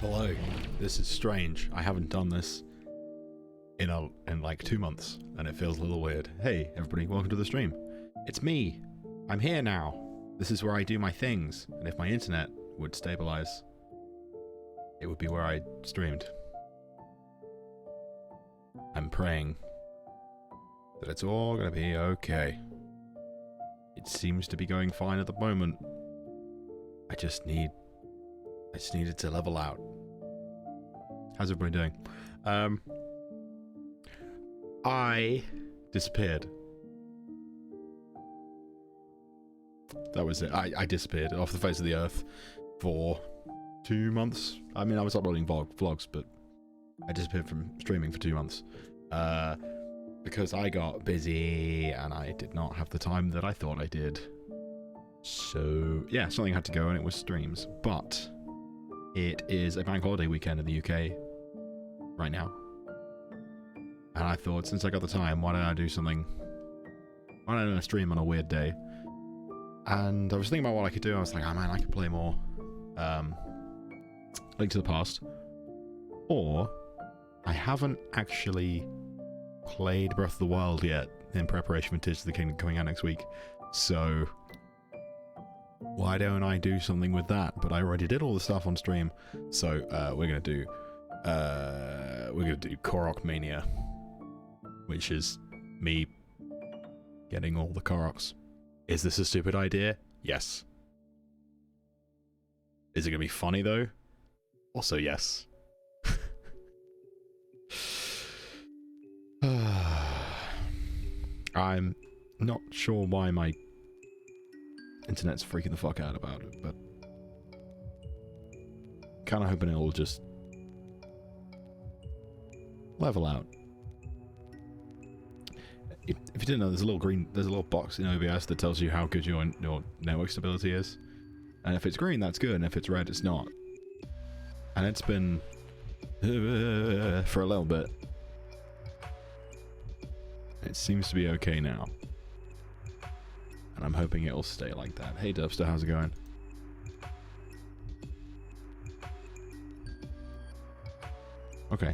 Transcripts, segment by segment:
Hello, this is strange. I haven't done this in like 2 months, and it feels a little weird. Hey, everybody, welcome to the stream. It's me. I'm here now. This is where I do my things, and if my internet would stabilize, it would be where I streamed. I'm praying that it's all gonna be okay. It seems to be going fine at the moment. I just needed to level out. How's everybody doing? I disappeared. That was it. I disappeared off the face of the earth for 2 months. I mean, I was uploading vlogs, but I disappeared from streaming for 2 months. Because I got busy and I did not have the time that I thought I did. So, yeah, something had to go and it was streams. But it is a bank holiday weekend in the UK right now. And I thought, since I got the time, why don't I do something? Why don't I stream on a weird day? And I was thinking about what I could do. I was like, oh man, I could play more Link to the Past. Or, I haven't actually played Breath of the Wild yet in preparation for Tears of the Kingdom coming out next week. So, why don't I do something with that? But I already did all the stuff on stream. So, we're gonna do KOROKMANIA, which is me getting all the Koroks. Is this a stupid idea? Yes. Is it gonna be funny though? Also yes. I'm not sure why my internet's freaking the fuck out about it, but kind of hoping it'll just level out. If you didn't know, there's a little box in OBS that tells you how good your network stability is, and if it's green, that's good, and if it's red, it's not. And it's been for a little bit. It seems to be okay now, and I'm hoping it'll stay like that. Hey Dubster, how's it going? Okay.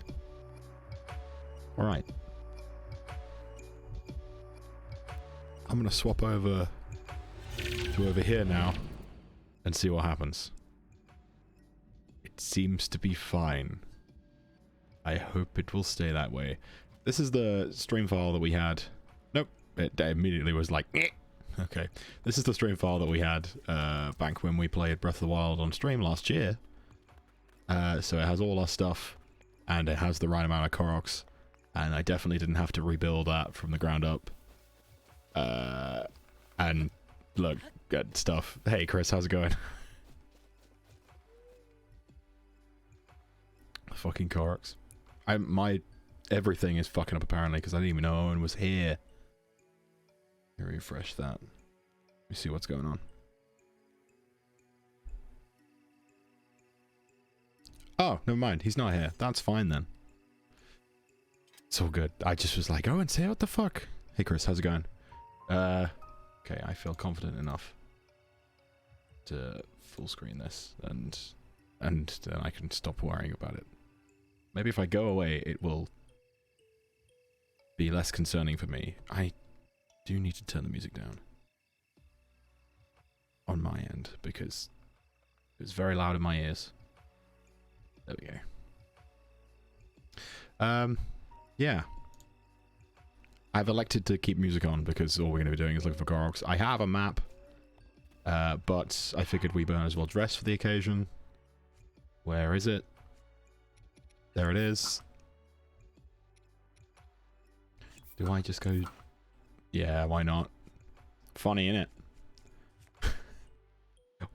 All right. I'm gonna swap over to over here now and see what happens. It seems to be fine. I hope it will stay that way. This is the stream file that we had. Nope, it immediately was like, eh. Okay. This is the stream file that we had back when we played Breath of the Wild on stream last year. So it has all our stuff, and it has the right amount of Koroks, and I definitely didn't have to rebuild that from the ground up. And look, good stuff. Hey Chris, how's it going? Fucking Koroks. My everything is fucking up apparently because I didn't even know Owen was here. Let me refresh that. Let me see what's going on. Oh, never mind. He's not here. That's fine then. It's all good. I just was like, Owen's here? What the fuck? Hey Chris, how's it going? Okay, I feel confident enough to full screen this, and then I can stop worrying about it. Maybe if I go away, it will be less concerning for me. I do need to turn the music down on my end because it's very loud in my ears. There we go. Yeah. I've elected to keep music on because all we're going to be doing is looking for Koroks. I have a map, but I figured we might as well dress for the occasion. Where is it? There it is. Do I just go... Yeah, why not? Funny, innit?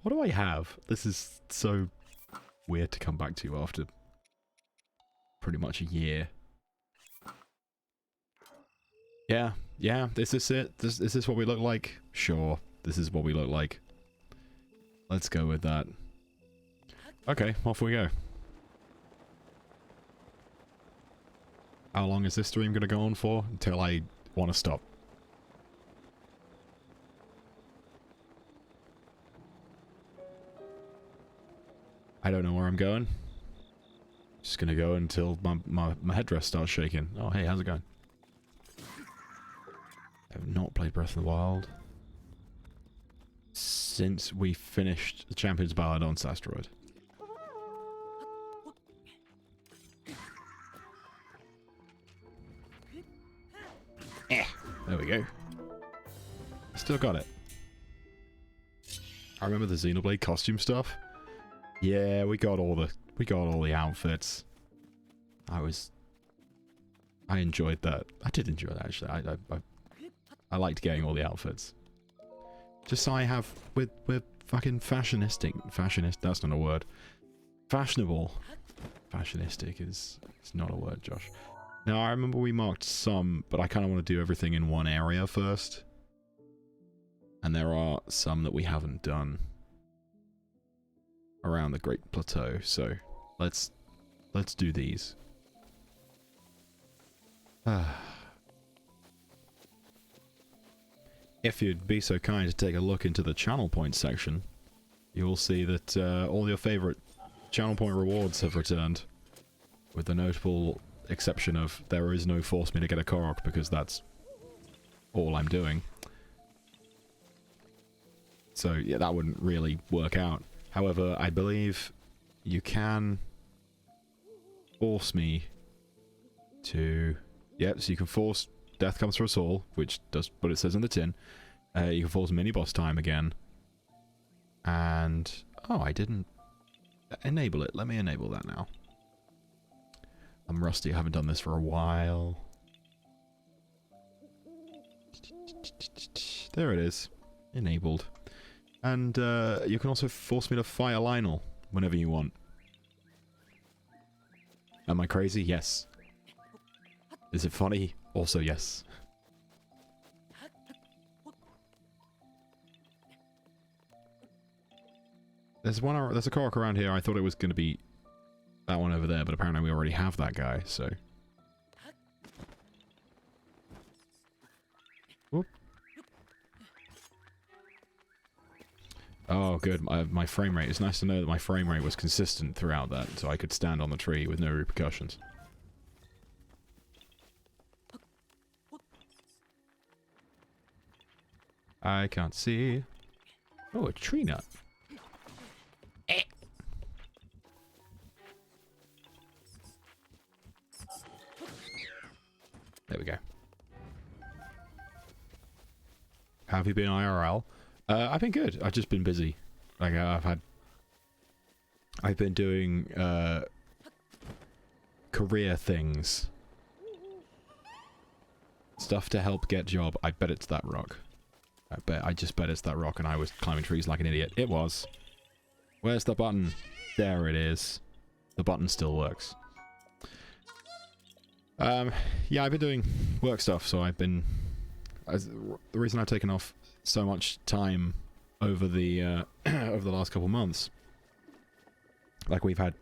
What do I have? This is so weird to come back to after pretty much a year. Yeah, this is it. Is this what we look like? Sure, this is what we look like. Let's go with that. Okay, off we go. How long is this stream going to go on for? Until I want to stop. I don't know where I'm going. Just going to go until my headdress starts shaking. Oh, hey, how's it going? I have not played Breath of the Wild since we finished the Champion's Ballad on Asteroid. There we go. Still got it. I remember the Xenoblade costume stuff. Yeah, we got all the outfits. I enjoyed that. I did enjoy that actually. I liked getting all the outfits. Just so I have with fucking fashionist. That's not a word. Fashionable. Fashionistic is not a word, Josh. Now I remember we marked some, but I kind of want to do everything in one area first. And there are some that we haven't done around the Great Plateau, so let's do these. If you'd be so kind to take a look into the channel points section, you will see that all your favorite channel point rewards have returned, with the notable exception of there is no force me to get a Korok because that's all I'm doing. So yeah, that wouldn't really work out. However, I believe you can force me to... Yep, so you can force Death Comes for Us All, which does what it says in the tin. You can force mini-boss time again. And... Oh, I didn't enable it. Let me enable that now. I'm rusty. I haven't done this for a while. There it is. Enabled. And you can also force me to fire Lionel whenever you want. Am I crazy? Yes. Is it funny? Also yes. There's a Korok around here. I thought it was going to be that one over there, but apparently we already have that guy, so... Whoop. Oh, good. My frame rate. It's nice to know that my frame rate was consistent throughout that, so I could stand on the tree with no repercussions. I can't see. Oh, a tree nut. There we go. Have you been IRL? I've been good. I've just been busy. Like I've been doing career things. Stuff to help get job. I bet it's that rock. I just bet it's that rock, and I was climbing trees like an idiot. It was. Where's the button? There it is. The button still works. Yeah, I've been doing work stuff, so I've been... the reason I've taken off so much time over the over the last couple months, like we've had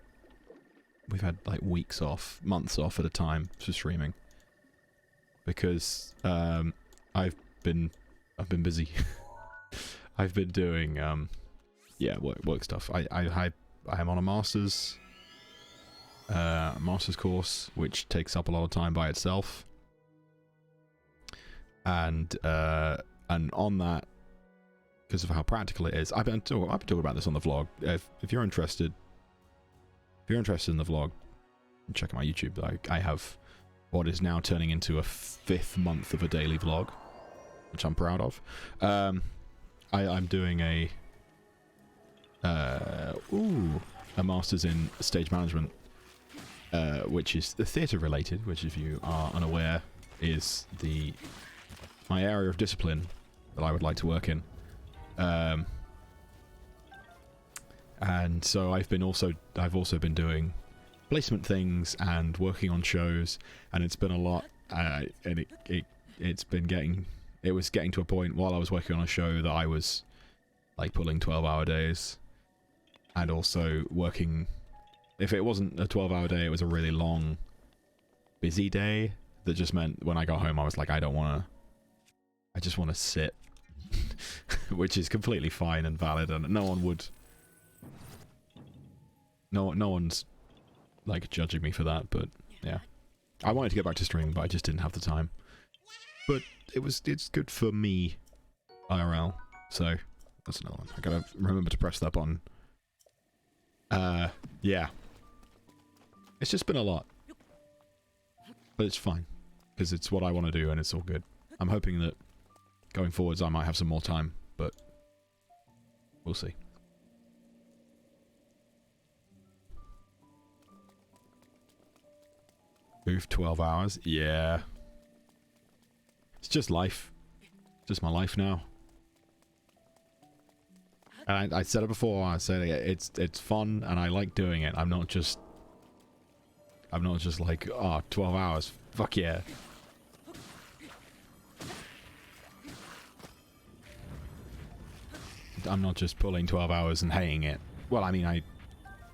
like weeks off, months off at a time for streaming, because I've been busy. I've been doing yeah, work stuff. I am on a master's course, which takes up a lot of time by itself, and on that, because of how practical it is, I've been talking about this on the vlog. If you're interested in the vlog, check out my YouTube. I have what is now turning into a 5th month of a daily vlog, which I'm proud of. I'm doing a master's in stage management, which is theatre related, which, if you are unaware, is my area of discipline that I would like to work in. And so I've also been doing placement things and working on shows, and it's been a lot, and it was getting to a point while I was working on a show that I was like pulling 12-hour days, and also working. If it wasn't a 12-hour day, it was a really long, busy day that just meant when I got home I was like, I just want to sit. Which is completely fine and valid, and no one's like judging me for that, but yeah. I wanted to get back to streaming, but I just didn't have the time. But it's good for me IRL, so that's another one. I gotta remember to press that button. Yeah. It's just been a lot. But it's fine, because it's what I want to do and it's all good. I'm hoping that going forwards I might have some more time, but we'll see. Move 12 hours? Yeah. It's just life. Just my life now. And I said it before, I said it's fun and I like doing it. I'm not just like, oh, 12 hours. Fuck yeah. I'm not just pulling 12 hours and hating it. Well, I mean,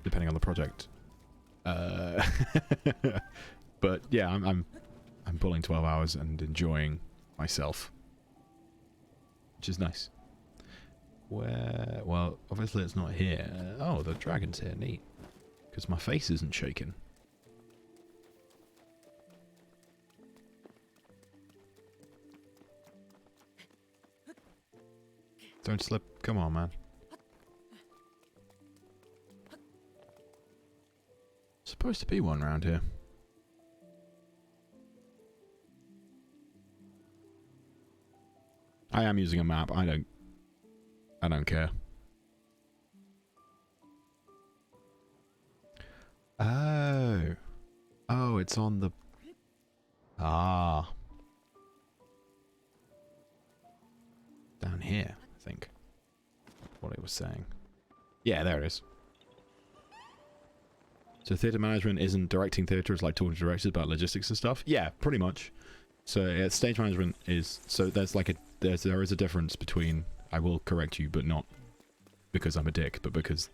depending on the project. But yeah, I'm pulling 12 hours and enjoying myself, which is nice. Where? Well, obviously it's not here. Oh, the dragon's here. Neat. Because my face isn't shaking. Don't slip. Come on, man. Supposed to be one around here. I am using a map. I don't care. Oh. Oh, it's on the... Ah. here, I think. What it was saying. Yeah, there it is. So theatre management isn't directing theatre, it's like talking to directors about logistics and stuff? Yeah, pretty much. So yeah, stage management is, so there's like there is a difference between, I will correct you, but not because I'm a dick, but because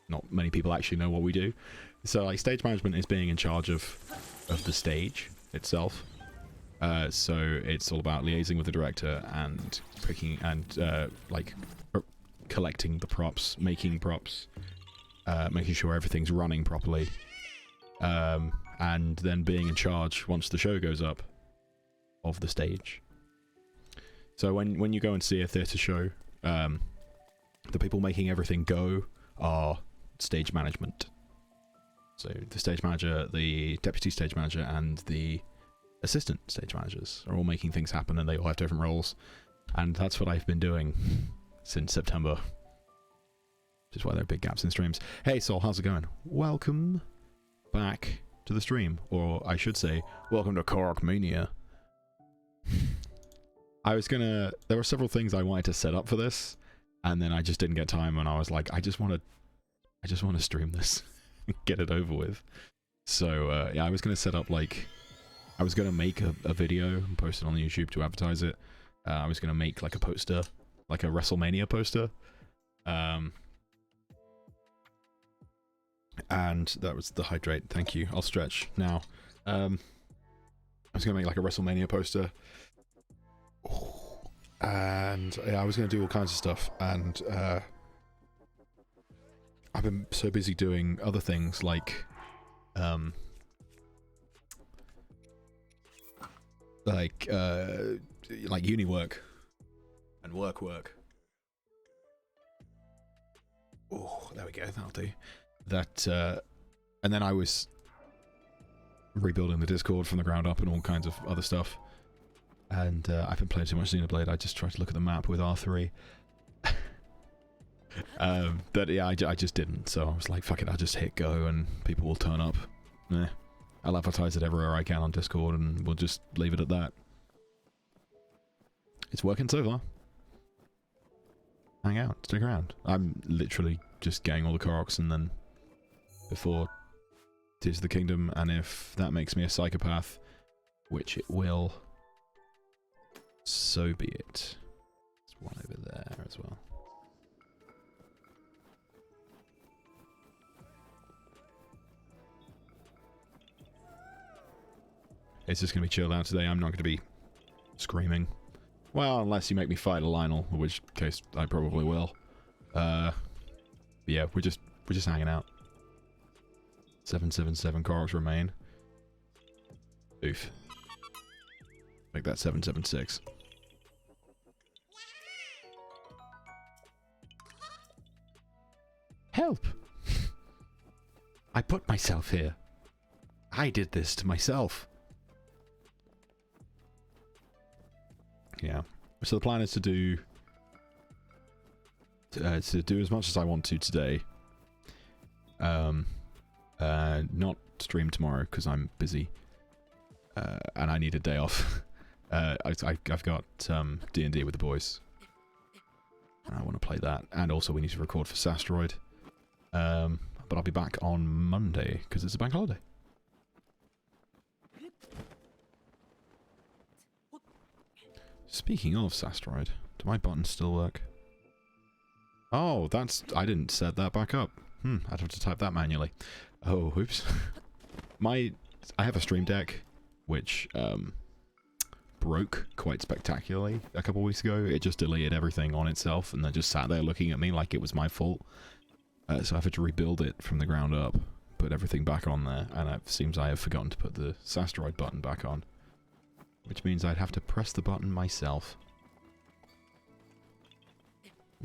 not many people actually know what we do. So like stage management is being in charge of the stage itself. So it's all about liaising with the director and picking and collecting the props, making props, making sure everything's running properly, and then being in charge once the show goes up of the stage. So when you go and see a theatre show, the people making everything go are stage management. So the stage manager, the deputy stage manager, and the assistant stage managers are all making things happen, and they all have different roles. And that's what I've been doing since September. Which is why there are big gaps in streams. Hey Sol, how's it going? Welcome back to the stream. Or I should say, welcome to KOROKMANIA. There were several things I wanted to set up for this, and then I just didn't get time, and I was like, I just want to stream this. Get it over with. So yeah, I was gonna set up like, I was gonna make a video and post it on YouTube to advertise it. I was gonna make like a poster, like a WrestleMania poster, and that was the hydrate. Thank you. I'll stretch now. I was gonna make like a WrestleMania poster, and yeah, I was gonna do all kinds of stuff, and I've been so busy doing other things like uni work and work. Oh, there we go. That'll do. That and then I was rebuilding the Discord from the ground up and all kinds of other stuff. And I've been playing too much Xenoblade. I just tried to look at the map with R3. But yeah, I just didn't. So I was like, fuck it, I'll just hit go and people will turn up. I'll advertise it everywhere I can on Discord and we'll just leave it at that. It's working so far. Hang out, stick around. I'm literally just getting all the Koroks and then before Tears of the Kingdom, and if that makes me a psychopath, which it will, so be it. There's one over there as well. It's just going to be chilled out today. I'm not going to be screaming. Well, unless you make me fight a Lionel, in which case I probably will. Yeah, we're just hanging out. 777 Koroks remain. Oof. Make that 776. Help! I put myself here. I did this to myself. Yeah. So the plan is to do as much as I want to today. Not stream tomorrow because I'm busy, and I need a day off. I've got D&D with the boys. I want to play that, and also we need to record for Sastroid. But I'll be back on Monday because it's a bank holiday. Speaking of Sastroid, do my buttons still work? Oh, I didn't set that back up. I'd have to type that manually. Oh, oops. I have a Stream Deck, which broke quite spectacularly a couple weeks ago. It just deleted everything on itself and then just sat there looking at me like it was my fault. So I've had to rebuild it from the ground up, put everything back on there, and it seems I have forgotten to put the Sastroid button back on. Which means I'd have to press the button myself.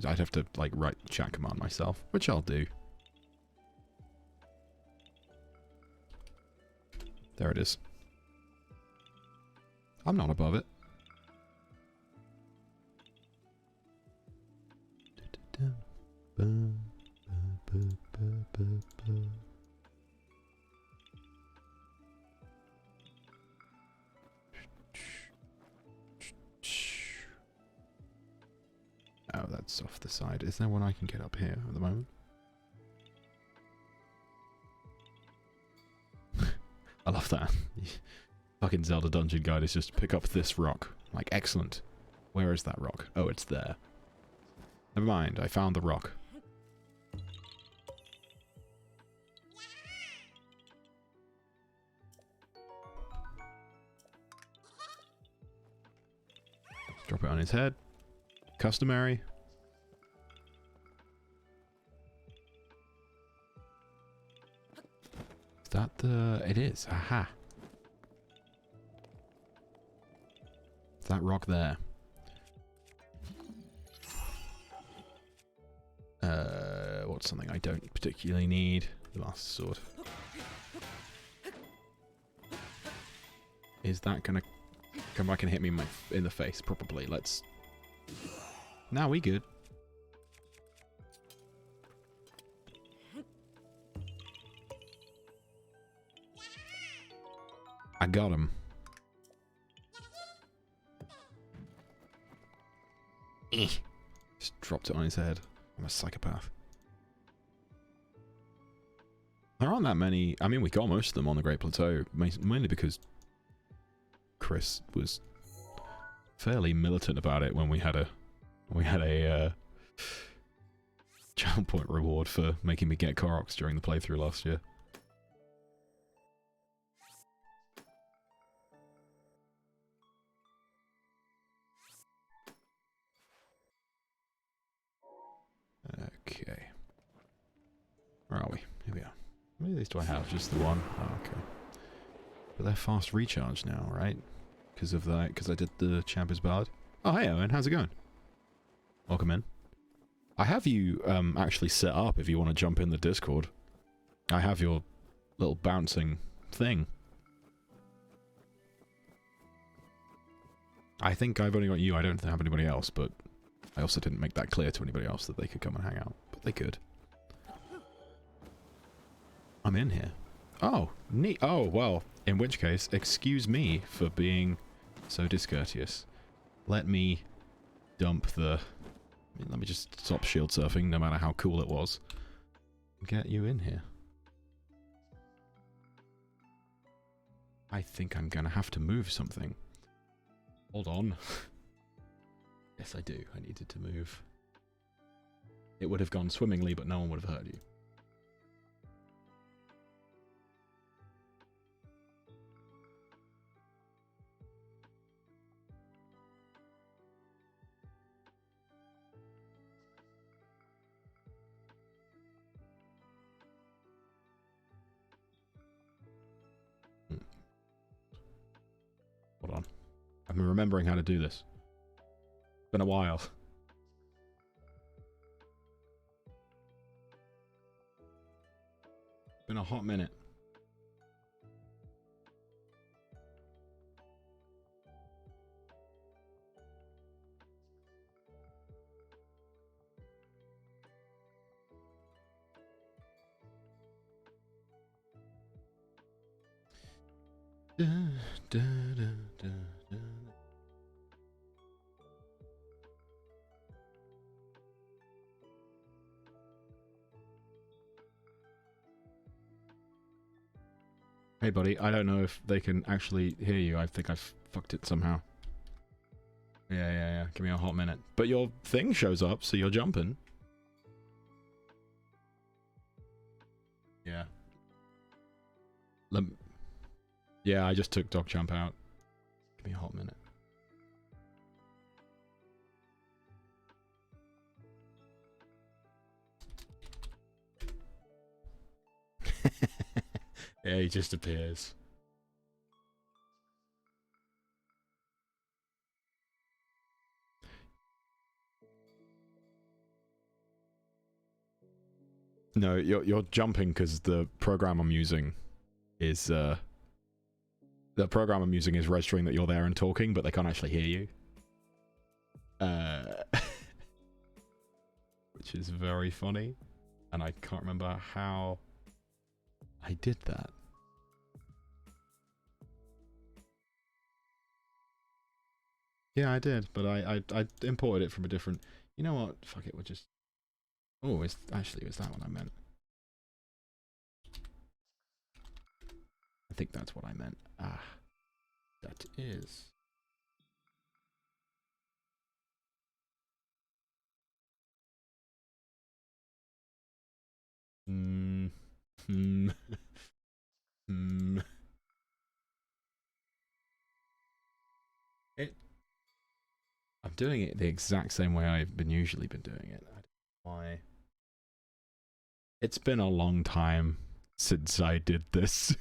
I'd have to, like, write the chat command myself, which I'll do. There it is. I'm not above it. It's off the side. Is there one I can get up here at the moment? I love that. Fucking Zelda dungeon guide is just pick up this rock. Like, excellent. Where is that rock? Oh, it's there. Never mind, I found the rock. Drop it on his head. Customary. Is that the... It is. Aha. Is that rock there? What's something I don't particularly need? The Master Sword. Is that gonna come back and hit me in the face? Probably. Let's... Now we good. I got him. Just dropped it on his head. I'm a psychopath. There aren't that many. I mean, we got most of them on the Great Plateau, mainly because Chris was fairly militant about it when we had a channel point reward for making me get Koroks during the playthrough last year. Okay. Where are we? Here we are. How many of these do I have? Just the one? Oh, okay. But they're fast recharge now, right? Because of that, because I did the Champions Bard. Oh, hey Owen, how's it going? Welcome in. I have you actually set up if you want to jump in the Discord. I have your little bouncing thing. I think I've only got you, I don't have anybody else, but I also didn't make that clear to anybody else that they could come and hang out. But they could. I'm in here. Oh, neat. Oh, well, in which case, excuse me for being so discourteous. Let me dump the... let me just stop shield surfing, no matter how cool it was. Get you in here. I think I'm gonna have to move something. Hold on. Yes, I do. I needed to move. It would have gone swimmingly, but no one would have heard you. Hold on. I've been remembering how to do this. It's been a while. It's been a hot minute. Da, da, da, da, da. Hey buddy, I don't know if they can actually hear you. I think I've fucked it somehow. Yeah. Give me a hot minute. But your thing shows up, so you're jumping. Yeah. Yeah, I just took Dogchamp out. Give me a hot minute. Yeah, he just appears. No, you're jumping because the program I'm using is registering that you're there and talking, but they can't actually hear you. Which is very funny, and I can't remember how I did that. Yeah, I did, but I imported it from a different... You know what? Fuck it. We'll just. Oh, actually, was that what I meant? I think that's what I meant. Ah, that is. Hmm. Hmm. Hmm. I'm doing it the exact same way I've usually been doing it. I don't know why. It's been a long time since I did this.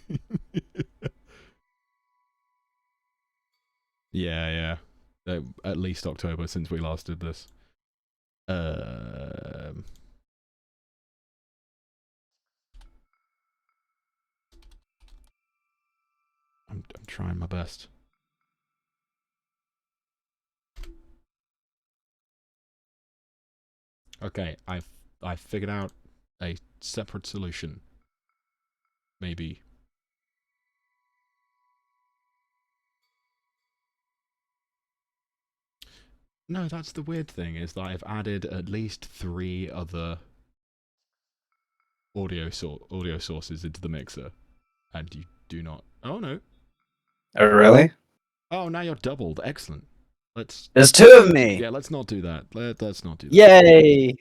Yeah. At least October since we last did this. I'm trying my best. Okay, I figured out a separate solution. Maybe. No, that's the weird thing, is that I've added at least 3 other audio sources into the mixer, and you do not. Oh no. Oh, really? Oh, now you're doubled. Excellent. There's 2 of me. Yeah, let's not do that. Let's not do that. Yay!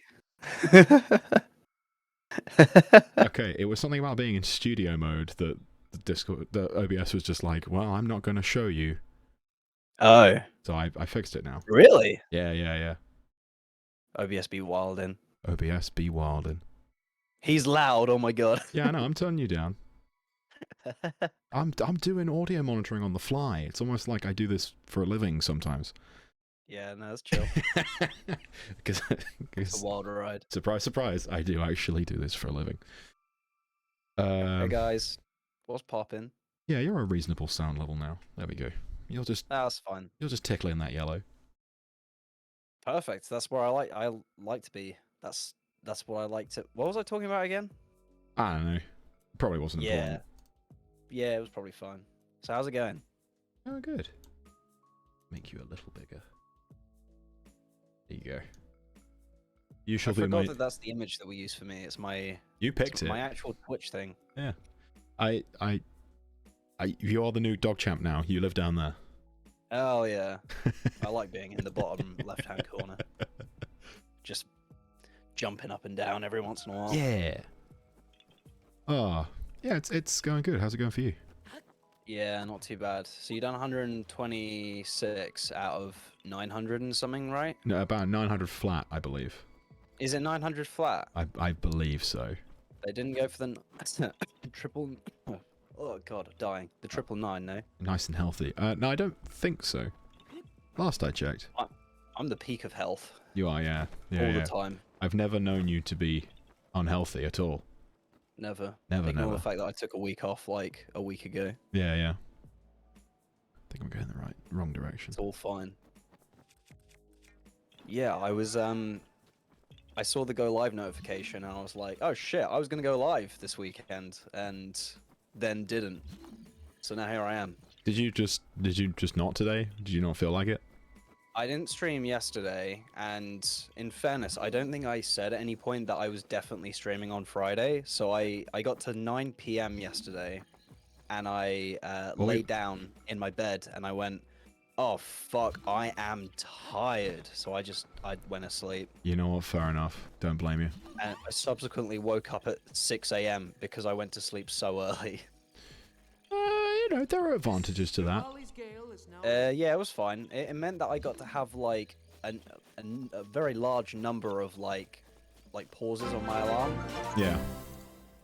Okay, it was something about being in studio mode that the OBS was just like, well, I'm not going to show you. Oh. So I fixed it now. Really? Yeah. OBS be wildin'. OBS be wildin'. He's loud. Oh my god. Yeah, I know. I'm turning you down. I'm doing audio monitoring on the fly. It's almost like I do this for a living sometimes. Yeah, no, that's chill. Because It's a wild ride. Surprise, surprise! I do actually do this for a living. Hey guys, what's poppin'? Yeah, you're a reasonable sound level now. There we go. That's fine. You're just tickling that yellow. Perfect. That's where I like to be. That's what I like to. What was I talking about again? I don't know. Probably wasn't important. Yeah, it was probably fun. So how's it going? Oh, good. Make you a little bigger. There you go. You shall be my. I forgot that that's the image that we use for me. It's my. You picked it. My actual Twitch thing. Yeah. You are the new dog champ now. You live down there. Oh yeah. I like being in the bottom left-hand corner. Just jumping up and down every once in a while. Yeah. Oh, yeah. It's going good. How's it going for you? Yeah, not too bad. So you done 126 out of 900 and something, right? No, about 900 flat, I believe. Is it 900 flat? I believe so. They didn't go for the triple. Oh god, I'm dying. The 999, no. Nice and healthy. No, I don't think so. Last I checked. I'm the peak of health. You are, yeah. All the time. I've never known you to be unhealthy at all. Never. Never. Ignore the fact that I took a week off like a week ago. Yeah. I think I'm going the wrong direction. It's all fine. Yeah, I was I saw the go live notification and I was like, oh shit, I was gonna go live this weekend and then didn't. So now here I am. Did you just not today? Did you not feel like it? I didn't stream yesterday, and in fairness, I don't think I said at any point that I was definitely streaming on Friday. So I got to 9 PM yesterday, and I lay down in my bed, and I went, oh fuck, I am tired. So I went asleep. You know what? Fair enough. Don't blame you. And I subsequently woke up at 6 AM because I went to sleep so early. You know, there are advantages to that. Yeah, it was fine. It meant that I got to have like a very large number of like pauses on my alarm. Yeah.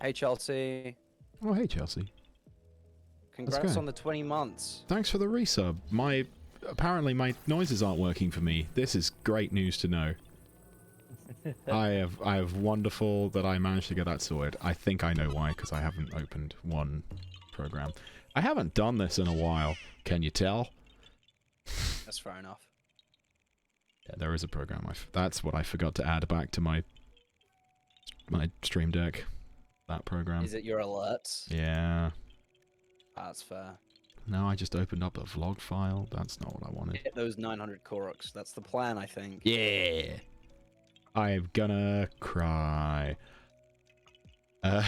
Hey Chelsea. Oh, hey Chelsea. Congrats on the 20 months. Thanks for the resub. Apparently my noises aren't working for me. This is great news to know. I have wonderful that I managed to get that sorted. I think I know why, because I haven't opened one program. I haven't done this in a while. Can you tell? That's fair enough. Yeah, there is a program. That's what I forgot to add back to my Stream Deck. That program. Is it your alerts? Yeah. That's fair. No, I just opened up a vlog file. That's not what I wanted. Hit those 900 Koroks. That's the plan, I think. Yeah. I'm gonna cry. Um,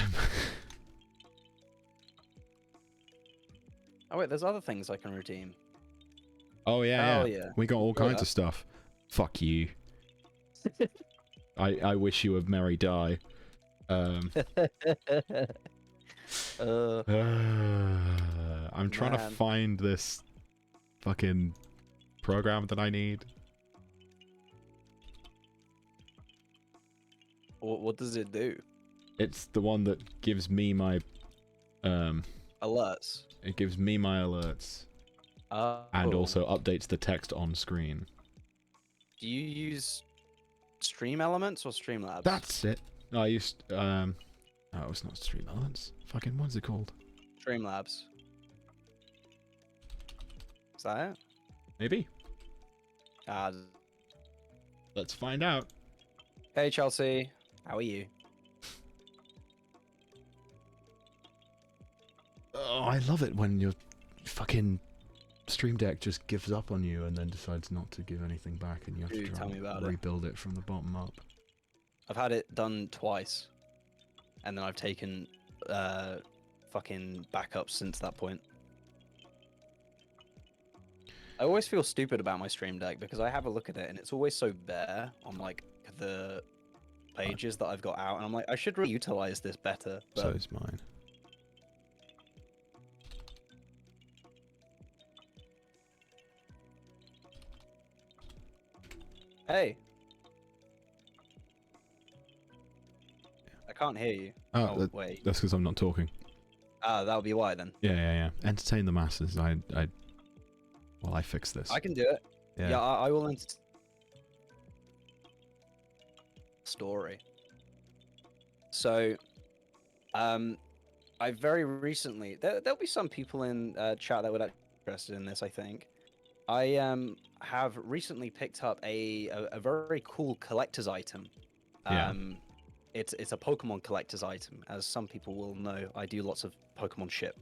Oh wait, there's other things I can redeem. oh yeah, Hell yeah. yeah. We got all Enjoy kinds of stuff. Fuck you. I wish you a merry die. that. I'm trying to Man. find this fucking program that I need. What does it do? It's the one that gives me my Alerts. it gives me my alerts and Oh. also updates the text on screen. Do you use Stream Elements or Streamlabs? That's it. No, I used oh, it's not Stream Elements. Fucking what's it called? Streamlabs. Is that it? Maybe. Ah. Let's find out. Hey Chelsea, how are you? Oh, I love it when your fucking Stream Deck just gives up on you and then decides not to give anything back, and you have to Dude, try tell me and about it. rebuild it from the bottom up. I've had it done twice, and then I've taken fucking backups since that point. I always feel stupid about my Stream Deck because I have a look at it and it's always so bare on like the pages that I've got out, and I'm like, I should really utilize this better. But So is mine. hey, I can't hear you. Oh, Wait. that's because I'm not talking. Ah, that'll be why then. Yeah. Entertain the masses. Well, I fix this. I can do it. Yeah, I will. Story. So, I very recently there'll be some people in chat that would be interested in this. I think I have recently picked up a very cool collector's item. Yeah. It's a Pokemon collector's item, as some people will know. I do lots of Pokemon shit.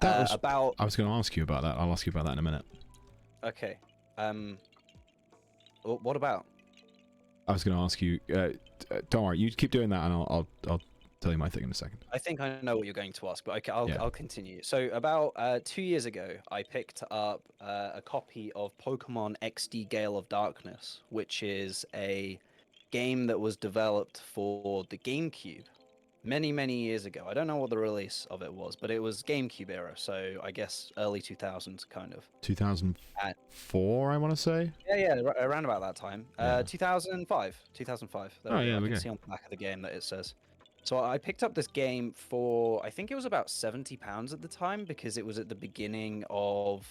That was about. I was going to ask you about that. I'll ask you about that in a minute. Okay. What about? I was going to ask you. Don't worry. You keep doing that, and I'll tell you my thing in a second. I think I know what you're going to ask, but okay, I'll Yeah. I'll continue. So about 2 years ago, I picked up a copy of Pokemon XD Gale of Darkness, which is a game that was developed for the GameCube many years ago. I don't know what the release of it was, but it was GameCube era, so I guess early 2000s kind of. 2004, I want to say. Yeah, around about that time. Yeah. 2005. There Oh, we go. yeah, I we can go. see on the back of the game that it says. So I picked up this game for, I think it was about £70 at the time, because it was at the beginning of,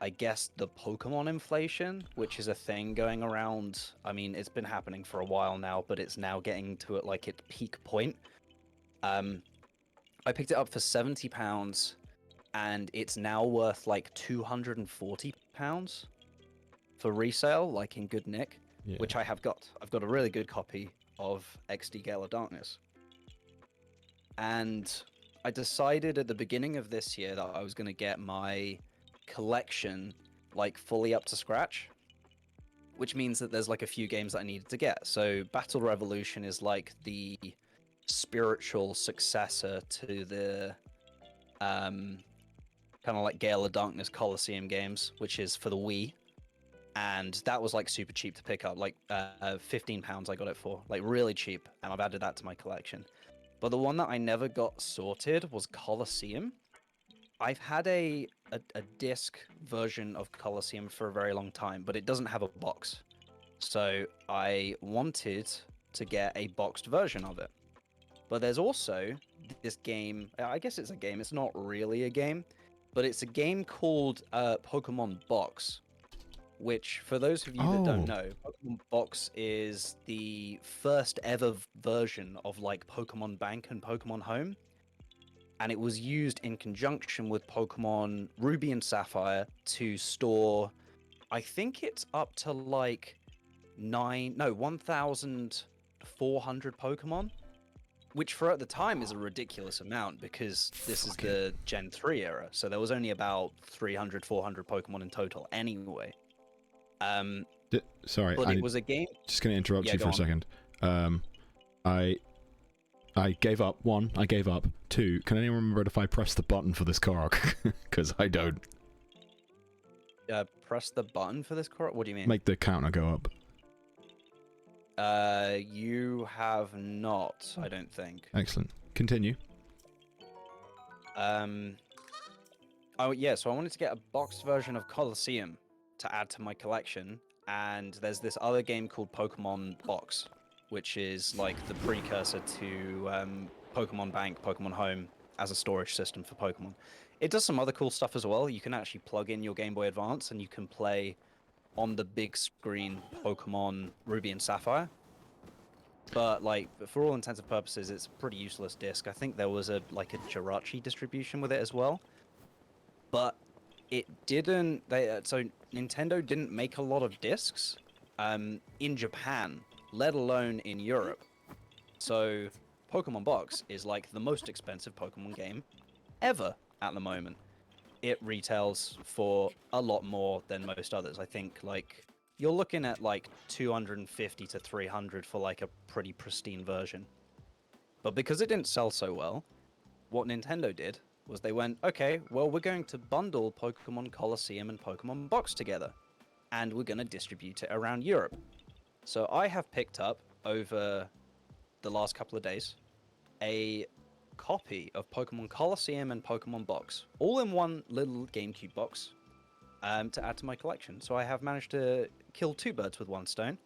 I guess, the Pokemon inflation, which is a thing going around. I mean, it's been happening for a while now, but it's now getting to it like its peak point. I picked it up for £70, and it's now worth like £240 for resale, like in good nick, Yeah. which I have got. I've got a really good copy of XD Gale of Darkness. And I decided at the beginning of this year that I was going to get my collection like fully up to scratch, which means that there's like a few games that I needed to get. So Battle Revolution is like the spiritual successor to the kind of like Gale of Darkness Coliseum games, which is for the Wii. And that was like super cheap to pick up, like £15 I got it for, like really cheap, and I've added that to my collection. But the one that I never got sorted was Coliseum. I've had a disc version of Coliseum for a very long time, but it doesn't have a box. So I wanted to get a boxed version of it. But there's also this game, I guess it's a game, it's not really a game, but it's a game called Pokemon Box, which, for those of you that don't know, Pokemon Box is the first ever version of like Pokemon Bank and Pokemon Home. And it was used in conjunction with Pokemon Ruby and Sapphire to store, I think it's up to like 1,400 Pokemon, which for at the time is a ridiculous amount because this is the Gen 3 era. So there was only about 300, 400 Pokemon in total anyway. Sorry, but it was a game. just going to interrupt Yeah, you go for a on. second. I gave up. One, I gave up. Two, can anyone remember if I pressed the button for this Korok? Because I don't. Press the button for this Korok? What do you mean? Make the counter go up. You have not, I don't think. Excellent. Continue. Oh yeah, so I wanted to get a boxed version of Colosseum to add to my collection, and there's this other game called Pokemon Box, which is like the precursor to Pokemon Bank, Pokemon Home as a storage system for Pokemon. It does some other cool stuff as well. You can actually plug in your Game Boy Advance and you can play on the big screen Pokemon Ruby and Sapphire. But like for all intents and purposes, it's a pretty useless disc. I think there was a Jirachi distribution with it as well. But it didn't. So Nintendo didn't make a lot of discs in Japan, let alone in Europe. So Pokemon Box is like the most expensive Pokemon game ever at the moment. It retails for a lot more than most others. I think like you're looking at like 250 to 300 for like a pretty pristine version. But because it didn't sell so well, what Nintendo did was they went, okay, well, we're going to bundle Pokemon Colosseum and Pokemon Box together, and we're going to distribute it around Europe. So I have picked up, over the last couple of days, a copy of Pokemon Colosseum and Pokemon Box, all in one little GameCube box, to add to my collection. So I have managed to kill two birds with one stone,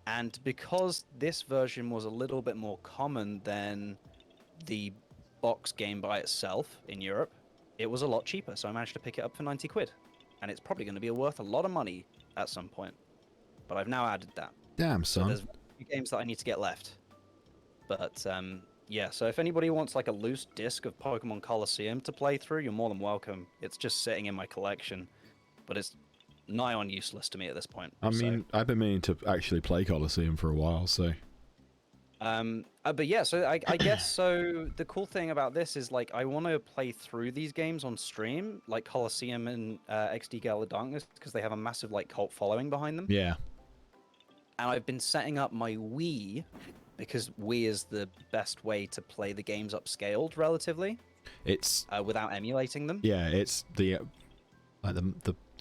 and because this version was a little bit more common than the box game by itself in Europe, it was a lot cheaper, so I managed to pick it up for 90 quid. And it's probably going to be worth a lot of money at some point. But I've now added that. Damn, So son. there's a few games that I need to get left. But yeah, so if anybody wants like a loose disc of Pokemon Colosseum to play through, you're more than welcome. It's just sitting in my collection, but it's nigh on useless to me at this point. I mean, I've been meaning to actually play Colosseum for a while, so... But yeah, so I guess so. The cool thing about this is like I want to play through these games on stream, like Colosseum and XD Gale of Darkness, because they have a massive like cult following behind them. Yeah. And I've been setting up my Wii because Wii is the best way to play the games upscaled relatively. It's without emulating them. Yeah, it's the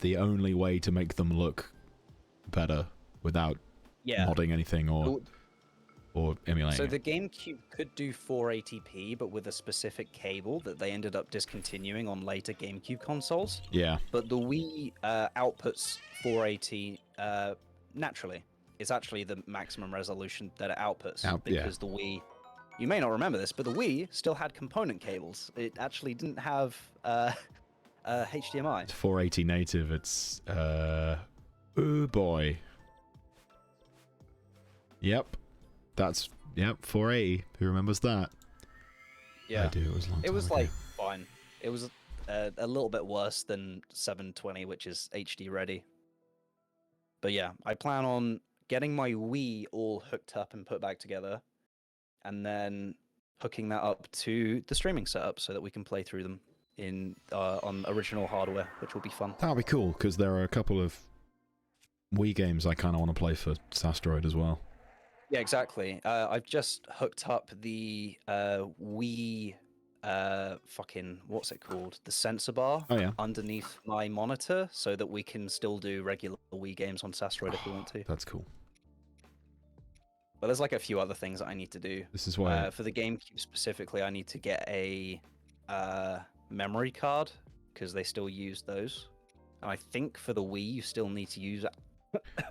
the only way to make them look better without modding anything or emulating. So the GameCube could do 480p, but with a specific cable that they ended up discontinuing on later GameCube consoles. Yeah. But the Wii outputs 480 naturally. It's actually the maximum resolution that it outputs because the Wii. You may not remember this, but the Wii still had component cables. It actually didn't have HDMI. It's 480 native. It's oh boy. Yep. That's 480. Who remembers that? Yeah, I do. It was a long time It was ago. like fine. It was a little bit worse than 720, which is HD ready. But yeah, I plan on getting my Wii all hooked up and put back together, and then hooking that up to the streaming setup so that we can play through them in on original hardware, which will be fun. That'll be cool because there are a couple of Wii games I kind of want to play for Sastroid as well. Yeah, exactly. I've just hooked up the Wii what's it called? The sensor bar underneath my monitor so that we can still do regular Wii games on Sastroid if we want to. That's cool. But there's like a few other things that I need to do. This is why for the GameCube specifically, I need to get a memory card because they still use those. And I think for the Wii, you still need to use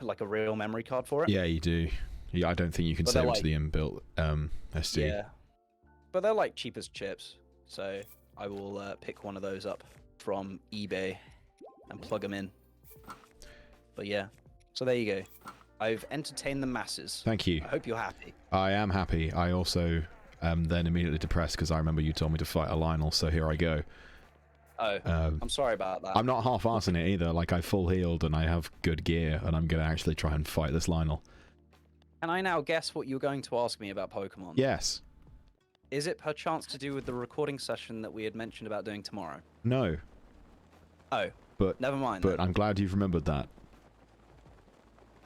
like a real memory card for it. Yeah, you do. Yeah, I don't think you can save it to the inbuilt SD. Yeah, but they're like cheap as chips, so I will pick one of those up from eBay and plug them in. But yeah, so there you go. I've entertained the masses. Thank you. I hope you're happy. I am happy. I also am then immediately depressed because I remember you told me to fight a Lionel, so here I go. Oh, I'm sorry about that. I'm not half-arsing it either. Like, I full healed and I have good gear, and I'm going to actually try and fight this Lionel. Can I now guess what you're going to ask me about Pokemon? Yes. Is it perchance to do with the recording session that we had mentioned about doing tomorrow? No. Oh, but never mind. But I'm glad you've remembered that.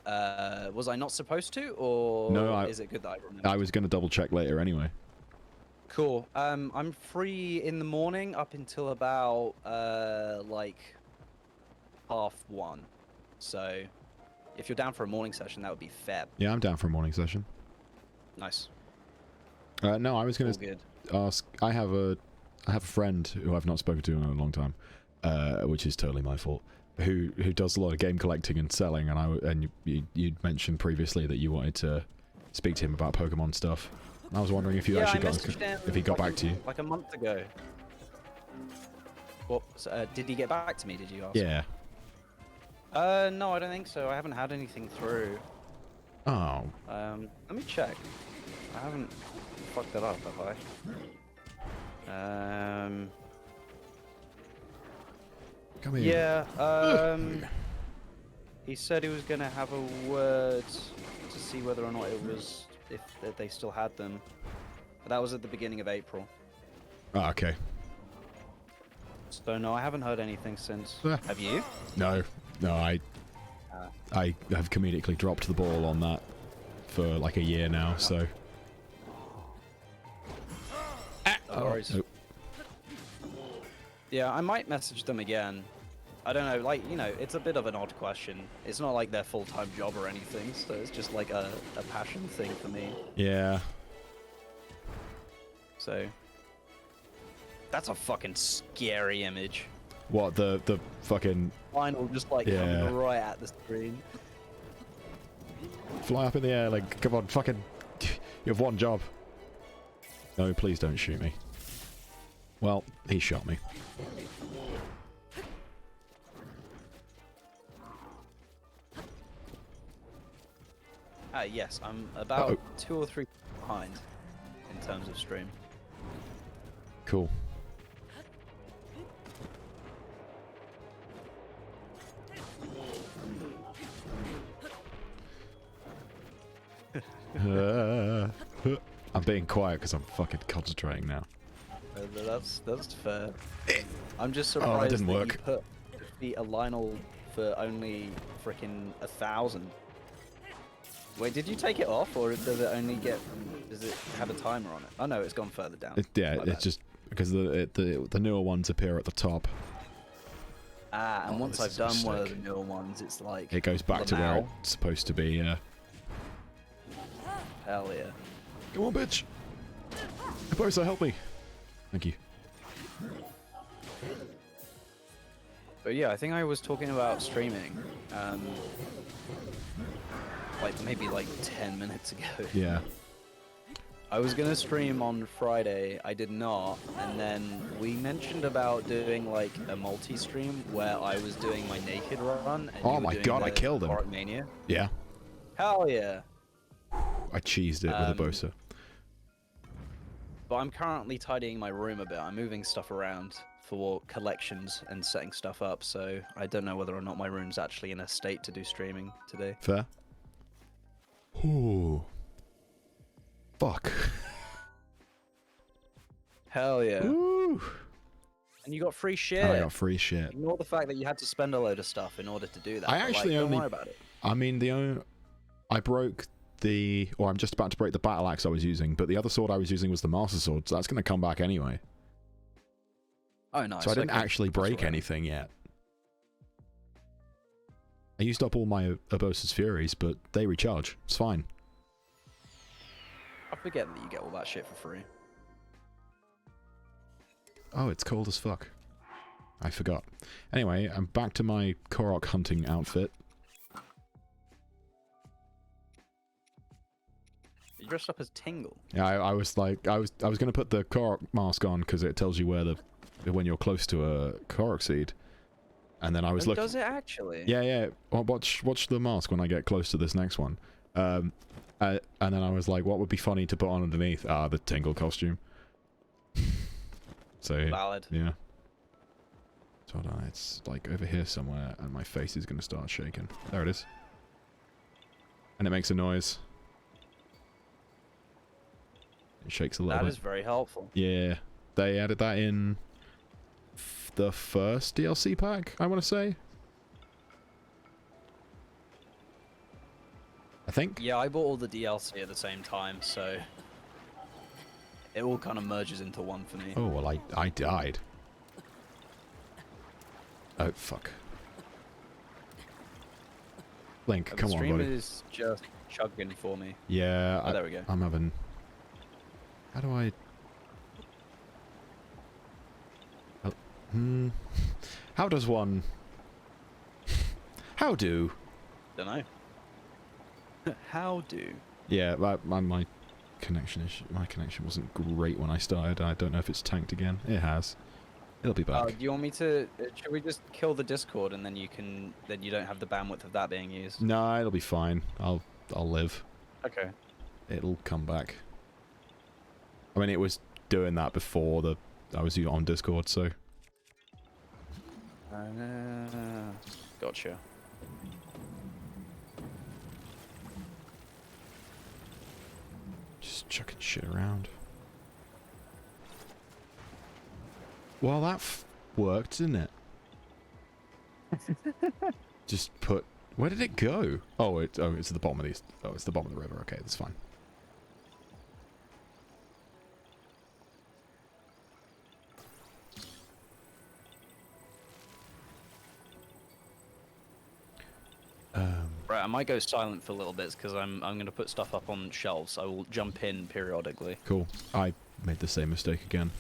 Was I not supposed to, or No, is it good that I remembered? I was going to double check later anyway. Cool. I'm free in the morning up until about like 1:30. So if you're down for a morning session, that would be fab. Yeah, I'm down for a morning session. Nice. No, I was going All good. to ask. I have a friend who I've not spoken to in a long time, which is totally my fault. Who does a lot of game collecting and selling, and you'd mentioned previously that you wanted to speak to him about Pokemon stuff. I was wondering if you actually if he got back to you. Like a month ago. What? Did he get back to me? Did you ask? Yeah. No, I don't think so. I haven't had anything through. Oh. Let me check. I haven't fucked that up, have I? Come here. Yeah. He said he was gonna have a word to see whether or not it was if they still had them. But that was at the beginning of April. Oh, okay. So no, I haven't heard anything since. Have you? No, I have comedically dropped the ball on that for like a year now. So. No worries. Oh. Yeah, I might message them again. I don't know, like, you know, it's a bit of an odd question. It's not like their full-time job or anything, so it's just like a passion thing for me. Yeah. So, that's a fucking scary image. What, the fucking... Final just like coming right at the screen. Fly up in the air, like, come on, fucking... You have one job. No, please don't shoot me. Well, he shot me. Yes, I'm about 2 or 3 behind in terms of stream. Cool. I'm being quiet because I'm fucking concentrating now. That's fair. I'm just surprised that didn't work. You put a Lionel for only freaking 1,000. Wait, did you take it off, or does it only get? Does it have a timer on it? Oh no, it's gone further down. It's just because the newer ones appear at the top. Ah, and once I've done one of the newer ones, it's like it goes back to where it's supposed to be. Yeah. Hell yeah. Come on, bitch. Bosa, help me. Thank you. But yeah, I think I was talking about streaming. Like maybe like 10 minutes ago. Yeah. I was gonna stream on Friday, I did not, and then we mentioned about doing like a multi-stream where I was doing my naked run. And oh my god, I killed him. KOROKMANIA. Yeah. Hell yeah. I cheesed it with a Bosa. But I'm currently tidying my room a bit. I'm moving stuff around for collections and setting stuff up, so I don't know whether or not my room's actually in a state to do streaming today. Fair. Ooh. Fuck. Hell yeah. Ooh. And you got free shit. I got free shit. Ignore the fact that you had to spend a load of stuff in order to do that. I actually don't worry about it. I mean, I broke or I'm just about to break the battle axe I was using, but the other sword I was using was the master sword, so that's going to come back anyway. Oh, nice. So I didn't actually break anything yet. I used up all my Urbosa's Furies, but they recharge. It's fine. I forget that you get all that shit for free. Oh, it's cold as fuck. I forgot. Anyway, I'm back to my Korok hunting outfit. You dressed up as Tingle. Yeah, I was like, I was gonna put the Korok mask on because it tells you where when you're close to a Korok seed. And then I was looking. Does it actually? Yeah, yeah. Well, watch the mask when I get close to this next one. And then I was like, what would be funny to put on underneath? Ah, the Tingle costume. So valid. Yeah. So hold on, it's like over here somewhere, and my face is gonna start shaking. There it is. And it makes a noise. It shakes a little bit. That is very helpful. Yeah, they added that in the first DLC pack, I want to say. think. Yeah, I bought all the DLC at the same time, so it all kind of merges into one for me. Oh, well, I died. Oh, fuck. Link, come on, buddy. The stream is just chugging for me. Yeah, Oh, there we go. I'm having... How do I... How does one... How do... Don't know. How do? Yeah, my connection wasn't great when I started. I don't know if it's tanked again. It has. It'll be back. Do you want me to? Should we just kill the Discord and then you don't have the bandwidth of that being used? No, it'll be fine. I'll live. Okay. It'll come back. I mean, it was doing that before I was on Discord, so. Gotcha. Just chucking shit around. Well, that worked, didn't it? Just put... Where did it go? Oh, it's at the bottom of these. Oh, it's the bottom of the river. Okay, that's fine. Right, I might go silent for a little bit because I'm going to put stuff up on shelves. I will jump in periodically. Cool. I made the same mistake again.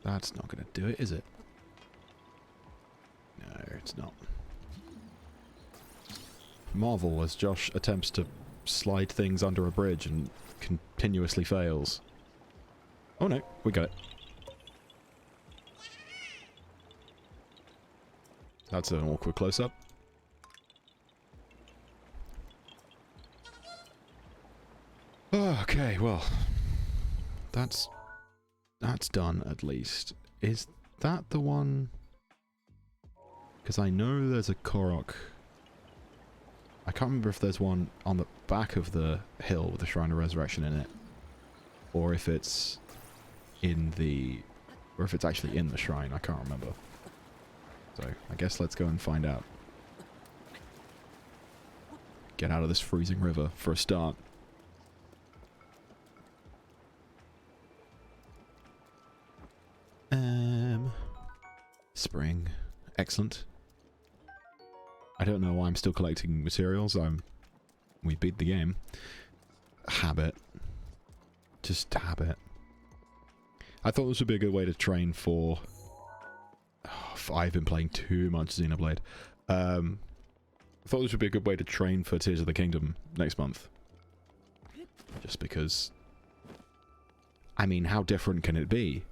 That's not going to do it, is it? No, it's not. Marvel as Josh attempts to slide things under a bridge and continuously fails. Oh no, we got it. That's an awkward close-up. Okay, well, that's done at least. Is that the one? Because I know there's a Korok. I can't remember if there's one on the back of the hill with the Shrine of Resurrection in it, or if it's in the, or if it's actually in the shrine. I can't remember. So I guess let's go and find out. Get out of this freezing river for a start. Spring. Excellent. I don't know why I'm still collecting materials. We beat the game. Habit. Just habit. I thought this would be a good way to train for... Oh, I've been playing too much Xenoblade. I thought this would be a good way to train for Tears of the Kingdom next month. Just because... I mean, how different can it be?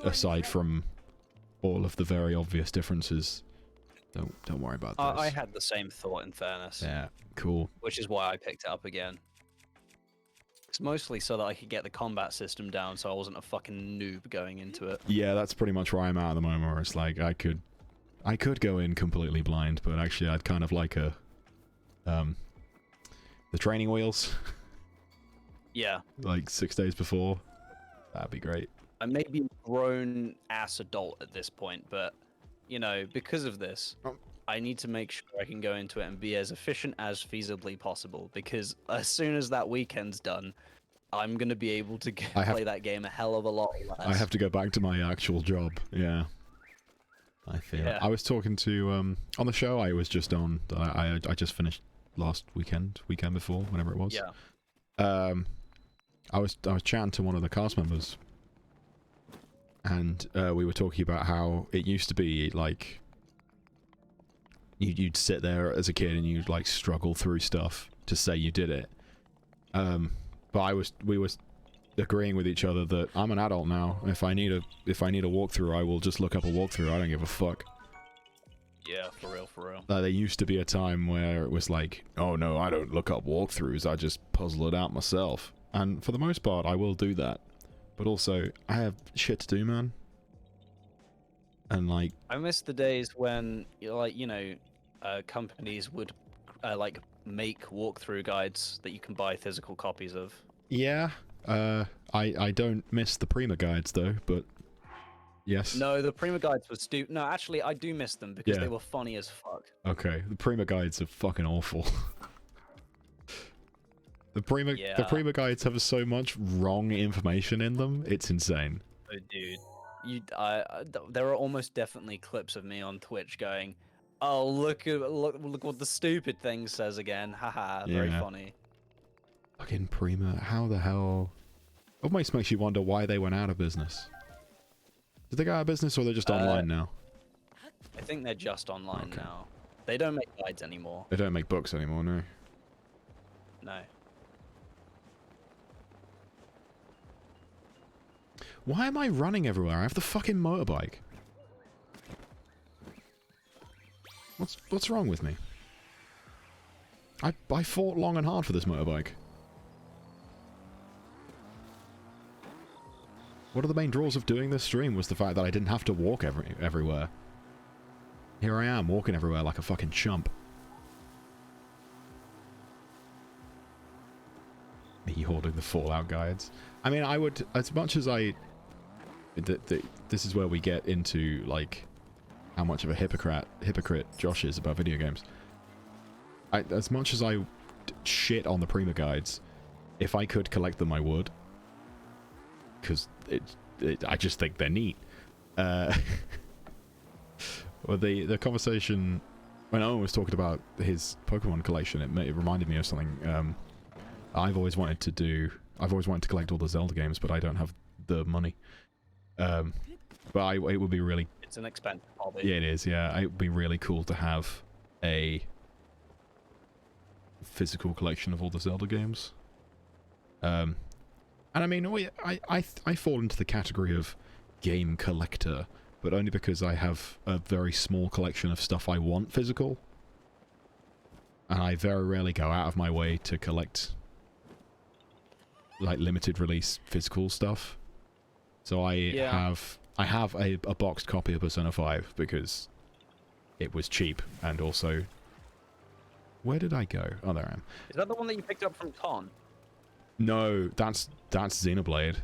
Aside from all of the very obvious differences. Don't worry about this. I had the same thought, in fairness. Yeah, cool. Which is why I picked it up again. It's mostly so that I could get the combat system down so I wasn't a fucking noob going into it. Yeah, that's pretty much where I'm at the moment, where it's like I could go in completely blind, but actually I'd kind of like the training wheels. Yeah. Like 6 days before. That'd be great. I may be a grown-ass adult at this point, but, you know, because of this, I need to make sure I can go into it and be as efficient as feasibly possible, because as soon as that weekend's done, I'm going to be able to play that game a hell of a lot less. I have to go back to my actual job, yeah. I feel. Yeah. I was talking to, on the show I was just on, I just finished last weekend before, whenever it was. Yeah. I was chatting to one of the cast members, and we were talking about how it used to be like you'd sit there as a kid and you'd like struggle through stuff to say you did it. But we were agreeing with each other that I'm an adult now. If I need a walkthrough, I will just look up a walkthrough. I don't give a fuck. Yeah, for real, for real. There used to be a time where it was like, oh no, I don't look up walkthroughs. I just puzzle it out myself. And for the most part, I will do that. But also, I have shit to do, man. And like... I miss the days when, like, you know, companies would, like, make walkthrough guides that you can buy physical copies of. Yeah. I don't miss the Prima guides though, but yes. No, the Prima guides were stupid. No, actually, I do miss them because Yeah. they were funny as fuck. Okay, the Prima guides are fucking awful. The Prima guides have so much wrong information in them. It's insane. Oh, dude, there are almost definitely clips of me on Twitch going, "Oh, look what the stupid thing says again." Haha, very funny. Fucking Prima, how the hell? Almost makes you wonder why they went out of business. Did they go out of business or they're just online now? I think they're just online now. They don't make guides anymore. They don't make books anymore, no. No. Why am I running everywhere? I have the fucking motorbike. What's wrong with me? I fought long and hard for this motorbike. One of the main draws of doing this stream was the fact that I didn't have to walk everywhere. Here I am, walking everywhere like a fucking chump. Me hoarding the Fallout guides. I mean, I would, as much as I... this is where we get into, like, how much of a hypocrite Josh is about video games. As much as I shit on the Prima guides, if I could collect them, I would. Because I just think they're neat. Well, the conversation when Owen was talking about his Pokemon collection, it reminded me of something. I've always wanted to collect all the Zelda games, but I don't have the money. But it would be really... It's an expensive hobby. Yeah, it is, yeah. It would be really cool to have a physical collection of all the Zelda games. And I mean, I fall into the category of game collector, but only because I have a very small collection of stuff I want physical. And I very rarely go out of my way to collect, like, limited release physical stuff. So I have a boxed copy of Persona 5 because it was cheap, and also... Where did I go? Oh, there I am. Is that the one that you picked up from Con? No, that's Xenoblade.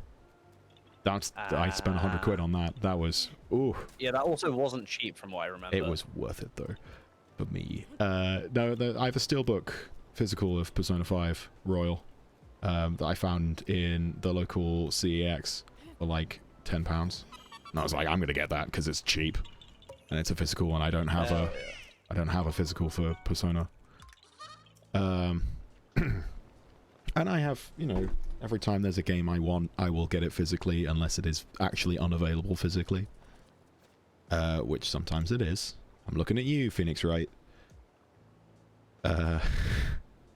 I spent 100 quid on that. That was... Ooh. Yeah, that also wasn't cheap from what I remember. It was worth it, though. For me. No, I have a steelbook physical of Persona 5 Royal that I found in the local CEX for like £10. And I was like, I'm gonna get that because it's cheap. And it's a physical, and I don't have I don't have a physical for Persona. And I have, you know, every time there's a game I want, I will get it physically, unless it is actually unavailable physically. Which sometimes it is. I'm looking at you, Phoenix Wright.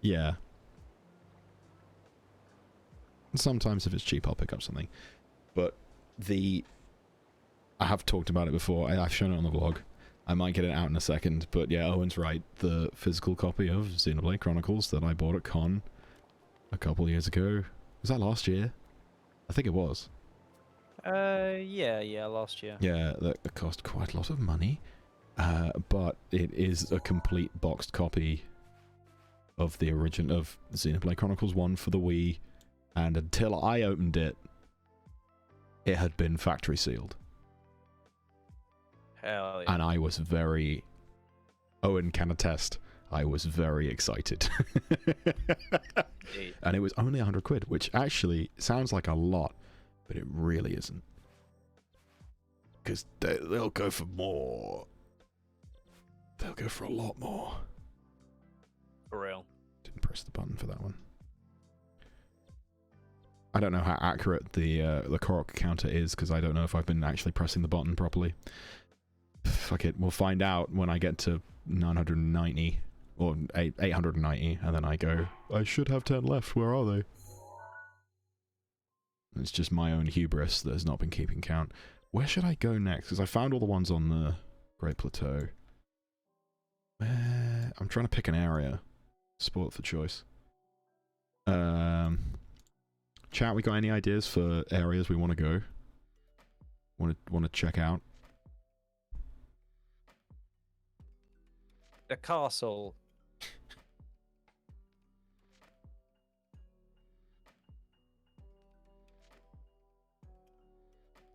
Yeah. Sometimes if it's cheap, I'll pick up something. But I have talked about it before. I've shown it on the vlog. I might get it out in a second, but yeah, Owen's right. The physical copy of Xenoblade Chronicles that I bought at Con a couple years ago. Was that last year? I think it was. Yeah, last year. Yeah, that cost quite a lot of money. But it is a complete boxed copy of the origin of Xenoblade Chronicles 1 for the Wii, and until I opened it, it had been factory sealed. Hell yeah. And I was very... Owen can attest, I was very excited. And it was only 100 quid, which actually sounds like a lot, but it really isn't. Because they'll go for more. They'll go for a lot more. For real. Didn't press the button for that one. I don't know how accurate the Korok counter is, because I don't know if I've been actually pressing the button properly. Fuck it, we'll find out when I get to 990, or 890, and then I go, I should have 10 left, where are they? It's just my own hubris that has not been keeping count. Where should I go next? Because I found all the ones on the Great Plateau. I'm trying to pick an area. Sport for choice. Chat, we got any ideas for areas we want to go? Want to check out? The castle.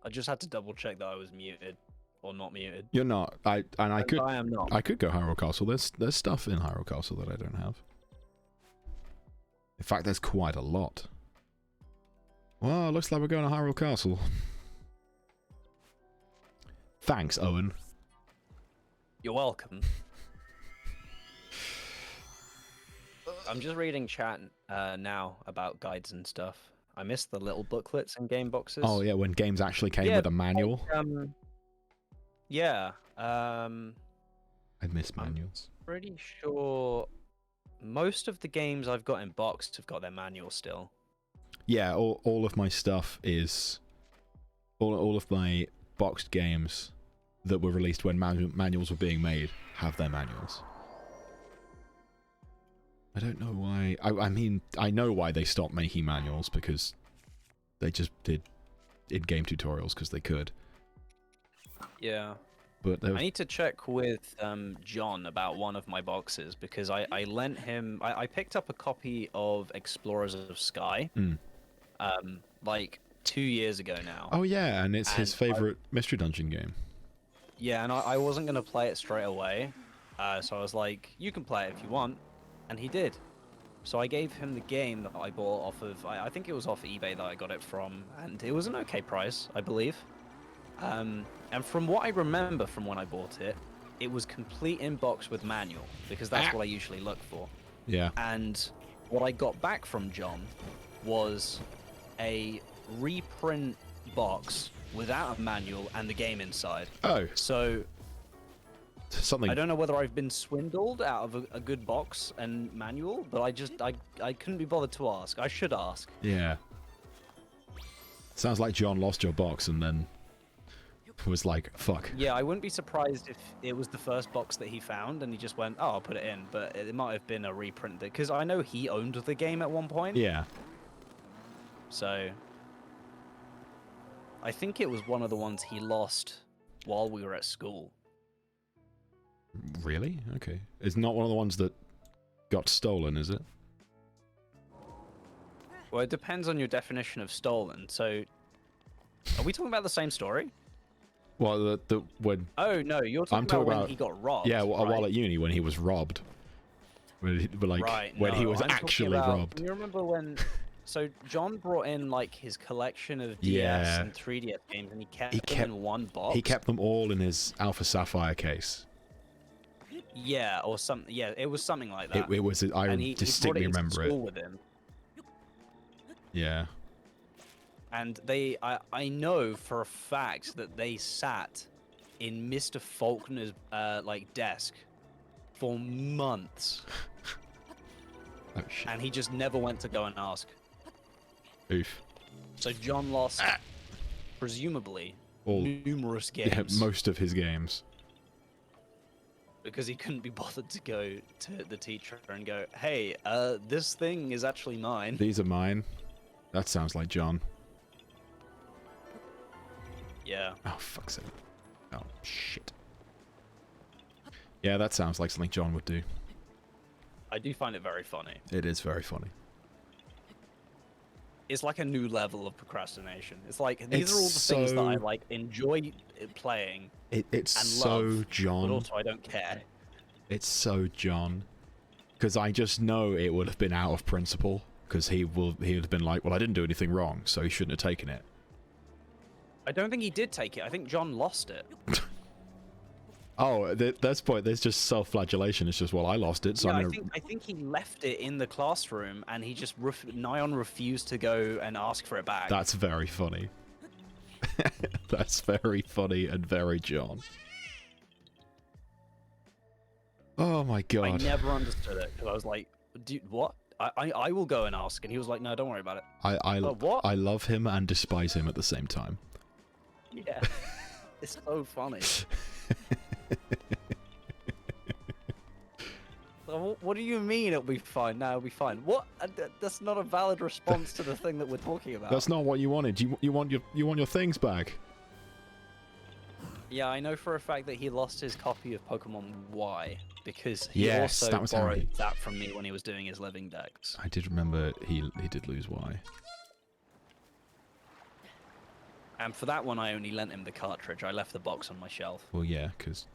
I just had to double check that I was muted or not muted. You're not. I am not. I could go Hyrule Castle. There's stuff in Hyrule Castle that I don't have. In fact, there's quite a lot. Well, looks like we're going to Hyrule Castle. Thanks, Owen. You're welcome. I'm just reading chat now about guides and stuff. I missed the little booklets and game boxes. Oh yeah, when games actually came with a manual. Yeah. I miss manuals. Pretty sure most of the games I've got in boxed have got their manual still. Yeah, all of my stuff is all of my boxed games that were released when manuals were being made have their manuals. I don't know why. I mean, I know why they stopped making manuals, because they just did in-game tutorials because they could. Yeah. But I need to check with John about one of my boxes, because I lent him... I picked up a copy of Explorers of Sky, like 2 years ago now. Oh yeah, and it's his favourite Mystery Dungeon game. Yeah, and I wasn't going to play it straight away, so I was like, you can play it if you want. And he did. So I gave him the game that I bought off of... I think it was off eBay that I got it from, and it was an okay price, I believe. And from what I remember from when I bought it, it was complete in box with manual, because that's what I usually look for. Yeah. And what I got back from John was a reprint box without a manual and the game inside. Oh. So... something. I don't know whether I've been swindled out of a good box and manual, but I couldn't be bothered to ask. I should ask. Yeah. Sounds like John lost your box and then was like, fuck. Yeah, I wouldn't be surprised if it was the first box that he found and he just went, oh, I'll put it in. But it might have been a reprint, because I know he owned the game at one point. Yeah. So I think it was one of the ones he lost while we were at school. Really? Okay. It's not one of the ones that got stolen, is it? Well, it depends on your definition of stolen. So, are we talking about the same story? Well, when... Oh, no, you're talking about when he got robbed. Yeah, right? while at uni, when he was robbed. When he was actually robbed. You remember when... So, John brought in, like, his collection of DS and 3DS games, and he kept them in one box? He kept them all in his Alpha Sapphire case. Yeah, or something. Yeah, it was something like that. It was. I distinctly remember it. With him. Yeah. And I know for a fact that they sat in Mr. Faulkner's like desk for months. Oh shit. And he just never went to go and ask. Oof. So John lost, presumably, numerous games. Yeah, most of his games. Because he couldn't be bothered to go to the teacher and go, hey, this thing is actually mine. These are mine. That sounds like John. Yeah. Oh, fuck's sake. Oh, shit. Yeah, that sounds like something John would do. I do find it very funny. It is very funny. It's like a new level of procrastination. It's like, these are all the things that I like enjoy playing. It's and so love, John. But also I don't care. It's so John. Because I just know it would have been out of principle. Because he would have been like, well, I didn't do anything wrong, so he shouldn't have taken it. I don't think he did take it. I think John lost it. Oh, that's point. There's just self-flagellation. It's just, well, I lost it, so yeah, I'm gonna... I think he left it in the classroom, and he just Nyan refused to go and ask for it back. That's very funny. That's very funny and very John. Oh my god. I never understood it, because I was like, dude, what? I will go and ask, and he was like, no, don't worry about it. What? I love him and despise him at the same time. Yeah. It's so funny. What do you mean it'll be fine? No, it'll be fine. What? That's not a valid response to the thing that we're talking about. That's not what you wanted. You want your things back. Yeah, I know for a fact that he lost his copy of Pokemon Y because he Yes, also borrowed that that from me when he was doing his living decks. I did remember he did lose Y. And for that one, I only lent him the cartridge. I left the box on my shelf. Well, yeah, because...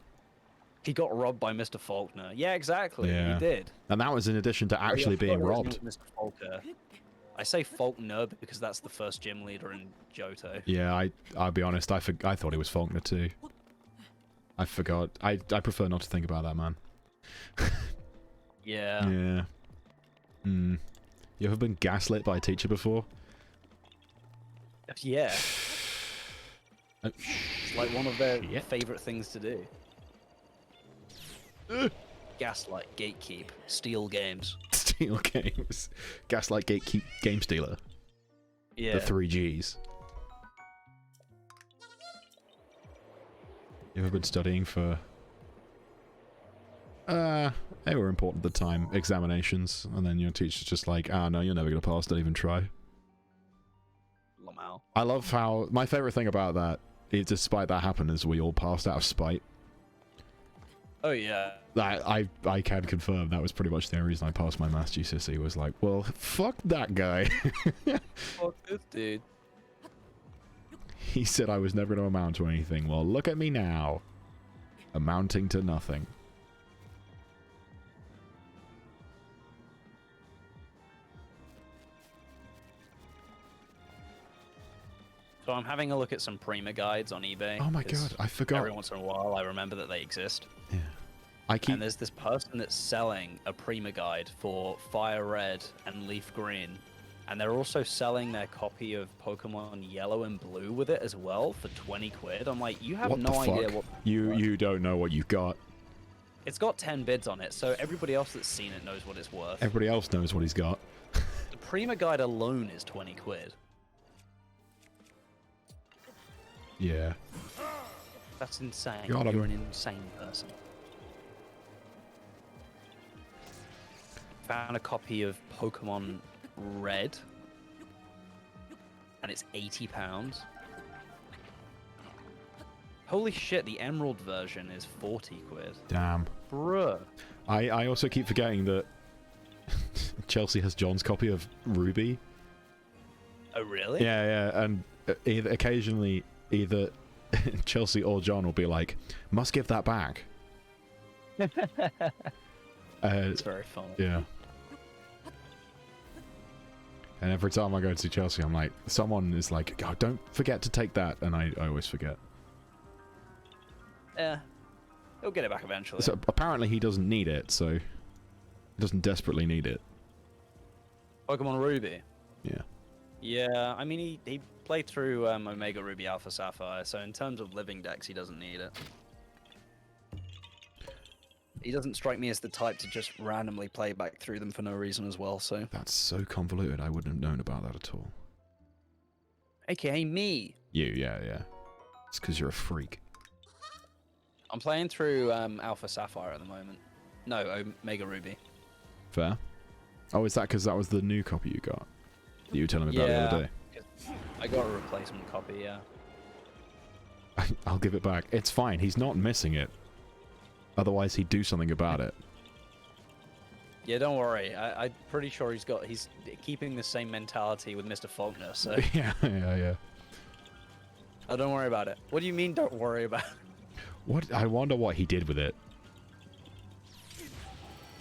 He got robbed by Mr. Faulkner. Yeah, exactly. Yeah. He did. And that was in addition to actually being robbed. Mr. Faulkner. I say Faulkner because that's the first gym leader in Johto. Yeah, I'll be honest, I thought it was Faulkner too. I forgot. I prefer not to think about that, man. Yeah. Yeah. Hmm. You ever been gaslit by a teacher before? Yeah. Oh, It's like one of their favorite things to do. Gaslight, gatekeep, steal games. Steal games. Gaslight, gatekeep, game stealer. Yeah. The 3 Gs. You ever been studying for... they were important at the time. Examinations. And then your teacher's just like, ah, no, you're never going to pass, don't even try. Lamau. I love how... My favourite thing about that, despite that happening, is we all passed out of spite. Oh, yeah. I can confirm that was pretty much the only reason I passed my maths GCSE, was like, well, fuck that guy. Fuck this dude. He said I was never going to amount to anything. Well, look at me now. Amounting to nothing. So I'm having a look at some Prima guides on eBay. Oh my god, I forgot. Every once in a while, I remember that they exist. Yeah. And there's this person that's selling a Prima guide for Fire Red and Leaf Green. And they're also selling their copy of Pokemon Yellow and Blue with it as well for 20 quid. I'm like, you have no idea what... You don't know what you've got. It's got 10 bids on it, so everybody else that's seen it knows what it's worth. Everybody else knows what he's got. The Prima guide alone is 20 quid. Yeah. That's insane. Got him. You're an insane person. Found a copy of Pokemon Red. And it's £80. Holy shit, the Emerald version is 40 quid. Damn. Bruh. I also keep forgetting that Chelsea has John's copy of Ruby. Oh, really? Yeah, yeah, and occasionally either Chelsea or John will be like, must give that back. It's very fun. Yeah. And every time I go to see Chelsea, I'm like, someone is like, oh, don't forget to take that, and I always forget. Yeah. He'll get it back eventually. So apparently he doesn't need it, so he doesn't desperately need it. Pokemon Ruby. Yeah. Yeah, I mean, he played through Omega Ruby Alpha Sapphire, so in terms of living decks, he doesn't need it. He doesn't strike me as the type to just randomly play back through them for no reason as well, so... That's so convoluted, I wouldn't have known about that at all. AKA me! You, yeah, yeah. It's because you're a freak. I'm playing through Alpha Sapphire at the moment. No, Omega Ruby. Fair. Oh, is that because that was the new copy you got? That you were telling me about the other day? I got a replacement copy, yeah. I'll give it back. It's fine, he's not missing it. Otherwise, he'd do something about it. Yeah, don't worry. I'm pretty sure he's keeping the same mentality with Mr. Faulkner, so... Yeah, yeah, yeah. Oh, don't worry about it. What do you mean, don't worry about it? What? I wonder what he did with it.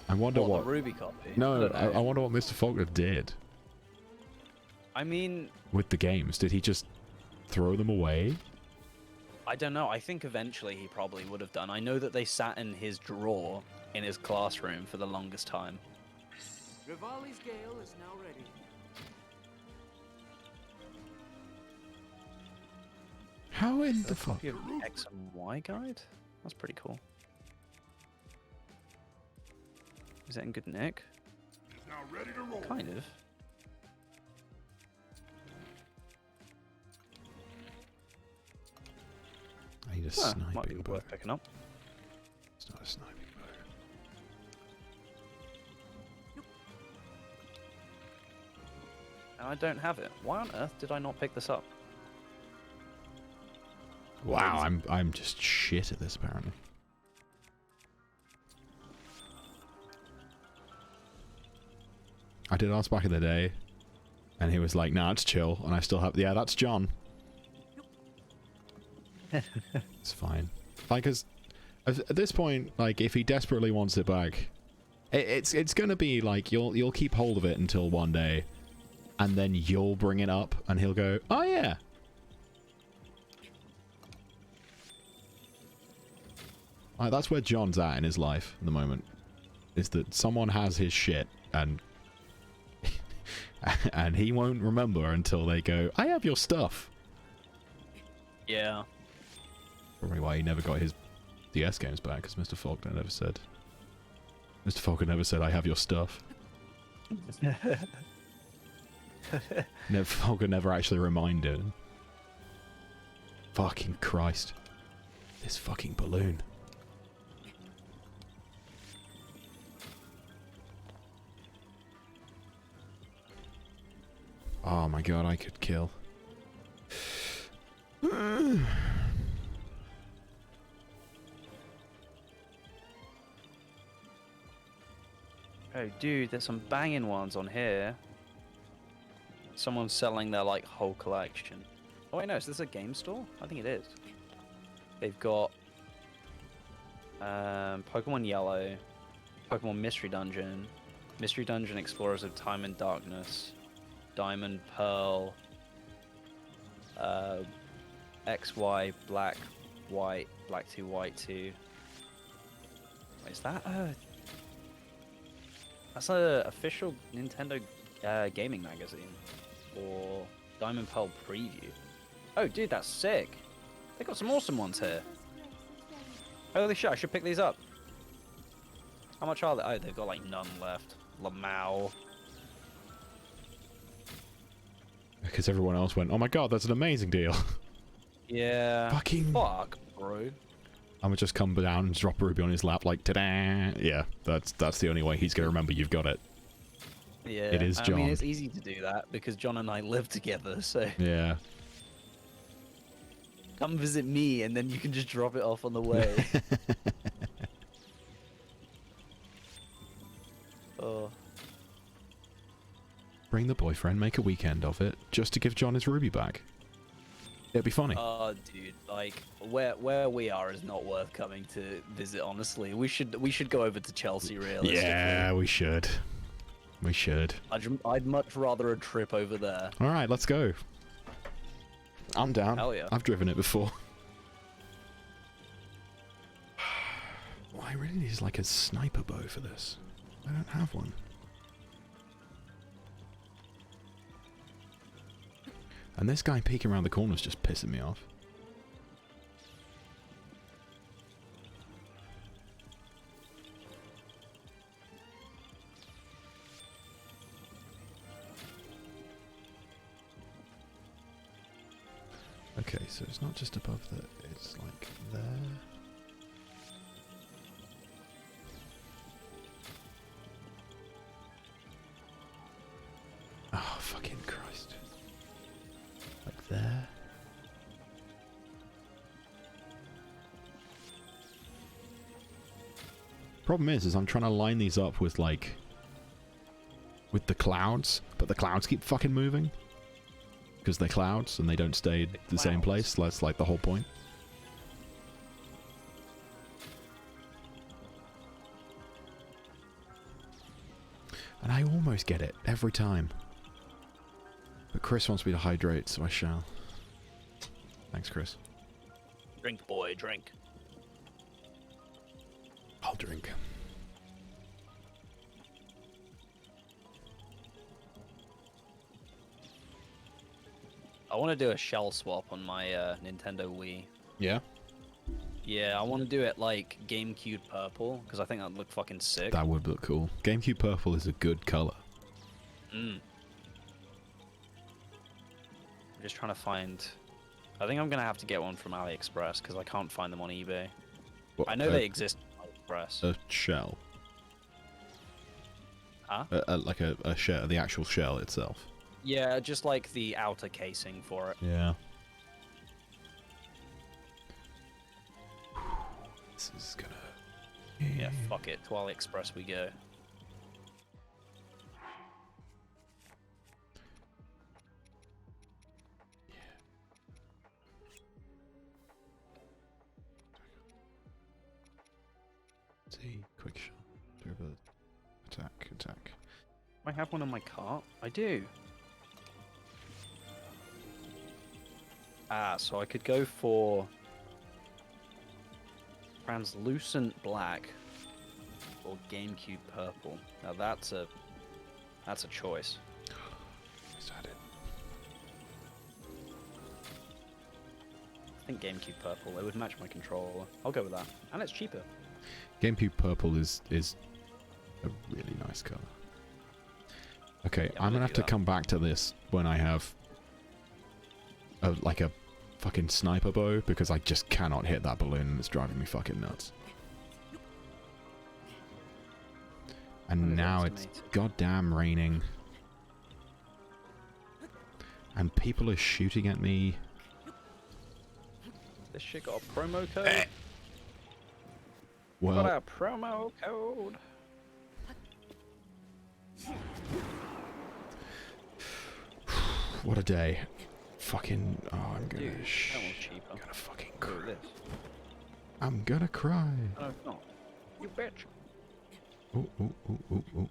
I wonder what... the Ruby copy? No, I wonder what Mr. Faulkner did. I mean... With the games. Did he just throw them away? I don't know. I think eventually he probably would have done. I know that they sat in his drawer in his classroom for the longest time. Rivali's Gale is now ready. How in the fuck? Copy of the X and Y guide? That's pretty cool. Is that in good nick? Now ready to roll. Kind of. I need a Might be sniping bow. worth picking up. It's not a sniping bow. And I don't have it. Why on earth did I not pick this up? Wow, I'm just shit at this apparently. I did ask back in the day, and he was like, "Nah, it's chill," and I still have. Yeah, that's John. It's fine. Like, at this point, like, if he desperately wants it back, it's gonna be like you'll keep hold of it until one day, and then you'll bring it up, and he'll go, "Oh yeah." Like, that's where John's at in his life at the moment. Is that someone has his shit, and and he won't remember until they go, "I have your stuff." Yeah. Probably why he never got his DS games back, because Mr. Faulkner never said. Mr. Faulkner never said, "I have your stuff." Faulkner never actually reminded him. Fucking Christ. This fucking balloon. Oh my god, I could kill. Oh, dude, there's some banging ones on here. Someone's selling their, like, whole collection. Oh, wait, no, is this a game store? I think it is. They've got Pokemon Yellow, Pokemon Mystery Dungeon, Mystery Dungeon Explorers of Time and Darkness, Diamond Pearl, XY, Black, White, Black 2, White 2. Wait, is that that's an official Nintendo gaming magazine for Diamond Pearl Preview. Oh, dude, that's sick. They got some awesome ones here. Holy shit, I should pick these up. How much are they? Oh, they've got like none left. Lamau. Because everyone else went, "Oh my god, that's an amazing deal." Yeah. Fucking... Fuck, bro. I'm gonna just come down and drop Ruby on his lap like, ta-da! Yeah, that's the only way he's gonna remember you've got it. Yeah. It is John. I mean, it's easy to do that because John and I live together, so... Yeah. Come visit me and then you can just drop it off on the way. Oh. Bring the boyfriend, make a weekend of it, just to give John his Ruby back. It'd be funny. Oh, dude, like where we are is not worth coming to visit. Honestly, we should go over to Chelsea. Realistically, Yeah, we should. We should. I'd much rather a trip over there. All right, let's go. I'm down. Hell yeah. I've driven it before. Well, I really need like a sniper bow for this. I don't have one. And this guy peeking around the corner is just pissing me off. Okay, so it's not just above the... It's like there... Oh, fucking Christ. Like there. Problem is I'm trying to line these up with, like... with the clouds, but the clouds keep fucking moving. Because they're clouds, and they don't stay the same place. That's, like, the whole point. And I almost get it, every time. But Chris wants me to hydrate, so I shall. Thanks, Chris. Drink, boy, drink. I'll drink. I want to do a shell swap on my Nintendo Wii. Yeah? Yeah, I want to do it like GameCube purple because I think that'd look fucking sick. That would look cool. GameCube purple is a good color. I'm just trying to find... I think I'm going to have to get one from AliExpress because I can't find them on eBay. What, I know they exist on AliExpress. A shell. Huh? Like a shell, the actual shell itself. Yeah, just like the outer casing for it. Yeah. This is gonna... Yeah, fuck it. To AliExpress we go. See, quick shot. Dribble. Attack, attack. I have one in my cart. I do. Ah, so I could go for translucent black or GameCube purple. Now that's a choice. Is that it? I think GameCube purple. It would match my controller. I'll go with that, and it's cheaper. GameCube purple is a really nice color. Okay, Yeah, I'm gonna have to that. come back to this when I have like a fucking sniper bow, because I just cannot hit that balloon and it's driving me fucking nuts. And now it's goddamn raining. And people are shooting at me. This shit got a promo code. Well, Got a promo code. what a day. Fucking, oh, I'm gonna Dude, that one's cheaper. I'm gonna fucking Go cry. with this. I'm gonna cry. No, it's not. You bitch. Ooh, ooh, ooh, ooh, ooh.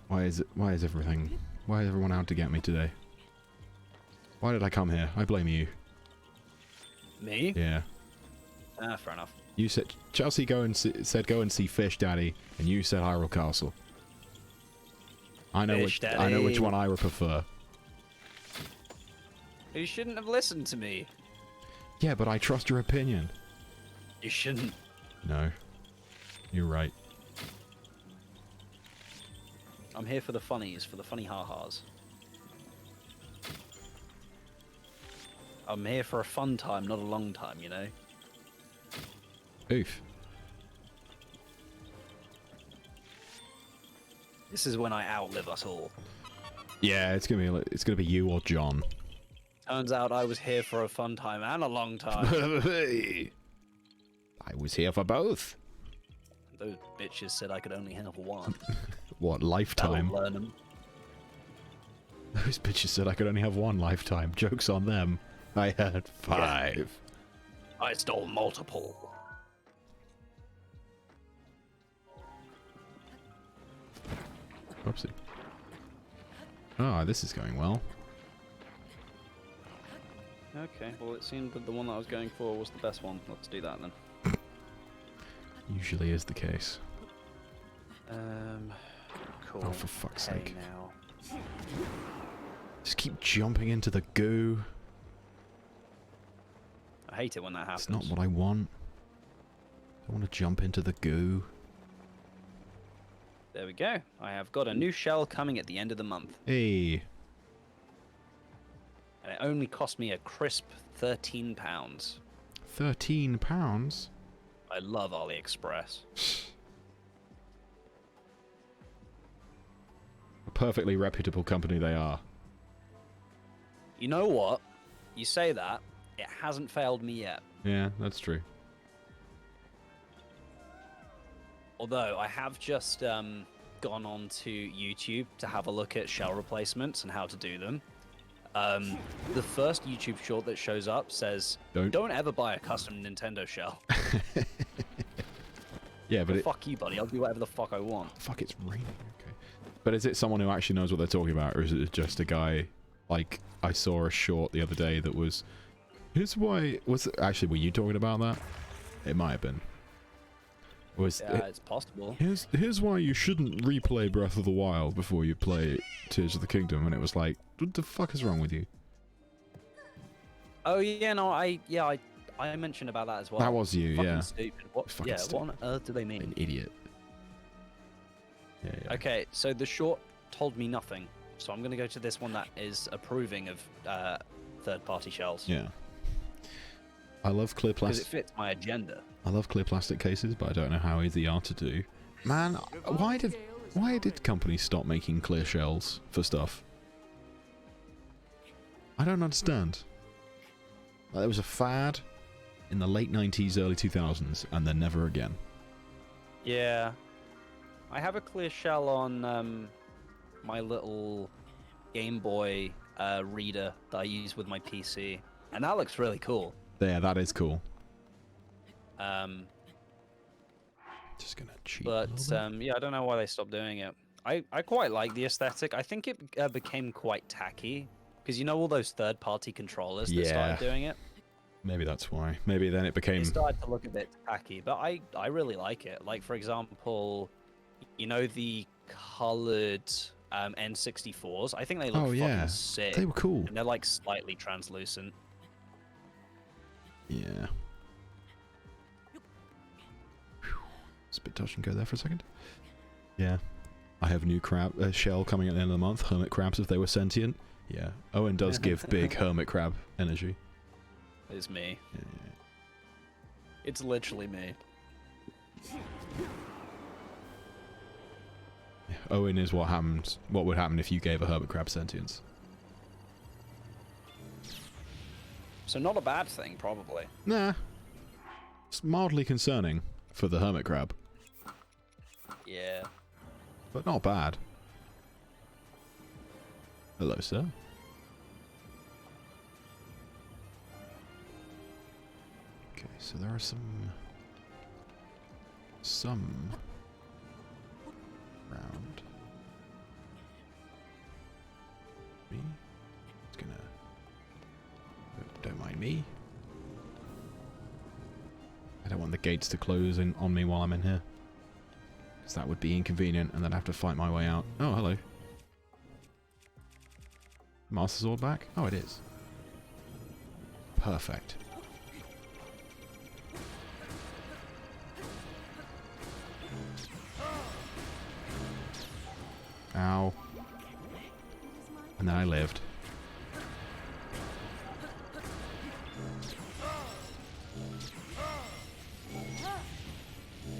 Why is everyone out to get me today? Why did I come here? I blame you. Me? Yeah. Ah, fair enough. You said Chelsea said go and see Fish Daddy, and you said Hyrule Castle. I know Fish I know which Daddy. one I would prefer. You shouldn't have listened to me. Yeah, but I trust your opinion. You shouldn't. No. You're right. I'm here for the funnies, for the funny ha-has. I'm here for a fun time, not a long time, you know? Oof. This is when I outlive us all. Yeah, it's gonna be you or John. Turns out I was here for a fun time and a long time. I was here for both. Those bitches said I could only have one. What, lifetime? That'll learn 'em. Those bitches said I could only have one lifetime. Joke's on them. I had 5. I stole multiple. Oopsie. Ah, this is going well. Okay, well it seemed that the one that I was going for was the best one. Let's do that then. Usually is the case. Cool. Oh, for fuck's Hey sake. now. Just keep jumping into the goo. I hate it when that happens. It's not what I want. I want to jump into the goo. There we go. I have got a new shell coming at the end of the month. Hey. And it only cost me a crisp £13. £13? I love AliExpress. A perfectly reputable company they are. You know what? You say that, it hasn't failed me yet. Yeah, that's true. Although I have just gone on to YouTube to have a look at shell replacements and how to do them. The first YouTube short that shows up says, "Don't ever buy a custom Nintendo shell." Yeah, but Fuck you, buddy. I'll do whatever the fuck I want. Fuck, it's raining. Okay. But is it someone who actually knows what they're talking about, or is it just a guy? Like, I saw a short the other day that was. Here's why. Actually, were you talking about that? It might have been. Yeah, it's possible. Here's why you shouldn't replay Breath of the Wild before you play Tears of the Kingdom, and it was like, what the fuck is wrong with you? Oh yeah, no, I mentioned about that as well. That was you, Fucking yeah. Stupid. What? Fucking Yeah. stupid. What on earth do they mean? An idiot. Yeah, yeah. Okay, so the short told me nothing, so I'm gonna go to this one that is approving of third-party shells. Yeah. I love clear Because plastic. it fits my agenda. I love clear plastic cases, but I don't know how easy they are to do. Man, why did companies stop making clear shells for stuff? I don't understand. Like, there was a fad in the late 90s, early 2000s, and then never again. Yeah. I have a clear shell on my little Game Boy reader that I use with my PC, and that looks really cool. Yeah, that is cool. Um, Just gonna cheat. but yeah, I don't know why they stopped doing it. I quite like the aesthetic. I think it became quite tacky because you know all those third-party controllers that started doing it. Maybe that's why. Maybe then it became. It started to look a bit tacky, but I really like it. Like for example, you know the colored N64s. I think they look fucking sick. They were cool. And they're like slightly translucent. Yeah. Spit touch and go there for a second. Yeah. I have a new crab shell coming at the end of the month. Hermit crabs if they were sentient. Yeah. Owen does give big hermit crab energy. It's me. Yeah. It's literally me. Owen is what happened. What would happen if you gave a hermit crab sentience? So not a bad thing, probably. Nah. It's mildly concerning for the hermit crab, Yeah. but not bad. Hello, sir. Okay, so there are some round. Me? It's gonna. Don't mind me. I don't want the gates to close in on me while I'm in here, because that would be inconvenient, and then I have to fight my way out. Oh, hello. Master Sword back? Oh, it is. Perfect. Ow. And then I lived.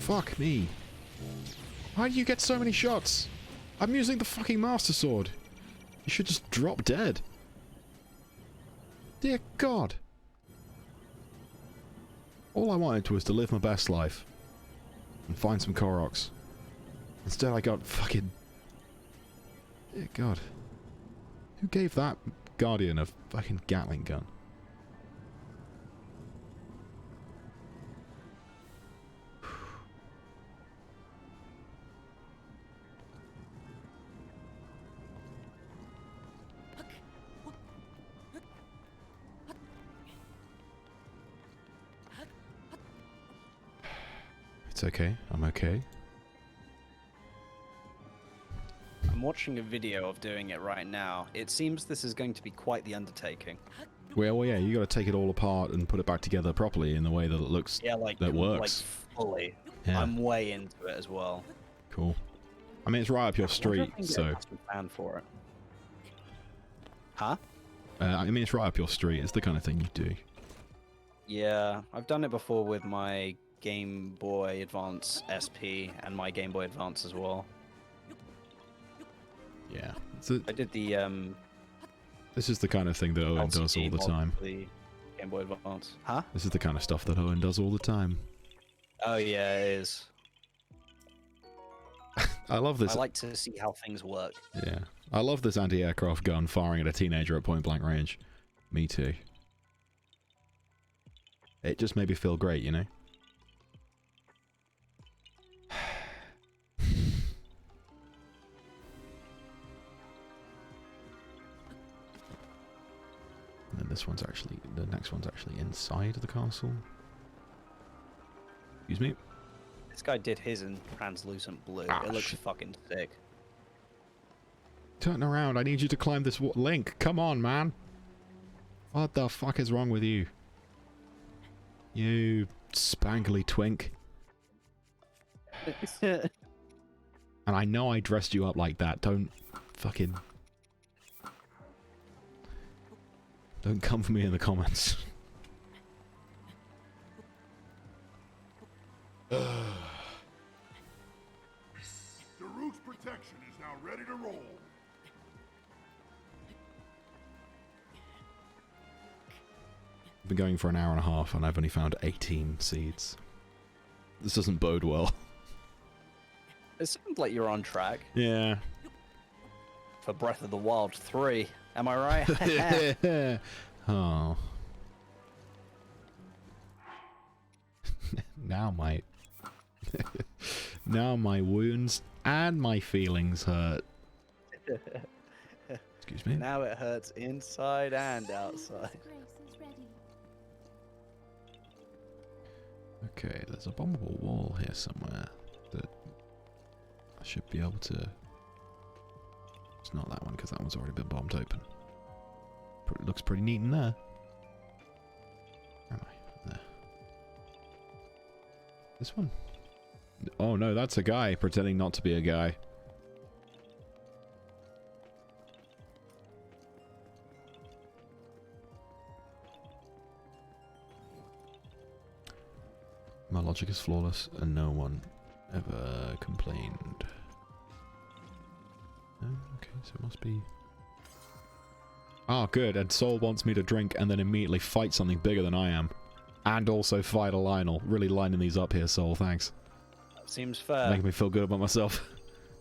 Fuck me. Why do you get so many shots? I'm using the fucking Master Sword. You should just drop dead. Dear God. All I wanted was to live my best life. And find some Koroks. Instead I got fucking... Dear God. Who gave that Guardian a fucking Gatling gun? It's okay. I'm okay. I'm watching a video of doing it right now. It seems this is going to be quite the undertaking. Well, yeah, you got to take it all apart and put it back together properly in the way that it looks. Yeah, like that works. Like fully. Yeah. I'm way into it as well. Cool. I mean, it's right up your I street, wonder if I can get so. a custom fan for it. Huh? I mean, it's right up your street. It's the kind of thing you do. Yeah, I've done it before with my Game Boy Advance SP and my Game Boy Advance as well. Yeah. I did the This is the kind of thing that Owen does all the time. The Game Boy Advance. Huh? This is the kind of stuff that Owen does all the time. Oh yeah, it is. I love this. I like to see how things work. Yeah. I love this anti-aircraft gun firing at a teenager at point blank range. Me too. It just made me feel great, you know? And then this one's actually, the next one's actually inside the castle. Excuse me? This guy did his in translucent blue. Ah, it looks shit. fucking sick. Turn around, I need you to climb this link. Come on, man. What the fuck is wrong with you? You spangly twink. And I know I dressed you up like that. Don't fucking... Don't come for me in the comments. Daru's protection is now ready to roll. I've been going for an hour and a half and I've only found 18 seeds. This doesn't bode well. It sounds like you're on track Yeah. for Breath of the Wild 3. Am I right? Oh. Now my... now my wounds and my feelings hurt. Excuse me. Now it hurts inside and outside. Okay, there's a bombable wall here somewhere that I should be able to... It's not that one, because that one's already been bombed open. It looks pretty neat in there. Where am I? There. This one? Oh no, that's a guy pretending not to be a guy. My logic is flawless, and no one ever complained. Oh, okay, so it must be... Ah, good, and Soul wants me to drink and then immediately fight something bigger than I am. And also fight a Lionel. Really lining these up here, Soul, thanks. That seems fair. Making me feel good about myself.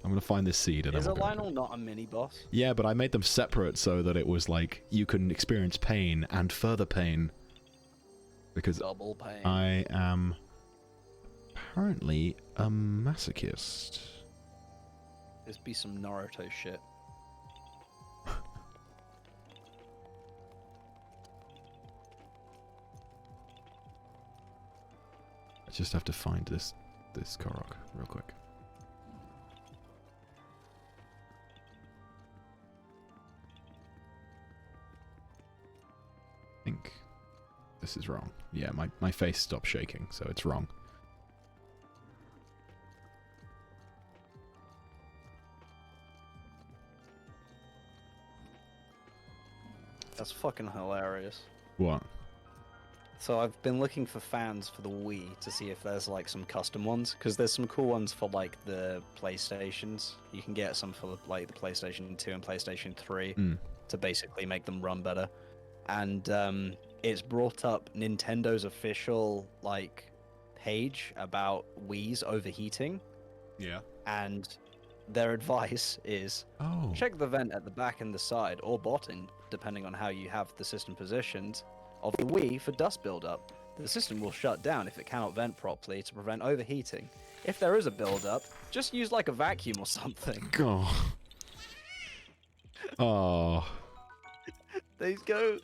I'm gonna find this seed and Is then a we'll Lionel not a mini-boss? Yeah, but I made them separate so that it was like, you can experience pain and further pain. Because Double pain. I am... apparently a masochist. This be some Naruto shit. I just have to find this Korok real quick. I think this is wrong. Yeah, my face stopped shaking, so it's wrong. That's fucking hilarious. What? So I've been looking for fans for the Wii to see if there's like some custom ones, because there's some cool ones for like the PlayStations. You can get some for like the PlayStation 2 and PlayStation 3 to basically make them run better. And it's brought up Nintendo's official like page about Wii's overheating. Yeah. And their advice is check the vent at the back and the side, or bottom, depending on how you have the system positioned, of the Wii for dust buildup. The system will shut down if it cannot vent properly to prevent overheating. If there is a buildup, just use like a vacuum or something. Oh. Oh. They go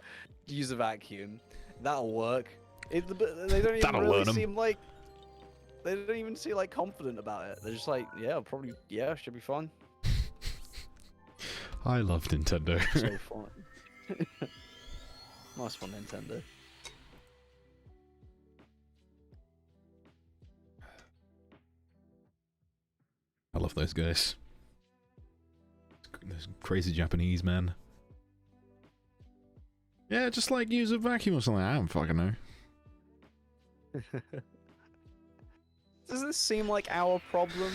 use a vacuum. That'll work. They don't even really seem like... They don't even seem like confident about it. They're just like, yeah, probably, yeah, should be fun. I love Nintendo. So fun. Nice one, Nintendo. I love those guys. Those crazy Japanese men. Yeah, just like use a vacuum or something. I don't fucking know. Does this seem like our problem?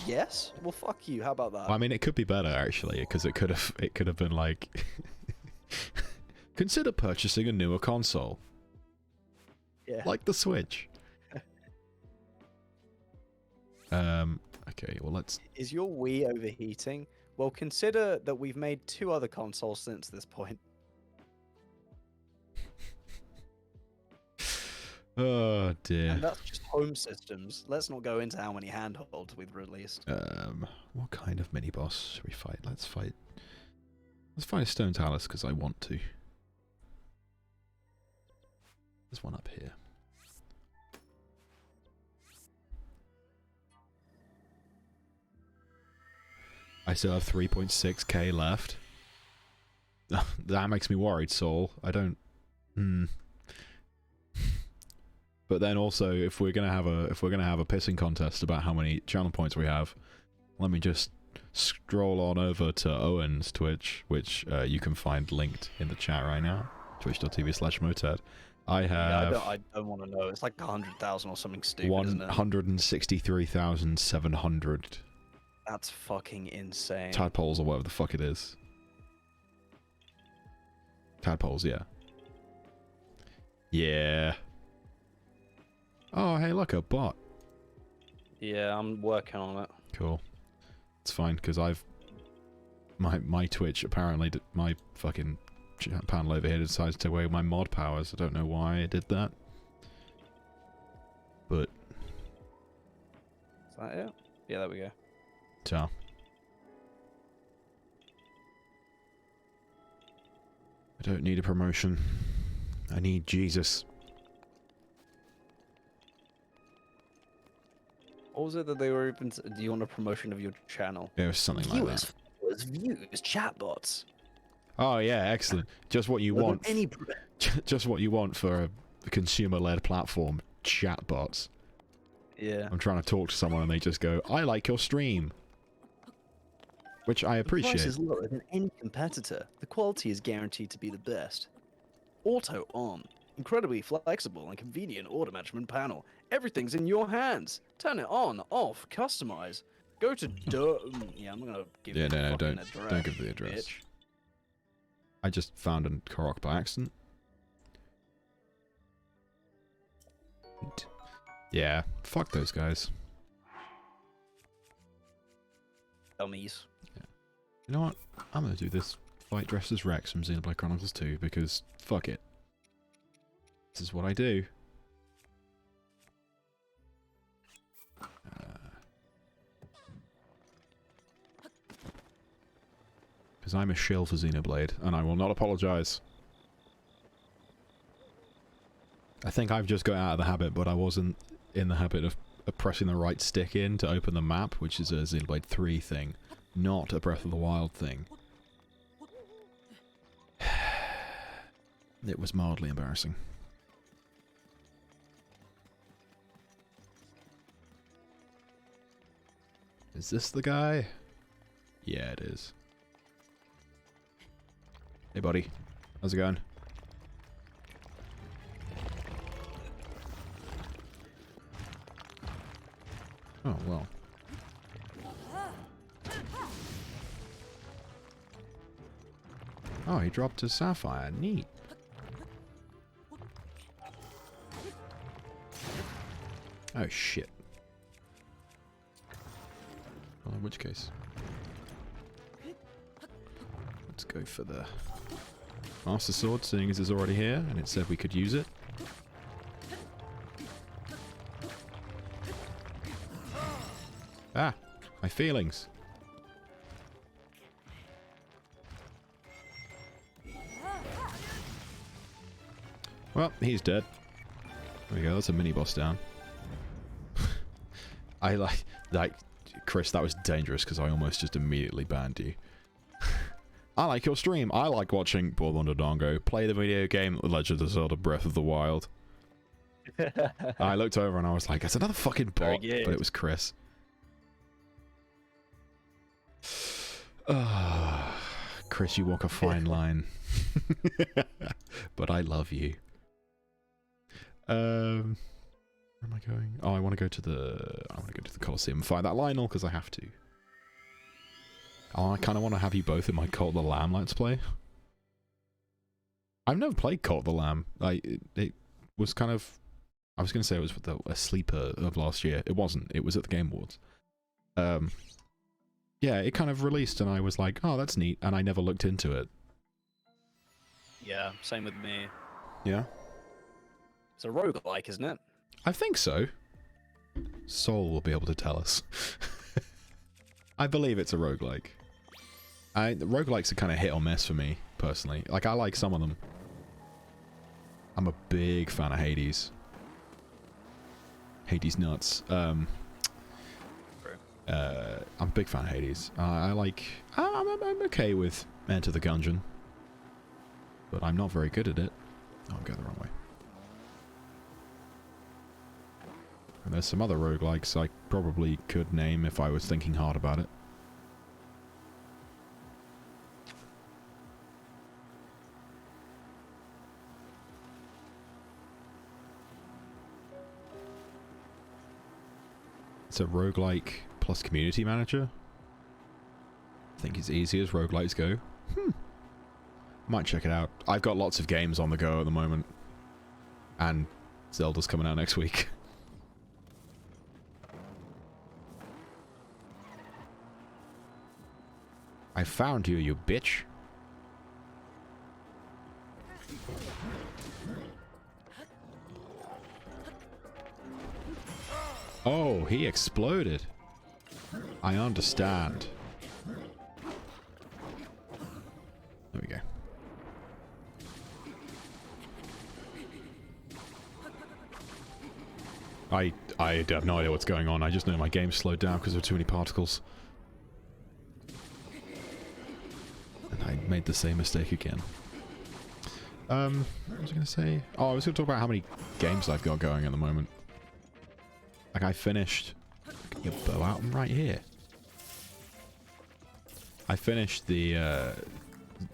Yes. Well, fuck you. How about that? Well, I mean, it could be better actually, because it could have been like, consider purchasing a newer console. Yeah. Like the Switch. Okay, well let's... Is your Wii overheating? Well, consider that we've made 2 other consoles since this point. Oh dear. And that's just home systems. Let's not go into how many handholds we've released. What kind of mini boss should we fight? Let's fight a Stone Talus because I want to. There's one up here. I still have 3.6k left. That makes me worried, Saul. I don't... But then also, if we're gonna have a pissing contest about how many channel points we have, let me just scroll on over to Owen's Twitch, which you can find linked in the chat right now, twitch.tv/Moted. I have... Yeah, I don't want to know. It's like 100,000 or something stupid, isn't it? 163,700. That's fucking insane. Tadpoles or whatever the fuck it is. Tadpoles, yeah. Yeah. Oh, hey, look, a bot. Yeah, I'm working on it. Cool. It's fine, because I've... My Twitch, apparently, my fucking panel over here decides to take away my mod powers. I don't know why I did that. But that it? Yeah, there we go. Ciao. I don't need a promotion. I need Jesus. What was it that they were open to? Do you want a promotion of your channel? It was something like that. Viewers, views, chatbots. Oh yeah, excellent. Just what you Look want. at any... Just what you want for a consumer-led platform. Chatbots. Yeah. I'm trying to talk to someone and they just go, "I like your stream," which I The appreciate. price is lower than any competitor. The quality is guaranteed to be the best. Auto on. Incredibly flexible and convenient order management panel. Everything's in your hands. Turn it on, off, customize. Go to yeah, I'm gonna give Yeah, you the no, fucking don't address, give the address. bitch. I just found a Korok by accident. Yeah, fuck those guys. Dummies. You know what? I'm gonna do this fight dressed as Rex from Xenoblade Chronicles 2 because fuck it. This is what I do. Because I'm a shill for Xenoblade, and I will not apologize. I think I've just got out of the habit, but I wasn't in the habit of pressing the right stick in to open the map, which is a Xenoblade 3 thing, not a Breath of the Wild thing. It was mildly embarrassing. Is this the guy? Yeah, it is. Hey, buddy. How's it going? Oh, well. Oh, he dropped a sapphire. Neat. Oh, shit. Well, in which case... let's go for the Master Sword, seeing as it's already here, and it said we could use it. Ah! My feelings! Well, he's dead. There we go, that's a mini-boss down. I like, Chris, that was dangerous because I almost just immediately banned you. I like your stream. I like watching Dongo play the video game Legend of Zelda Breath of the Wild. I looked over and I was like, it's another fucking bot, but it was Chris. Chris, you walk a fine line. But I love you. Where am I going? Oh, I want to go to the Colosseum and fight that Lionel because I have to. Oh, I kind of want to have you both in my Cult of the Lamb Let's Play. I've never played Cult of the Lamb. It was kind of... I was going to say it was a sleeper of last year. It wasn't. It was at the Game Awards. Yeah, it kind of released and I was like, oh, that's neat. And I never looked into it. Yeah, same with me. Yeah? It's a roguelike, isn't it? I think so. Soul will be able to tell us. I believe it's a roguelike. Roguelikes are kind of hit or miss for me, personally. Like, I like some of them. I'm a big fan of Hades. Hades nuts. I'm a big fan of Hades. I'm okay with Enter the Gungeon. But I'm not very good at it. Oh, I'm going the wrong way. And there's some other roguelikes I probably could name if I was thinking hard about it. It's a roguelike plus community manager. I think it's easy as roguelikes go. Might check it out. I've got lots of games on the go at the moment. And Zelda's coming out next week. I found you, you bitch. Oh, he exploded. I understand. There we go. I have no idea what's going on. I just know my game slowed down because there were too many particles. And I made the same mistake again. What was I going to say? Oh, I was going to talk about how many games I've got going at the moment. Like, I finished... Get a bow out, I'm right here. I finished the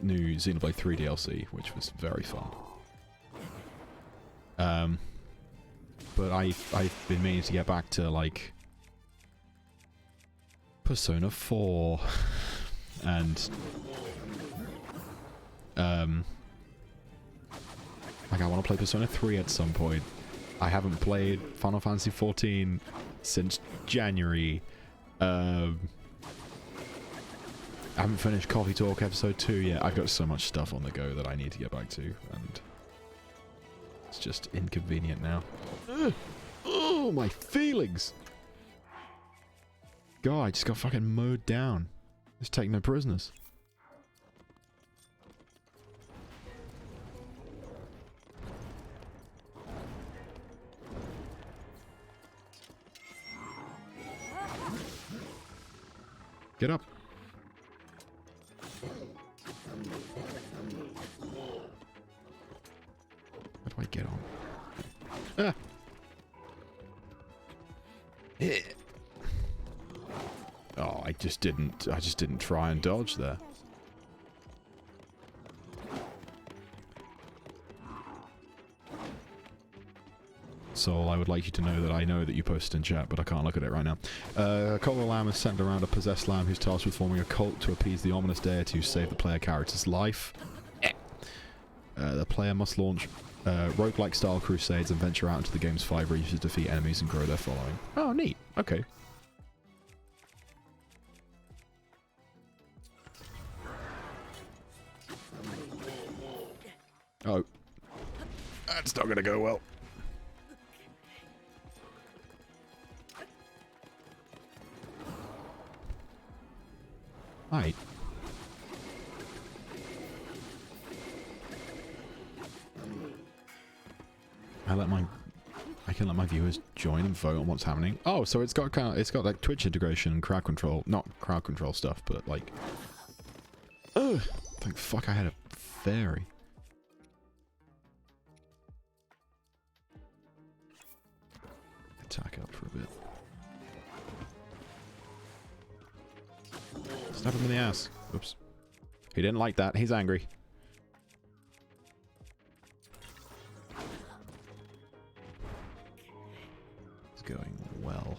new Xenoblade 3 DLC, which was very fun. But I've been meaning to get back to, like, Persona 4 and like, I want to play Persona 3 at some point. I haven't played Final Fantasy 14 since January. I haven't finished Coffee Talk episode 2 yet. I've got so much stuff on the go that I need to get back to, and it's just inconvenient now. Ugh. Oh, my feelings! God, I just got fucking mowed down. Just take no prisoners. Get up. How do I get on? Ah! Yeah. Oh, I just didn't try and dodge there. Soul, I would like you to know that I know that you posted in chat, but I can't look at it right now. Cult of the Lamb is sent around a possessed lamb who's tasked with forming a cult to appease the ominous deity who saved the player character's life. The player must launch roguelike style crusades and venture out into the game's 5 regions to defeat enemies and grow their following. Oh, neat. Okay. Oh. That's not gonna go well. Right. I can let my viewers join and vote on what's happening. Oh, so it's got like Twitch integration and crowd control, not crowd control stuff, but like, ugh, thank fuck I had a fairy. Attack up for a bit. Stab him in the ass. Oops. He didn't like that. He's angry. It's going well.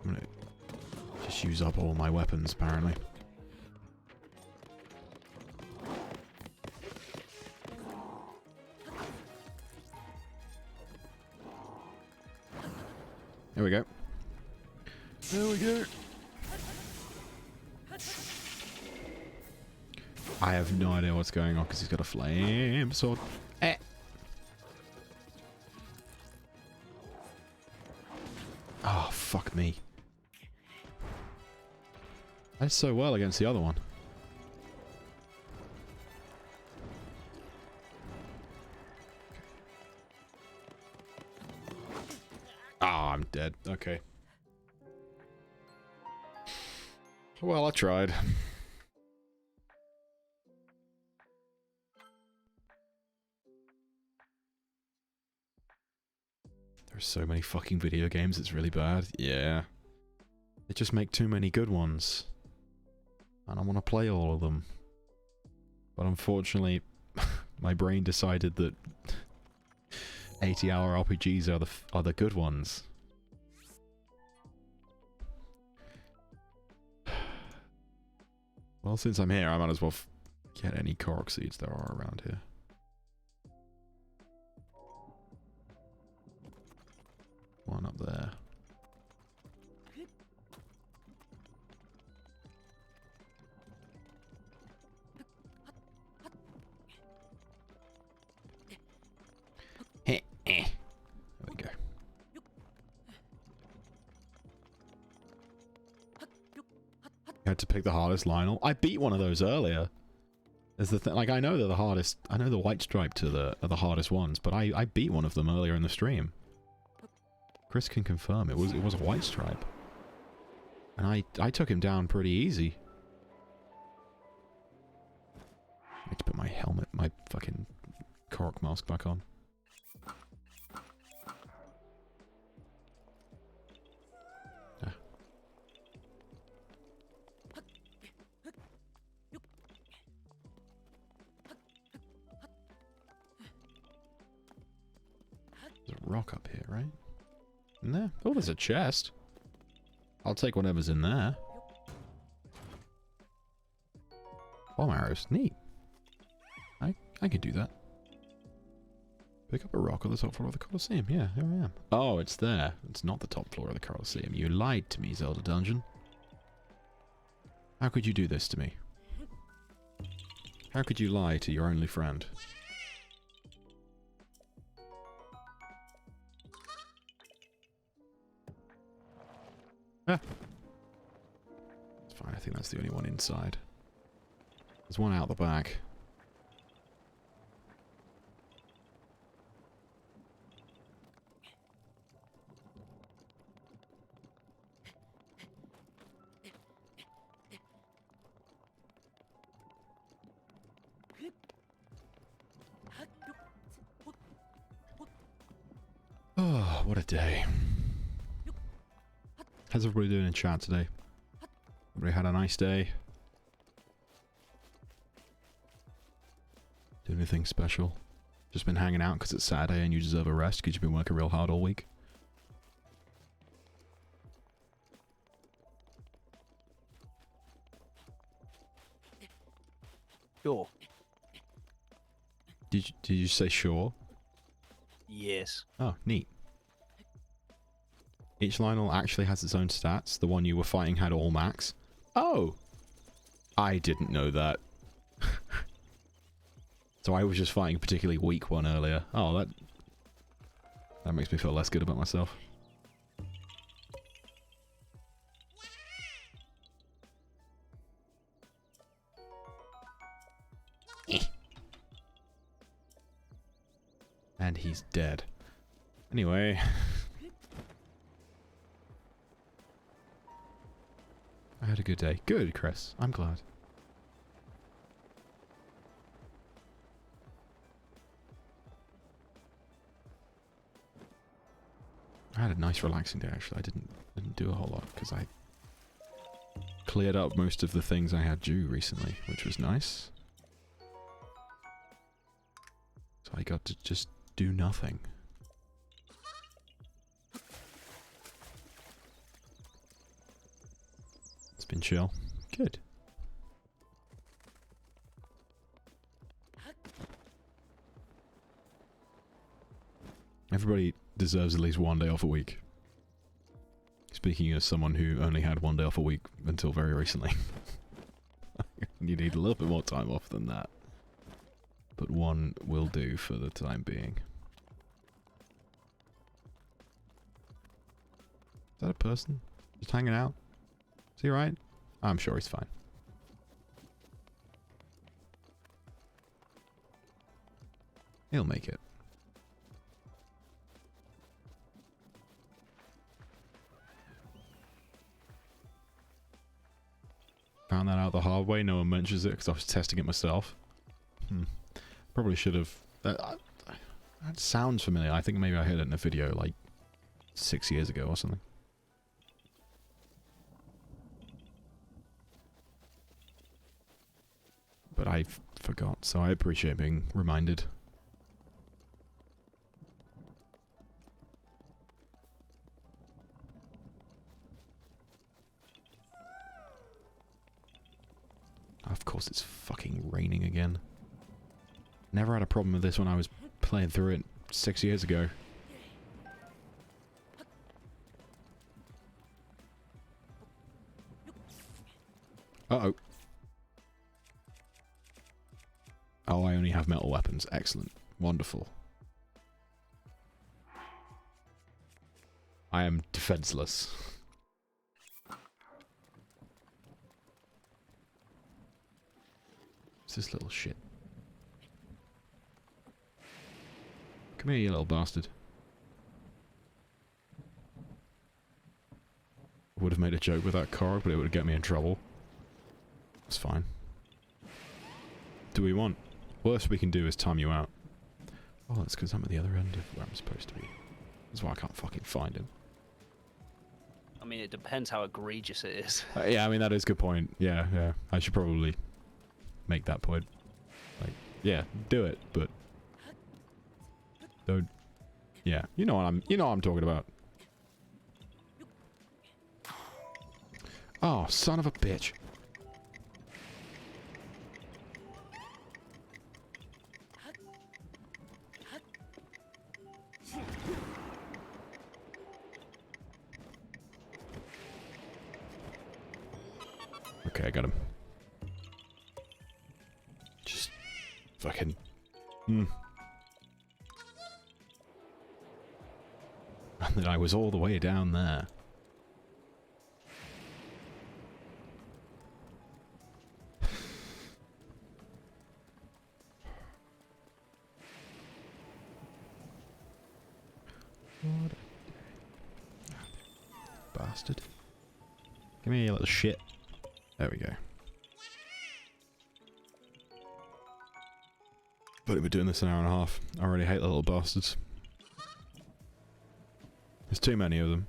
I'm gonna just use up all my weapons, apparently. There we go. There we go. I have no idea what's going on because he's got a flame sword. Eh. Oh, fuck me. That's so well against the other one. I'm dead. Okay. Well, I tried. There's so many fucking video games, it's really bad. Yeah. They just make too many good ones. And I want to play all of them. But unfortunately, my brain decided that 80-hour RPGs are the good ones. Well, since I'm here, I might as well get any Korok seeds there are around here. One up there. had to pick the hardest Lionel. I beat one of those earlier. Is the thing, like, I know they're the hardest. I know the white stripe are the hardest ones, but I beat one of them earlier in the stream. Chris can confirm it was a white stripe, and I took him down pretty easy. I need to put my helmet, my fucking Korok mask back on. There's a rock up here, right? In there? Oh, there's a chest. I'll take whatever's in there. Bomb arrows. Neat. I can do that. Pick up a rock on the top floor of the Colosseum. Yeah, here I am. Oh, it's there. It's not the top floor of the Colosseum. You lied to me, Zelda Dungeon. How could you do this to me? How could you lie to your only friend? Ah. It's fine, I think that's the only one inside. There's one out the back. Oh, what a day. How's everybody doing in chat today? Everybody had a nice day? Do anything special? Just been hanging out because it's Saturday and you deserve a rest because you've been working real hard all week? Sure. Did you say sure? Yes. Oh, neat. Each Lionel actually has its own stats. The one you were fighting had all max. Oh! I didn't know that. So I was just fighting a particularly weak one earlier. Oh, that makes me feel less good about myself. And he's dead. Anyway. I had a good day. Good, Chris. I'm glad. I had a nice relaxing day actually. I didn't do a whole lot because I cleared up most of the things I had due recently, which was nice. So I got to just do nothing. It's been chill. Good. Everybody deserves at least one day off a week. Speaking as someone who only had one day off a week until very recently. You need a little bit more time off than that. But one will do for the time being. Is that a person? Just hanging out? Is he right? I'm sure he's fine. He'll make it. Found that out the hard way. No one mentions it because I was testing it myself. Probably should have. That sounds familiar. I think maybe I heard it in a video like 6 years ago or something. But I forgot, so I appreciate being reminded. Of course it's fucking raining again. Never had a problem with this when I was playing through it 6 years ago. Uh-oh. Oh, I only have metal weapons. Excellent. Wonderful. I am defenseless. It's this little shit. Come here, you little bastard. I would have made a joke with that Korok, but it would get me in trouble. It's fine. Do we want? Worst we can do is time you out. Oh, that's because I'm at the other end of where I'm supposed to be. That's why I can't fucking find him. I mean, it depends how egregious it is. Yeah, I mean, that is a good point. Yeah, yeah. I should probably make that point. Like, yeah, do it, but don't. Yeah, you know what I'm talking about. Oh, son of a bitch. Okay, I got him. Just fucking. And then I was all the way down there. What a bastard. Come here, you little shit. There we go. But we're doing this an hour and a half. I already hate the little bastards. There's too many of them.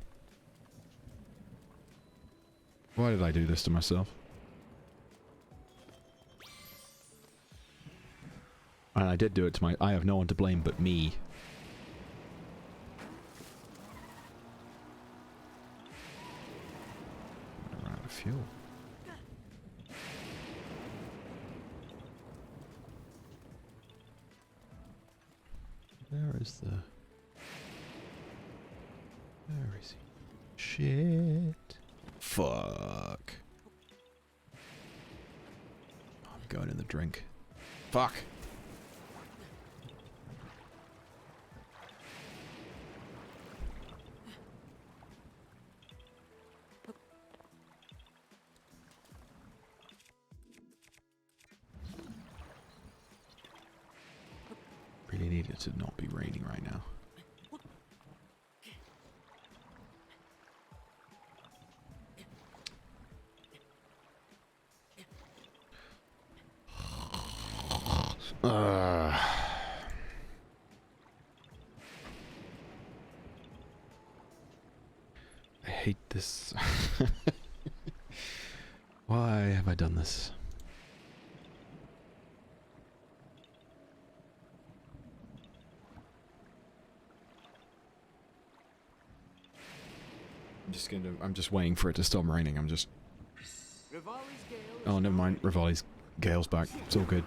Why did I do this to myself? And I did do it to my... I have no one to blame but me. I'm gonna run out of fuel. Where is the... Where is he? Shit. Fuck. I'm going in the drink. Fuck. Really need it to not be raining right now. I hate this. Why have I done this? I'm just waiting for it to stop raining. I'm just... Oh, never mind. Rivali's Gale's back. It's all good.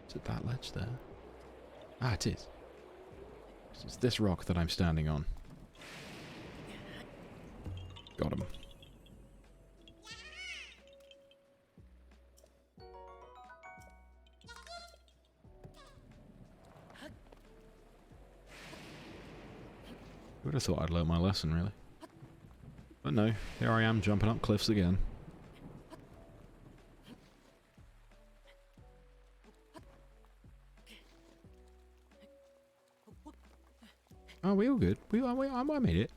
Is it that ledge there? Ah, it is. It's this rock that I'm standing on. Got him. I would have thought I'd learnt my lesson, really. But no, here I am jumping up cliffs again. Oh, we all good. I made it.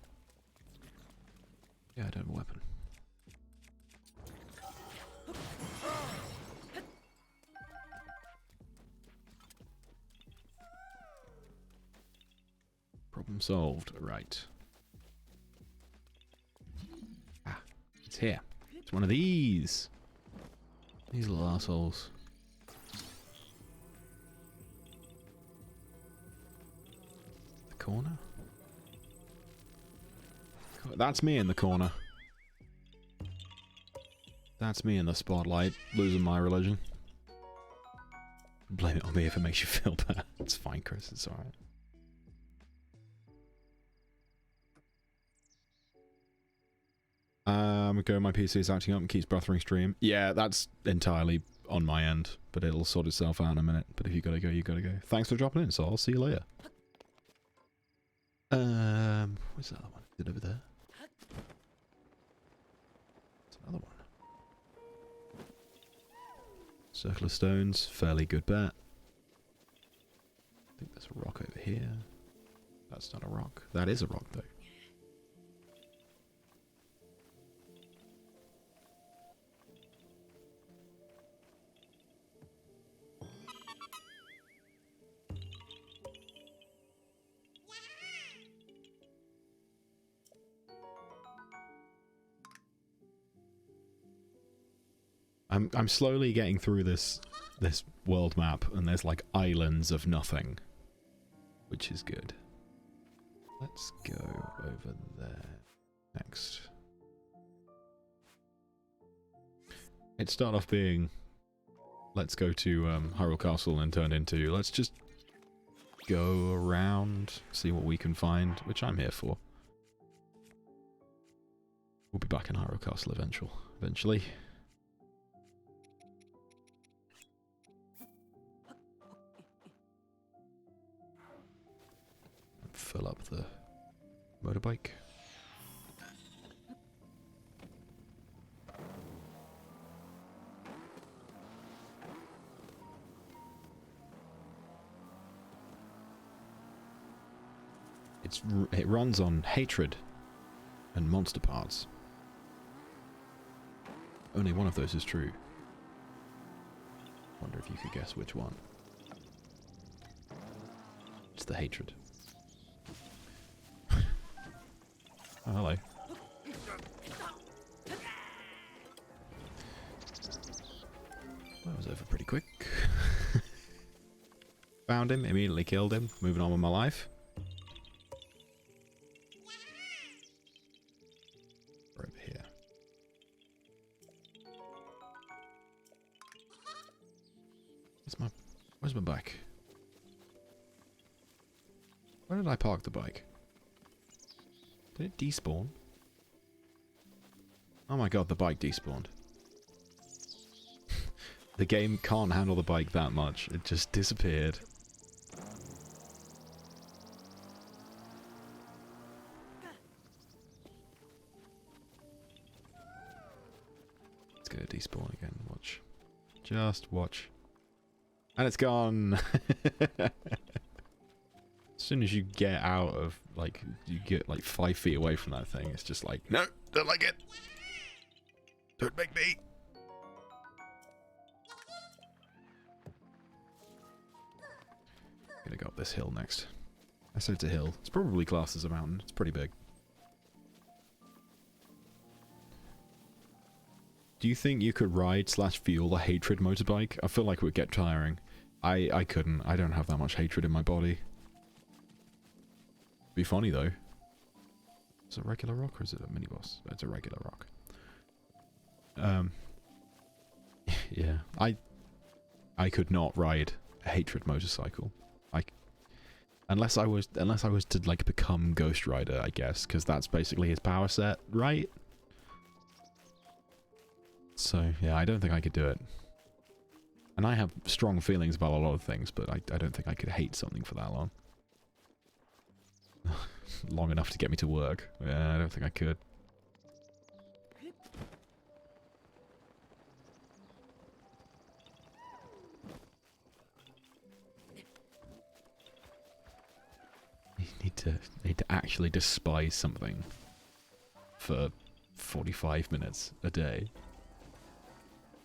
Yeah, I don't have a weapon. Problem solved. Right. Ah, it's here. It's one of these. These little assholes. The corner? That's me in the corner. That's me in the spotlight, losing my religion. Blame it on me if it makes you feel bad. It's fine, Chris. It's alright. Go, my PC is acting up and keeps buffering stream. Yeah, that's entirely on my end, but it'll sort itself out in a minute. But if you gotta go, you gotta go. Thanks for dropping in, so I'll see you later. Where's the other one? Is it over there? There's another one. Circle of stones, fairly good bet. I think there's a rock over here. That's not a rock. That is a rock, though. I'm slowly getting through this world map, and there's like islands of nothing, which is good. Let's go over there next. It started off being, let's go to Hyrule Castle, and turned into, let's just go around, see what we can find, which I'm here for. We'll be back in Hyrule Castle eventually. Fill up the motorbike. It runs on hatred and monster parts. Only one of those is true. Wonder if you could guess which one. It's the hatred. Oh, hello. That was over pretty quick. Found him, immediately killed him, moving on with my life. We're over here. Where's my bike? Where did I park the bike? Did it despawn? Oh my god, the bike despawned. The game can't handle the bike that much. It just disappeared. It's gonna despawn again. Watch. Just watch. And it's gone! As soon as you get out of, like, you get like 5 feet away from that thing, it's just like, no, don't like it. Don't make me. Gonna go up this hill next. I said it's a hill. It's probably classed as a mountain. It's pretty big. Do you think you could ride / fuel a hatred motorbike? I feel like it would get tiring. I couldn't. I don't have that much hatred in my body. Be funny though. Is it a regular rock or is it a mini boss? It's a regular rock. Yeah, I could not ride a hatred motorcycle. Unless I was to like become Ghost Rider, I guess, because that's basically his power set, right? So yeah, I don't think I could do it. And I have strong feelings about a lot of things, but I don't think I could hate something for that long. Long enough to get me to work. Yeah, I don't think I could. You need to actually despise something for 45 minutes a day.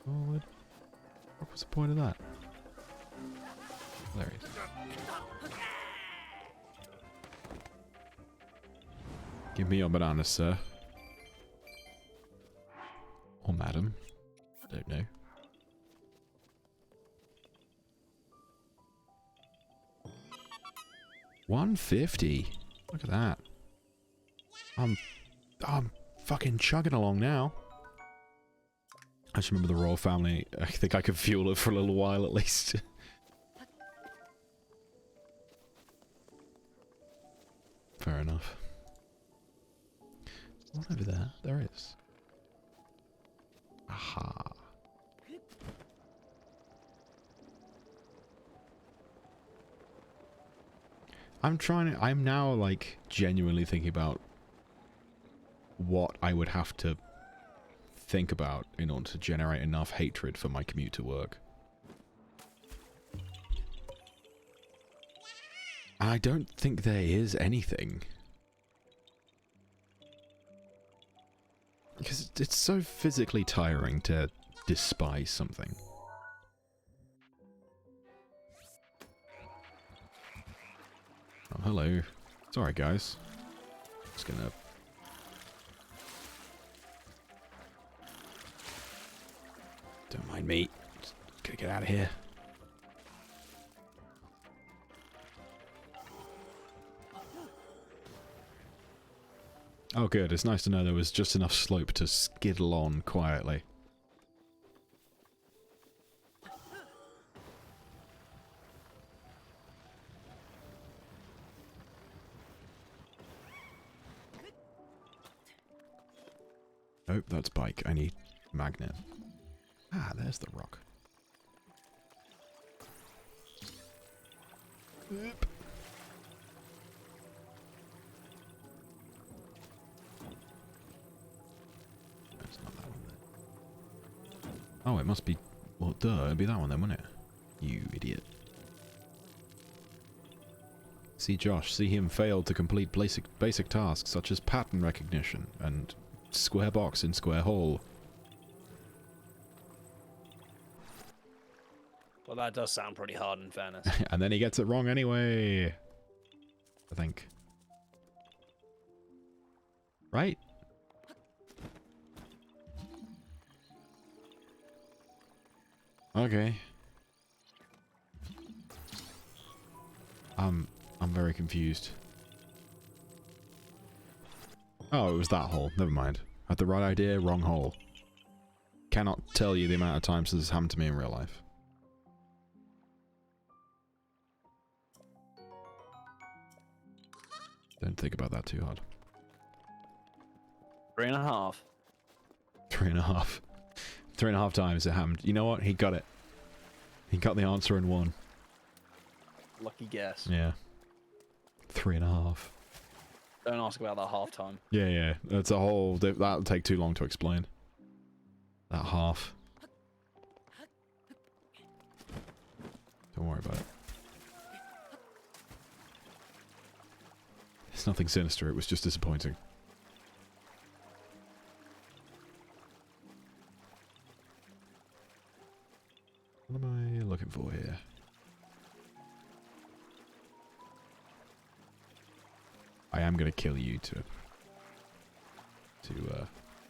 Forward. What was the point of that? There he is. Give me your banana, sir. Or madam. Don't know. $150. Look at that. I'm fucking chugging along now. I just remember the royal family. I think I could fuel it for a little while at least. Fair enough. What over there? There is. Aha. I'm now, like, genuinely thinking about what I would have to think about in order to generate enough hatred for my commute to work. I don't think there is anything. Because it's so physically tiring to despise something. Oh, hello. Sorry, guys. Just gonna... Don't mind me. Just gotta get out of here. Oh good, it's nice to know there was just enough slope to skiddle on quietly. Nope, that's bike. I need magnet. Ah, there's the rock. Oop. That's not that one then. Oh, it must be... Well, duh, it'd be that one then, wouldn't it? You idiot. See Josh, see him fail to complete basic tasks such as pattern recognition and square box in square hole. Well, that does sound pretty hard in fairness. And then he gets it wrong anyway. I think. Right? Okay. I'm very confused. Oh, it was that hole. Never mind. Had the right idea, wrong hole. Cannot tell you the amount of times this has happened to me in real life. Don't think about that too hard. 3.5. 3.5. 3.5 times it happened. You know what? He got it. He got the answer in one. Lucky guess. Yeah. 3.5. Don't ask about that half time. Yeah, yeah. That's a whole... That'll take too long to explain. That half. Don't worry about it. It's nothing sinister, it was just disappointing. What am I looking for here? I am gonna kill you to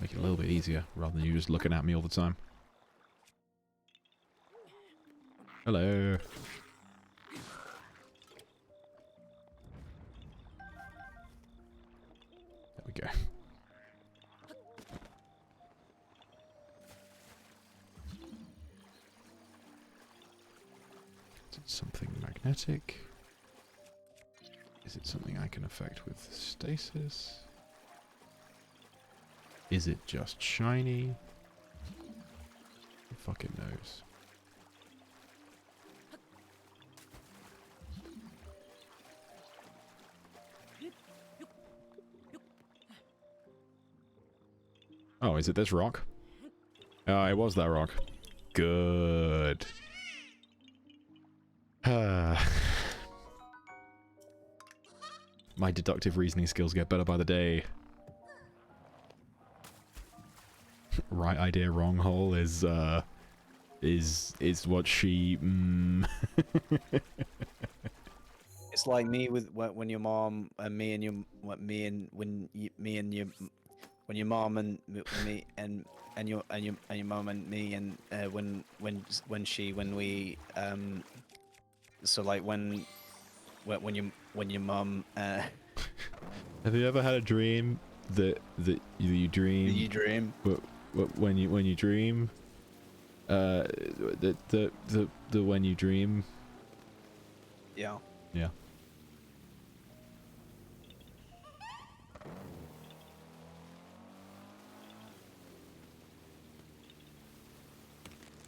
make it a little bit easier, rather than you just looking at me all the time. Hello. There we go. Is it something magnetic? Is it something I can affect with stasis? Is it just shiny? Who fucking knows? Oh, is it this rock? Oh, it was that rock. Good. My deductive reasoning skills get better by the day. Right idea, wrong hole is what she. It's like me with when your mom and me and your when your mom and me and your mom and me and when we so like when your mom Have you ever had a dream that you dream? you dream When you dream, the when you dream. yeah. Yeah.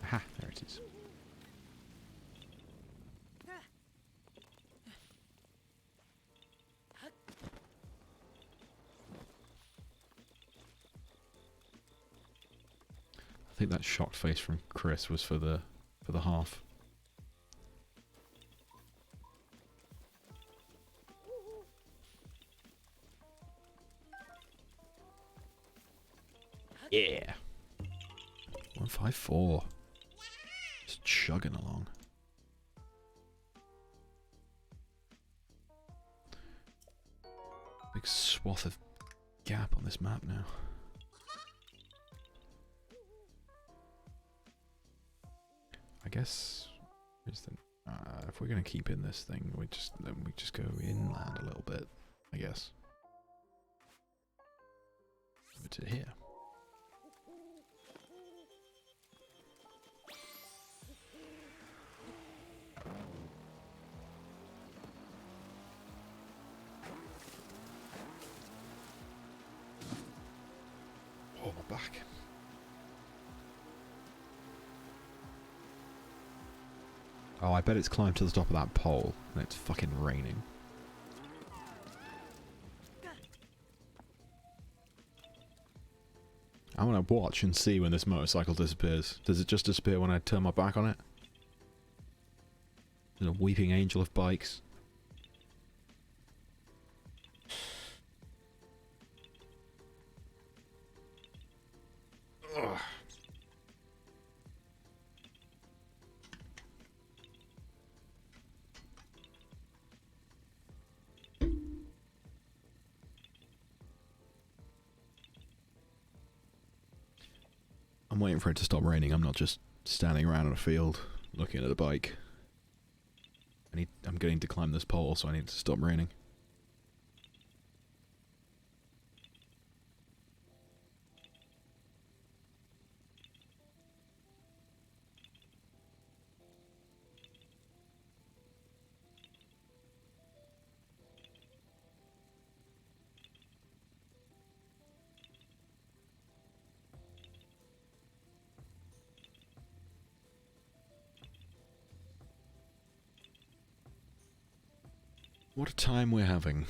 Aha, there it is. think that shocked face from Chris was for the half. Yeah. 154. Just chugging along. Big swath of gap on this map now. I guess if we're gonna keep in this thing, we just go inland a little bit, I guess. Over to here. Oh, my back. Oh, I bet it's climbed to the top of that pole, and it's fucking raining. I want to watch and see when this motorcycle disappears. Does it just disappear when I turn my back on it? Is it a weeping angel of bikes? Ugh. I'm waiting for it to stop raining. I'm not just standing around in a field looking at a bike. I'm getting to climb this pole, so I need to stop raining. What a time we're having.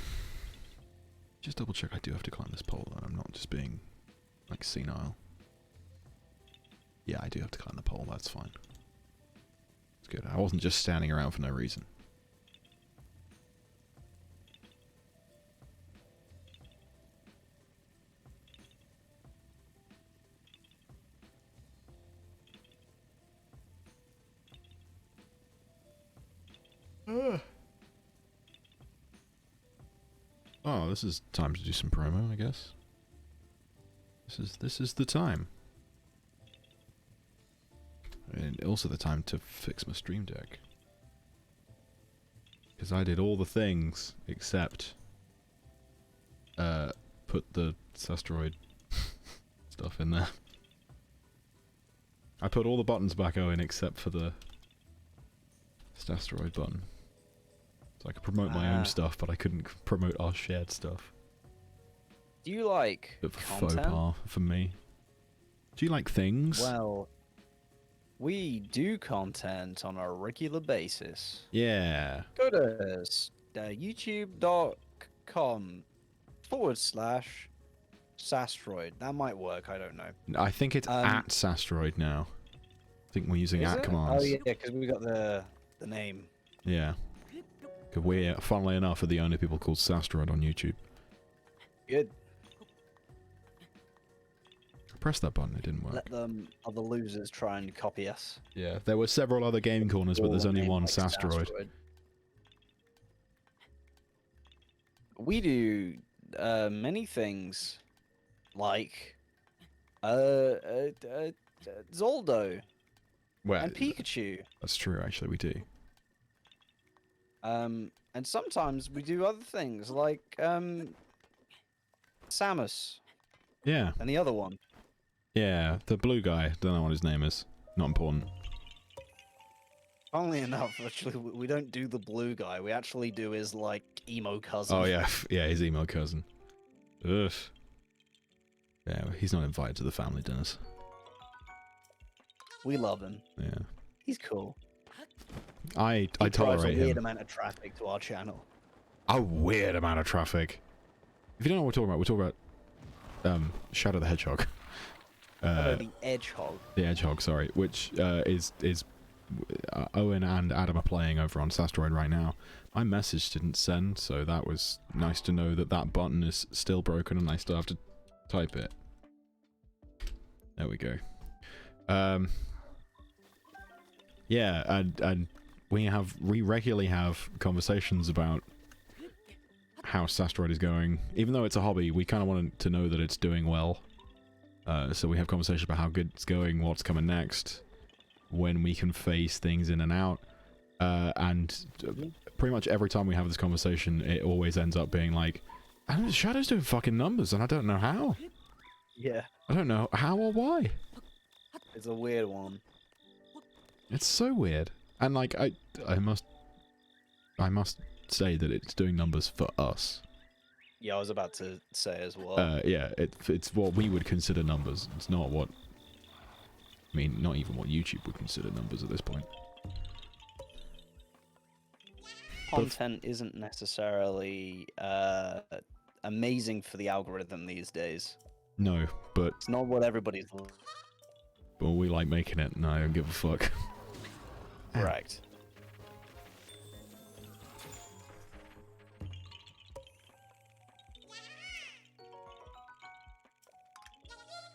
Just double check I do have to climb this pole and I'm not just being, like, senile. Yeah, I do have to climb the pole, that's fine. It's good. I wasn't just standing around for no reason. Oh, this is time to do some promo, I guess. This is the time. And also the time to fix my stream deck. Because I did all the things except put the Sasteroid stuff in there. I put all the buttons back in except for the Sasteroid button. So I could promote my own stuff, but I couldn't promote our shared stuff. Do you like Bit of a content? faux pas for me. Do you like things? Well, we do content on a regular basis. Yeah. Go to youtube.com/Sastroid. That might work, I don't know. I think it's at Sasteroid now. I think we're using at commands. Oh yeah, because we got the name. Yeah. Because we, funnily enough, are the only people called Sasteroid on YouTube. Good. I pressed that button, it didn't work. Let them other losers try and copy us. Yeah, there were several other game corners, but there's only one Sasteroid. We do many things, like Zoldo Well, and Pikachu. that's true, actually, we do. And sometimes we do other things, like Samus Yeah, and the other one. yeah, the blue guy, don't know what his name is. Not important. Funnily enough, actually, we don't do the blue guy. We actually do his, like, emo cousin. Oh yeah, yeah, his emo cousin. Ugh. Yeah, he's not invited to the family dinners. We love him. Yeah. He's cool. I He drives tolerate a weird him. amount of traffic to our channel. A weird amount of traffic. If you don't know what we're talking about Shadow the Hedgehog. The Edgehog. The Edgehog, sorry, which is Owen and Adam are playing over on Sastroid right now. My message didn't send, so that was nice to know that that button is still broken and I still have to type it. There we go. Yeah, and we regularly have conversations about how Sastroid is going. Even though it's a hobby, we kind of want to know that it's doing well. So we have conversations about how good it's going, what's coming next, when we can phase things in and out. And pretty much every time we have this conversation, it always ends up being like, Shadow's doing fucking numbers, and I don't know how. Yeah. I don't know how or why. It's a weird one. It's so weird. And like, I must say that it's doing numbers for us. Yeah, I was about to say as well. Yeah, it's what we would consider numbers. It's not what... I mean, not even what YouTube would consider numbers at this point. Content isn't necessarily amazing for the algorithm these days. No, but... It's not what everybody's... But we like making it, and I don't give a fuck. Correct.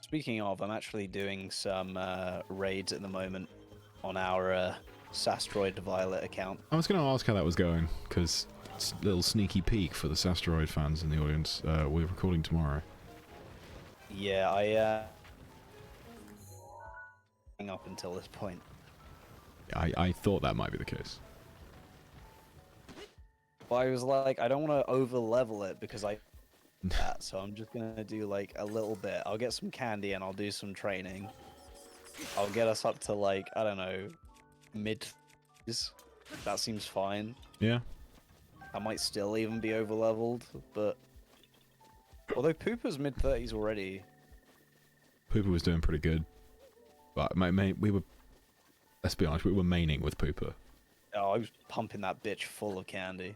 Speaking of, I'm actually doing some raids at the moment on our Sastroid Violet account. I was going to ask how that was going, because it's a little sneaky peek for the Sastroid fans in the audience. We're recording tomorrow. Yeah, up until this point. I thought that might be the case. Well, I was like, I don't want to over level it because that, so I'm just gonna do like a little bit. I'll get some candy and I'll do some training. I'll get us up to like, I don't know, mid-30s. That seems fine. Yeah. I might still even be over leveled, but although Pooper's mid-30s already. Pooper was doing pretty good. But we were, let's be honest, we were maining with Pooper. Oh, I was pumping that bitch full of candy.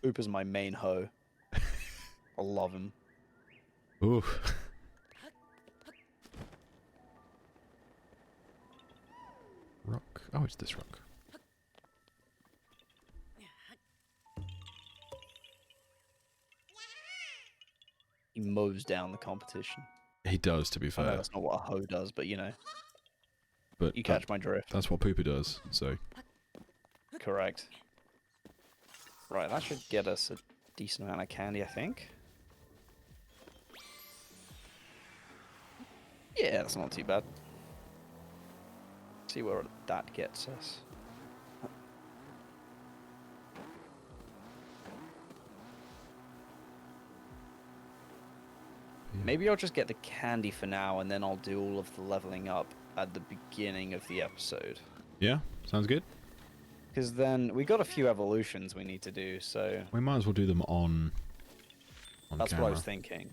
Pooper's my main hoe. I love him. Ooh. Rock. Oh, it's this rock. He mows down the competition. He does, to be I fair. know that's not what a hoe does, but you know. But You catch my drift. That's what Pooper does, so... Correct. Right, that should get us a decent amount of candy, I think. Yeah, that's not too bad. See where that gets us. Maybe I'll just get the candy for now, and then I'll do all of the leveling up at the beginning of the episode. Yeah, sounds good. Because then we got a few evolutions we need to do, so We might as well do them on that's camera. what I was thinking.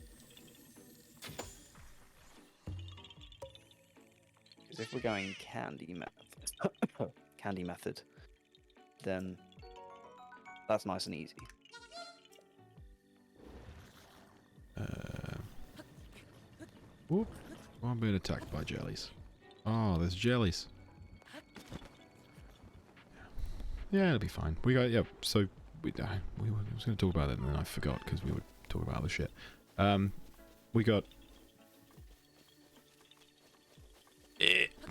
Because if we're going candy method, candy method, then that's nice and easy. Whoop. Oh, I'm being attacked by jellies. Oh, there's jellies. Yeah, it'll be fine. We got, yeah, so I was going to talk about it and then I forgot because we were talking about other shit. We got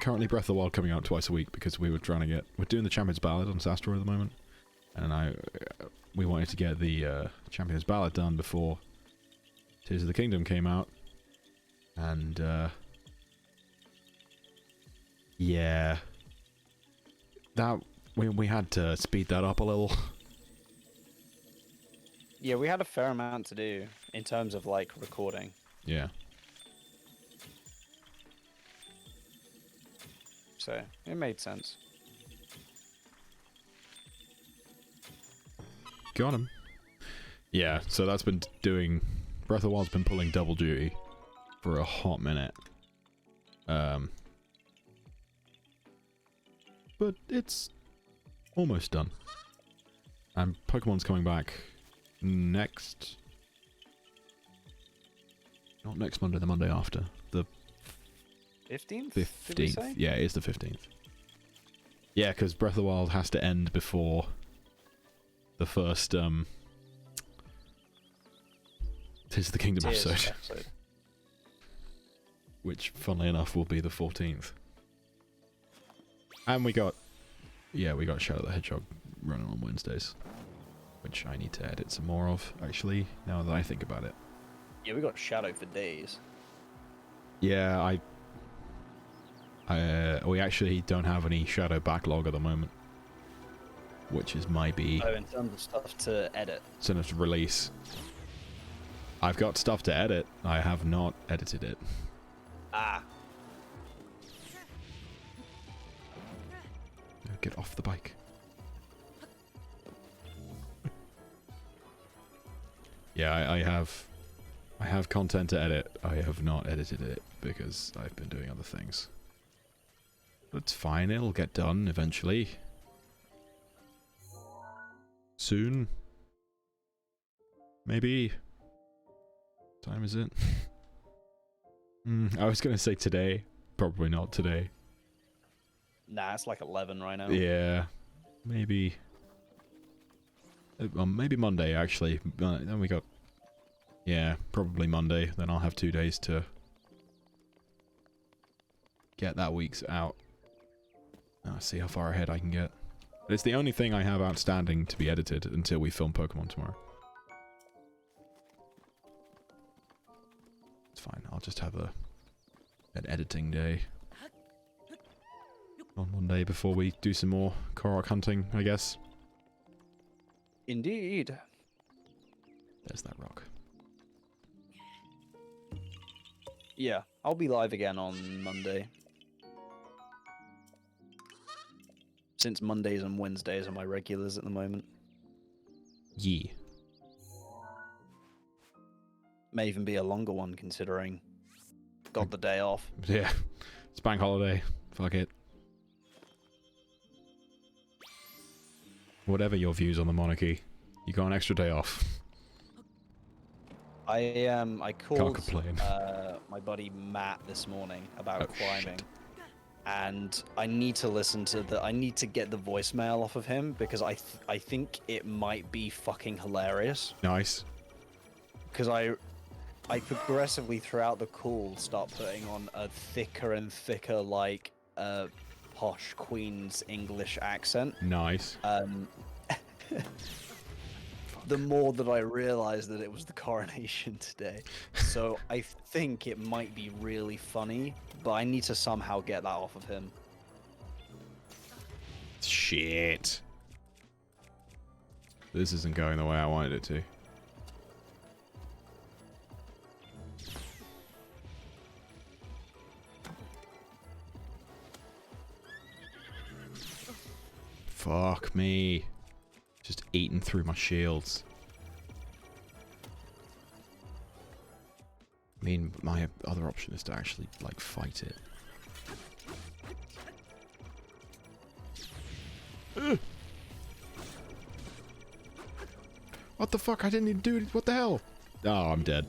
currently Breath of the Wild coming out twice a week because we were trying to get, we're doing the Champions Ballad on Sastor at the moment, and we wanted to get the Champions Ballad done before Tears of the Kingdom came out, and yeah, that we had to speed that up a little. Yeah, we had a fair amount to do in terms of like recording. Yeah. So it made sense. Got him. Yeah, so that's been doing... Breath of the Wild's been pulling double duty for a hot minute. But it's almost done. And Pokemon's coming back next Not next Monday, the Monday after. The 15th? Did we 15th. say? Yeah, it is the 15th. Yeah, because Breath of the Wild has to end before the first, Tears of the Kingdom Tears episode. Which, funnily enough, will be the 14th. And we got Shadow the Hedgehog running on Wednesdays. Which I need to edit some more of, actually, now that I think about it. Yeah, we got Shadow for days. Yeah, we actually don't have any Shadow backlog at the moment. Which is maybe... Oh, in terms of stuff to edit. Instead of release. I've got stuff to edit. I have not edited it. Ah. Get off the bike. Yeah, I have content to edit. I have not edited it because I've been doing other things. But it's fine, it'll get done eventually. Soon. Maybe. What time is it? I was gonna say today. Probably not today. Nah, it's like 11 right now. Yeah. Maybe. Maybe Monday, actually. Then we got... Yeah, probably Monday. Then I'll have 2 days to get that week's out. I'll see how far ahead I can get. But it's the only thing I have outstanding to be edited until we film Pokemon tomorrow. It's fine. I'll just have an editing day on Monday before we do some more Korok hunting, I guess. Indeed. There's that rock. Yeah, I'll be live again on Monday. Since Mondays and Wednesdays are my regulars at the moment. Yee. May even be a longer one considering got the day off. Yeah. It's bank holiday. Fuck it. Whatever your views on the monarchy, you got an extra day off. I called complain. My buddy Matt this morning about Oh, climbing. shit. And I need to listen to I need to get the voicemail off of him because I think it might be fucking hilarious. Nice. Because I progressively throughout the call start putting on a thicker and thicker like posh Queen's English accent. Nice. The more that I realized that it was the coronation today. So I think it might be really funny, but I need to somehow get that off of him. Shit. This isn't going the way I wanted it to. Fuck me. Just eating through my shields. I mean, my other option is to actually, like, fight it. Ugh. What the fuck? I didn't even do it. What the hell? Oh, I'm dead.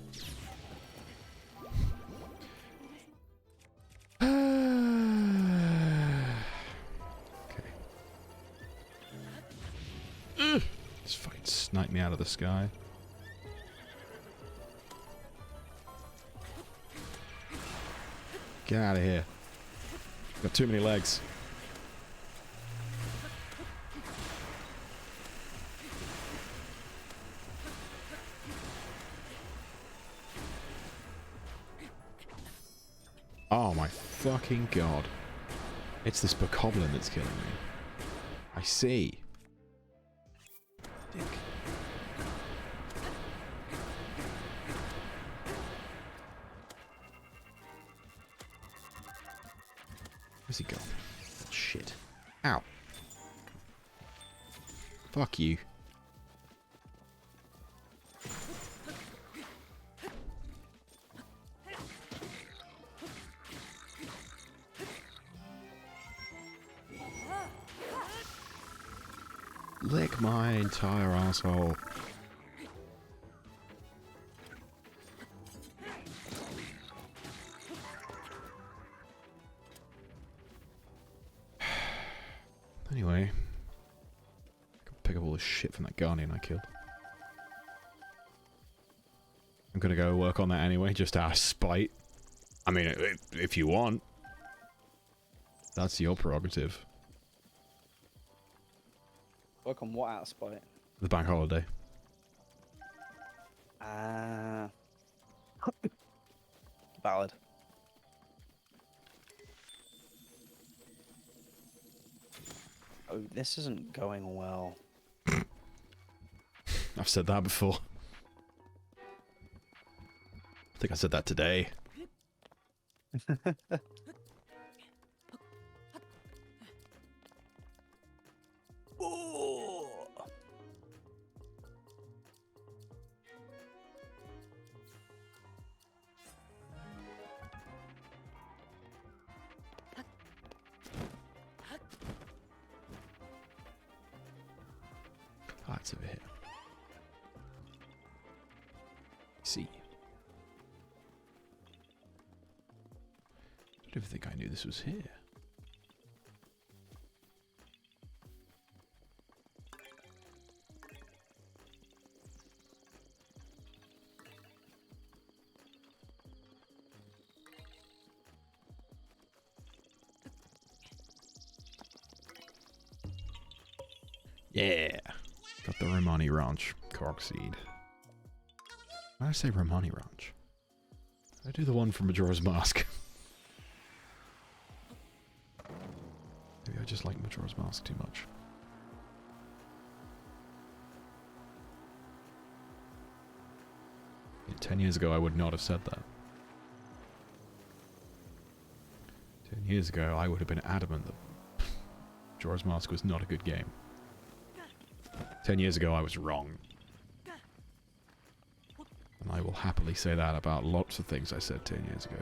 Okay. This fight sniped me out of the sky. Get out of here. Got too many legs. Oh my fucking god. It's this bokoblin that's killing me. I see. Dick. Where's he gone? Shit. Ow. Fuck you. Lick my entire asshole. shit from that Guardian I killed. I'm gonna go work on that anyway, just out of spite. I mean, if you want. That's your prerogative. Work on what out of spite? The bank holiday. Valid. Oh, this isn't going well. I've said that before. I think I said that today. Oh. Ah, it's over here. See. I don't think I knew this was here. Yeah. Got the Romani Ranch. Korok seed. Why did I say Romani Ranch? I do the one from Majora's Mask. Maybe I just like Majora's Mask too much. Yeah, 10 years ago I would not have said that. 10 years ago I would have been adamant that Majora's Mask was not a good game. 10 years ago I was wrong. And I will happily say that about lots of things I said 10 years ago.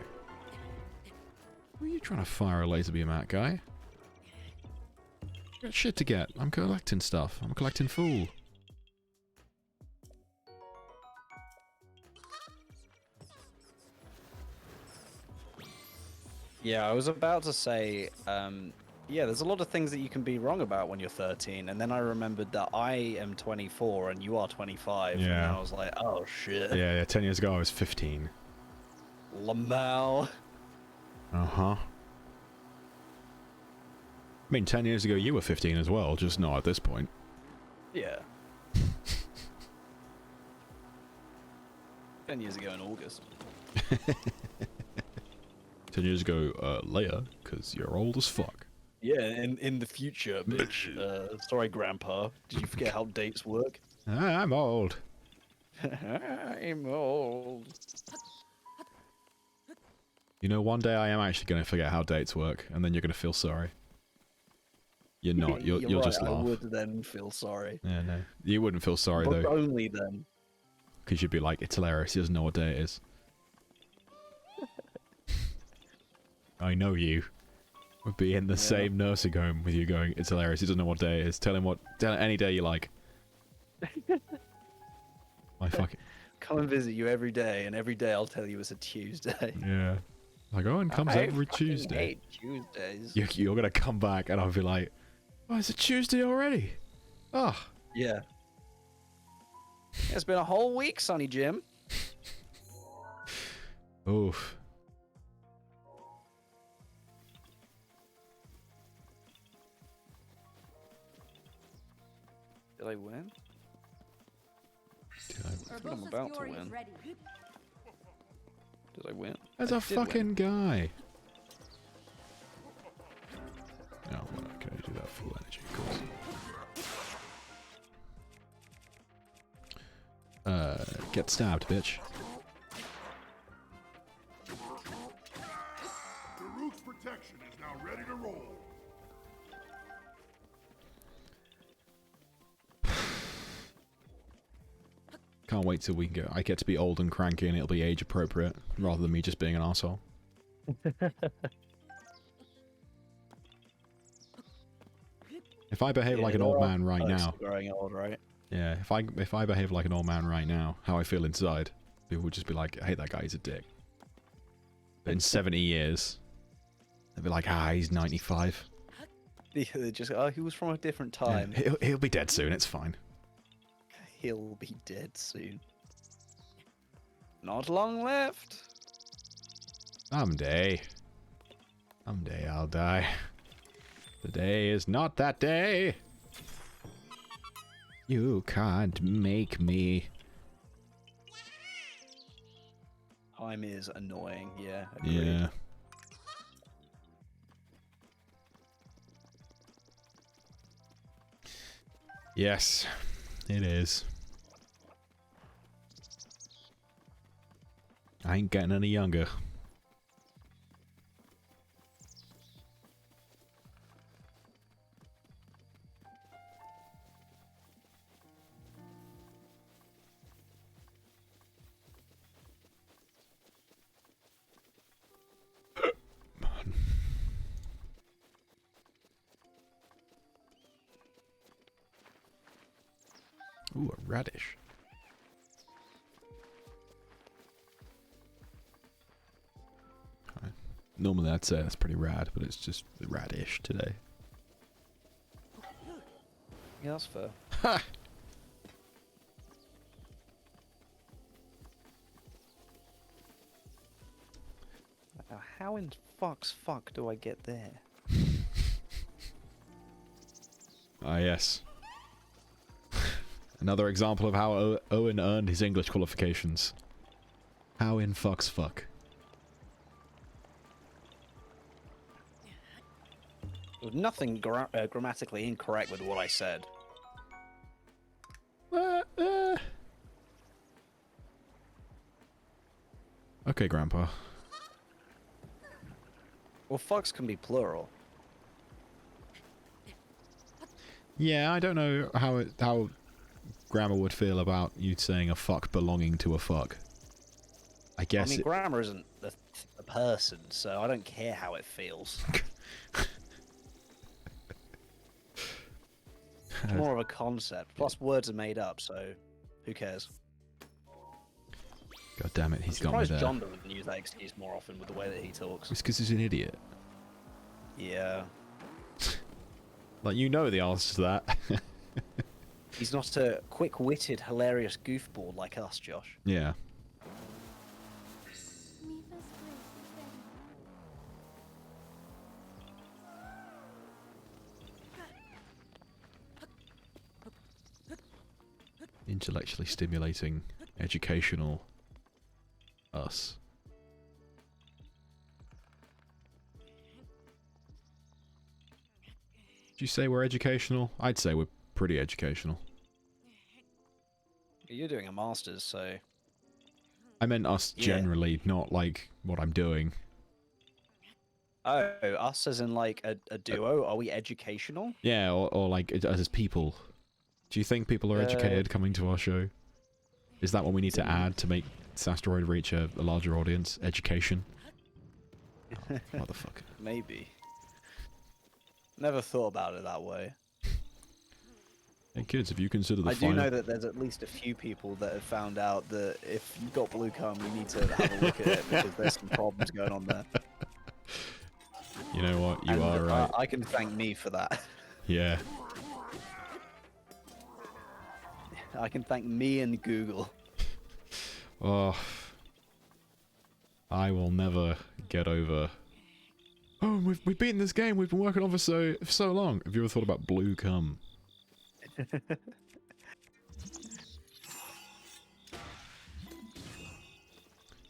Who are you trying to fire a laser beam at, guy? Got shit to get. I'm collecting stuff. I'm a collecting fool. Yeah, I was about to say, yeah, there's a lot of things that you can be wrong about when you're 13, and then I remembered that I am 24 and you are 25, Yeah. and I was like, oh shit. Yeah, 10 years ago I was 15. Lamau. Uh-huh. I mean, 10 years ago you were 15 as well, just not at this point. Yeah. 10 years ago in August. 10 years ago, later, because you're old as fuck. Yeah, in the future, bitch. Sorry, Grandpa. Did you forget how dates work? I'm old. I'm old. You know, one day I am actually going to forget how dates work, and then you're going to feel sorry. You're not. You'll You're just right, laugh. I would then feel sorry. Yeah, no. You wouldn't feel sorry, But though. only then. Because you'd be like, it's hilarious, he doesn't know what day it is. I know you. Would be in the same nursing home with you going, it's hilarious, he doesn't know what day it is. Tell him any day you like. My fucking... Come and visit you every day, and every day I'll tell you it's a Tuesday. Yeah. Like, Owen comes every Tuesday. I hate Tuesdays. You're gonna come back and I'll be like, oh, it's a Tuesday already? Oh. Yeah. It's been a whole week, Sonny Jim. Oof. Did I win? Did I... I think I'm about to win. Did I win? There's a fucking guy. No, well, can I do that full energy? Of course. Get stabbed, bitch. Daruk's protection is now ready to roll. Can't wait till we can I get to be old and cranky and it'll be age appropriate, rather than me just being an arsehole. If I behave like an old man right now, Growing old, right? yeah, if I behave like an old man right now, how I feel inside, people would just be like, I hate that guy, he's a dick. But in 70 years, they'll be like, he's 95. They just, he was from a different Yeah, time. he'll be dead soon, it's fine. He'll be dead soon. Not long left. Someday. Someday I'll die. Today is not that day. You can't make me. Time is annoying, yeah. Agreed. Yeah. Yes, it is. I ain't getting any younger. Man. Ooh, a radish. Normally I'd say that's pretty rad, but it's just radish today. Yeah, that's fair. Ha! Now, how in fuck's fuck do I get there? Ah, yes. Another example of how Owen earned his English qualifications. How in fuck's fuck. There was nothing grammatically incorrect with what I said. Okay, Grandpa. Well, fucks can be plural. Yeah, I don't know how grammar would feel about you saying a fuck belonging to a fuck. I guess I mean, grammar isn't a person, so I don't care how it feels. It's more of a concept. Plus, words are made up, so who cares? God damn it, he's I'm got me surprised there. John doesn't use that excuse more often with the way that he talks. It's because he's an idiot. Yeah. Like, you know the answer to that. He's not a quick-witted, hilarious goofball like us, Josh. Yeah. Intellectually stimulating, educational us. Did you say we're educational? I'd say we're pretty educational. You're doing a master's, so... I meant us Yeah. generally, not like what I'm doing. Oh, us as in like a duo? Are we educational? Yeah, or like as people. Do you think people are educated coming to our show? Is that what we need to add to make Sasteroid reach a larger audience? Education? Oh, motherfucker. Maybe. Never thought about it that way. Hey kids, if you consider the I do final... know that there's at least a few people that have found out that if you've got blue cum, you need to have a look at it because there's some problems going on there. You know what? You And, are right. I can thank me for that. Yeah. I can thank me and Google. Oh. I will never get over... Oh, we've beaten this game we've been working on for so long. Have you ever thought about blue cum?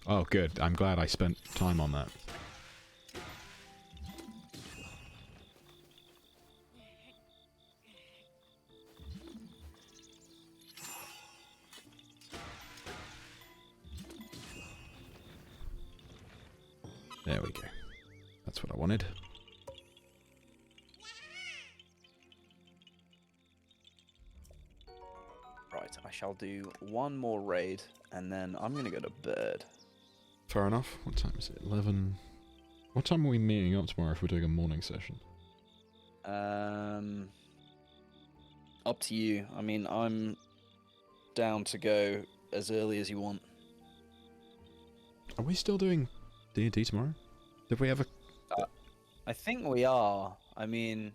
Oh, good. I'm glad I spent time on that. There we go. That's what I wanted. Right, I shall do one more raid, and then I'm gonna go to bed. Fair enough. What time is it? 11... What time are we meeting up tomorrow if we're doing a morning session? Up to you. I mean, I'm down to go as early as you want. Are we still doing D&D tomorrow? Did we ever... I think we are. I mean,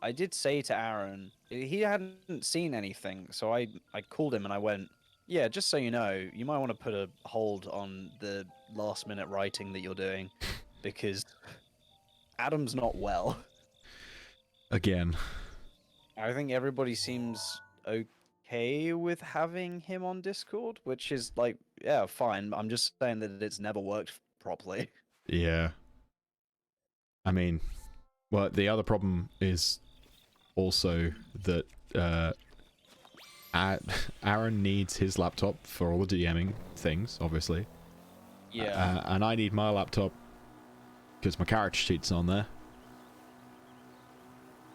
I did say to Aaron, he hadn't seen anything, so I called him and I went, yeah, just so you know, you might want to put a hold on the last minute writing that you're doing, because Adam's not well. Again. I think everybody seems okay with having him on Discord, which is like, yeah, fine. I'm just saying that it's never worked properly. Yeah. I mean, well, the other problem is also that Aaron needs his laptop for all the DMing things, obviously. Yeah. And I need my laptop because my character sheet's on there.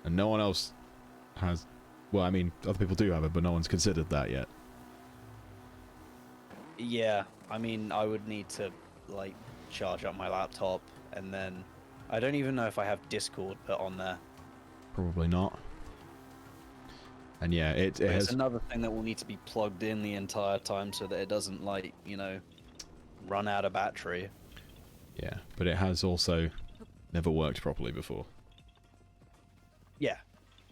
And no one else has... Well, I mean, other people do have it, but no one's considered that yet. Yeah, I mean, I would need to, like, charge up my laptop, and then... I don't even know if I have Discord put on there. Probably not. And yeah, it It's has... another thing that will need to be plugged in the entire time so that it doesn't, like, you know, run out of battery. Yeah, but it has also never worked properly before. Yeah.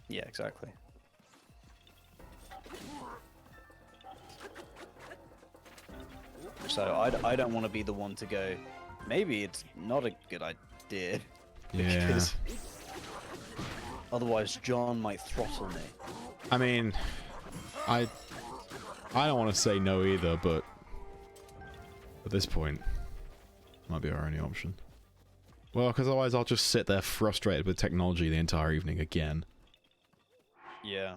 Yeah, exactly. So I don't want to be the one to go, maybe it's not a good idea. Yeah. Because otherwise John might throttle me. I mean, I don't want to say no either, but at this point, might be our only option. Well, because otherwise I'll just sit there frustrated with technology the entire evening again. Yeah.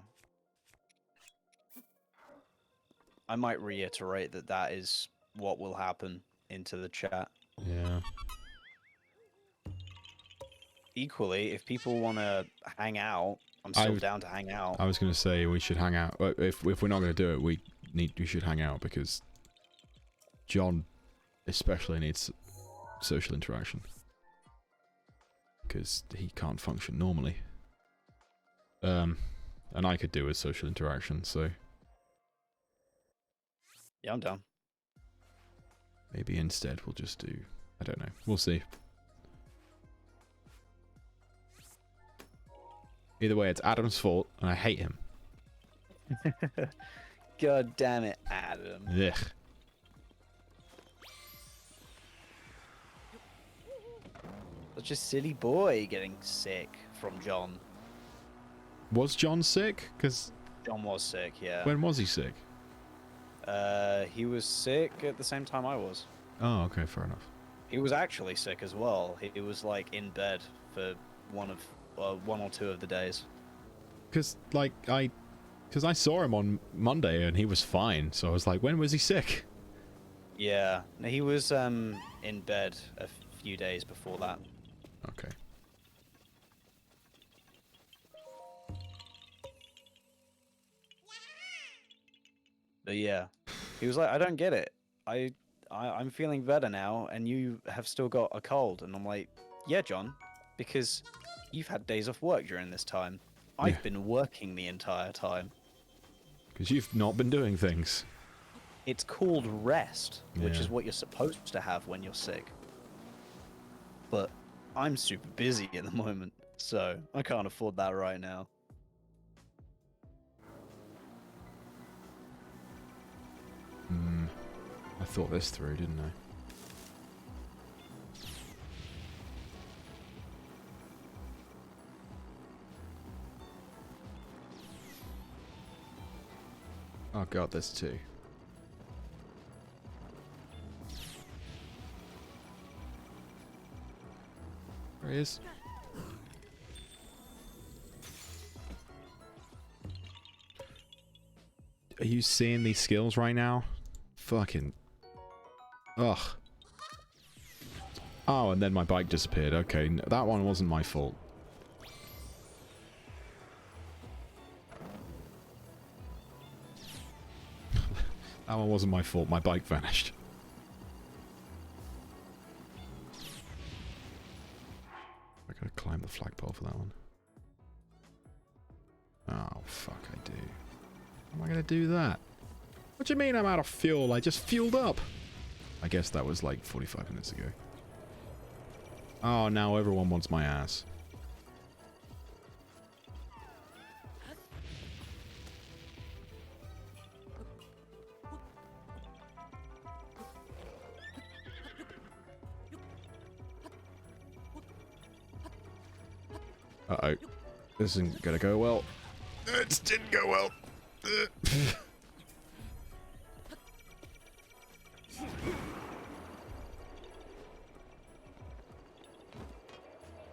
I might reiterate that that is what will happen into the chat. Yeah. Equally, if people want to hang out, I'm still down to hang out. I was going to say we should hang out. If we're not going to do it, we should hang out because John especially needs social interaction because he can't function normally. And I could do with social interaction, so Yeah, I'm down. maybe instead we'll just do, I don't know, we'll see. Either way, it's Adam's fault, and I hate him. God damn it, Adam. Ugh. Such a silly boy getting sick from John. Was John sick? Because John was sick, yeah. when was he sick? He was sick at the same time I was. Oh, okay, fair enough. He was actually sick as well. He was like in bed for one or two of the days. Because I saw him on Monday and he was fine, so I was like, when was he sick? Yeah, he was in bed a few days before that. Okay. But yeah, he was like, I don't get it. I'm feeling better now, and you have still got a cold. And I'm like, yeah, John, because you've had days off work during this time. I've been working the entire time. Because you've not been doing things. It's called rest, which Yeah. is what you're supposed to have when you're sick. But I'm super busy at the moment, so I can't afford that right now. I thought this through, didn't I? Oh god, there's two. There he is. Are you seeing these skills right now? Fucking... Ugh. Oh, and then my bike disappeared. Okay, that one wasn't my fault. That one wasn't my fault. My bike vanished. I gotta climb the flagpole for that one. Oh, fuck, I do. How am I gonna do that? What do you mean I'm out of fuel? I just fueled up! I guess that was like 45 minutes ago. Oh, now everyone wants my ass. Uh-oh. This isn't gonna go well. It didn't go well.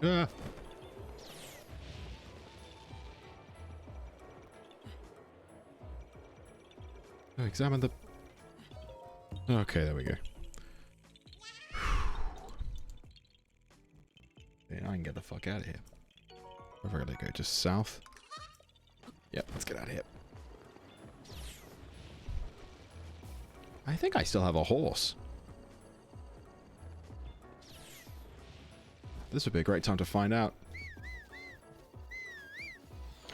Ah. Examine the... Okay, there we go. Yeah, I can get the fuck out of here. Where are they go? Just south? Yep, let's get out of here. I think I still have a horse. This would be a great time to find out.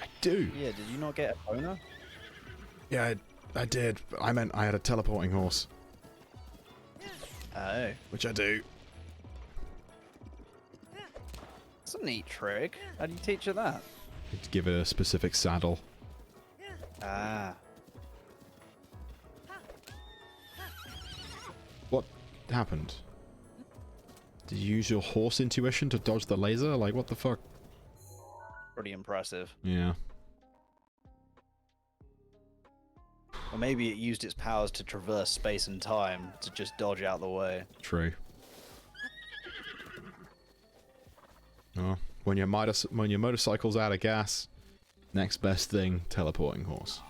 I do. Yeah, did you not get a boner? Yeah, I did. But I meant I had a teleporting horse. Oh. Which I do. That's a neat trick. How do you teach her that? To give it a specific saddle. Ah. What happened? Did you use your horse intuition to dodge the laser? Like, what the fuck? Pretty impressive. Yeah. Or maybe it used its powers to traverse space and time to just dodge out the way. True. Oh, when your motorcycle's out of gas, next best thing, teleporting horse.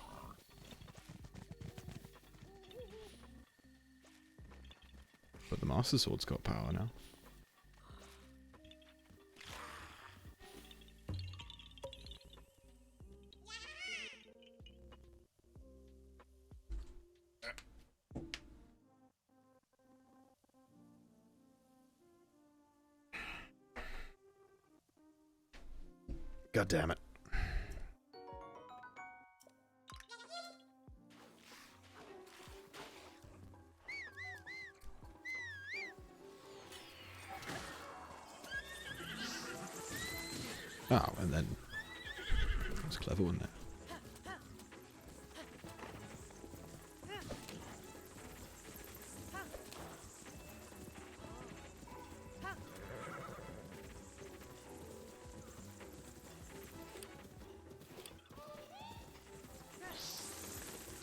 But the Master Sword's got power now. God damn it. Oh, and then... That was clever, wasn't it?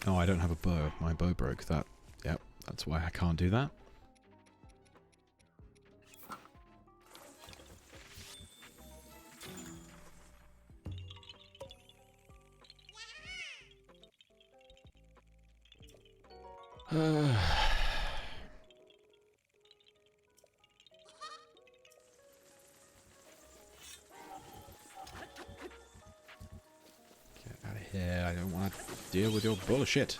Oh, I don't have a bow. My bow broke. That... Yep, that's why I can't do that. Get out of here. I don't want to deal with your bullshit.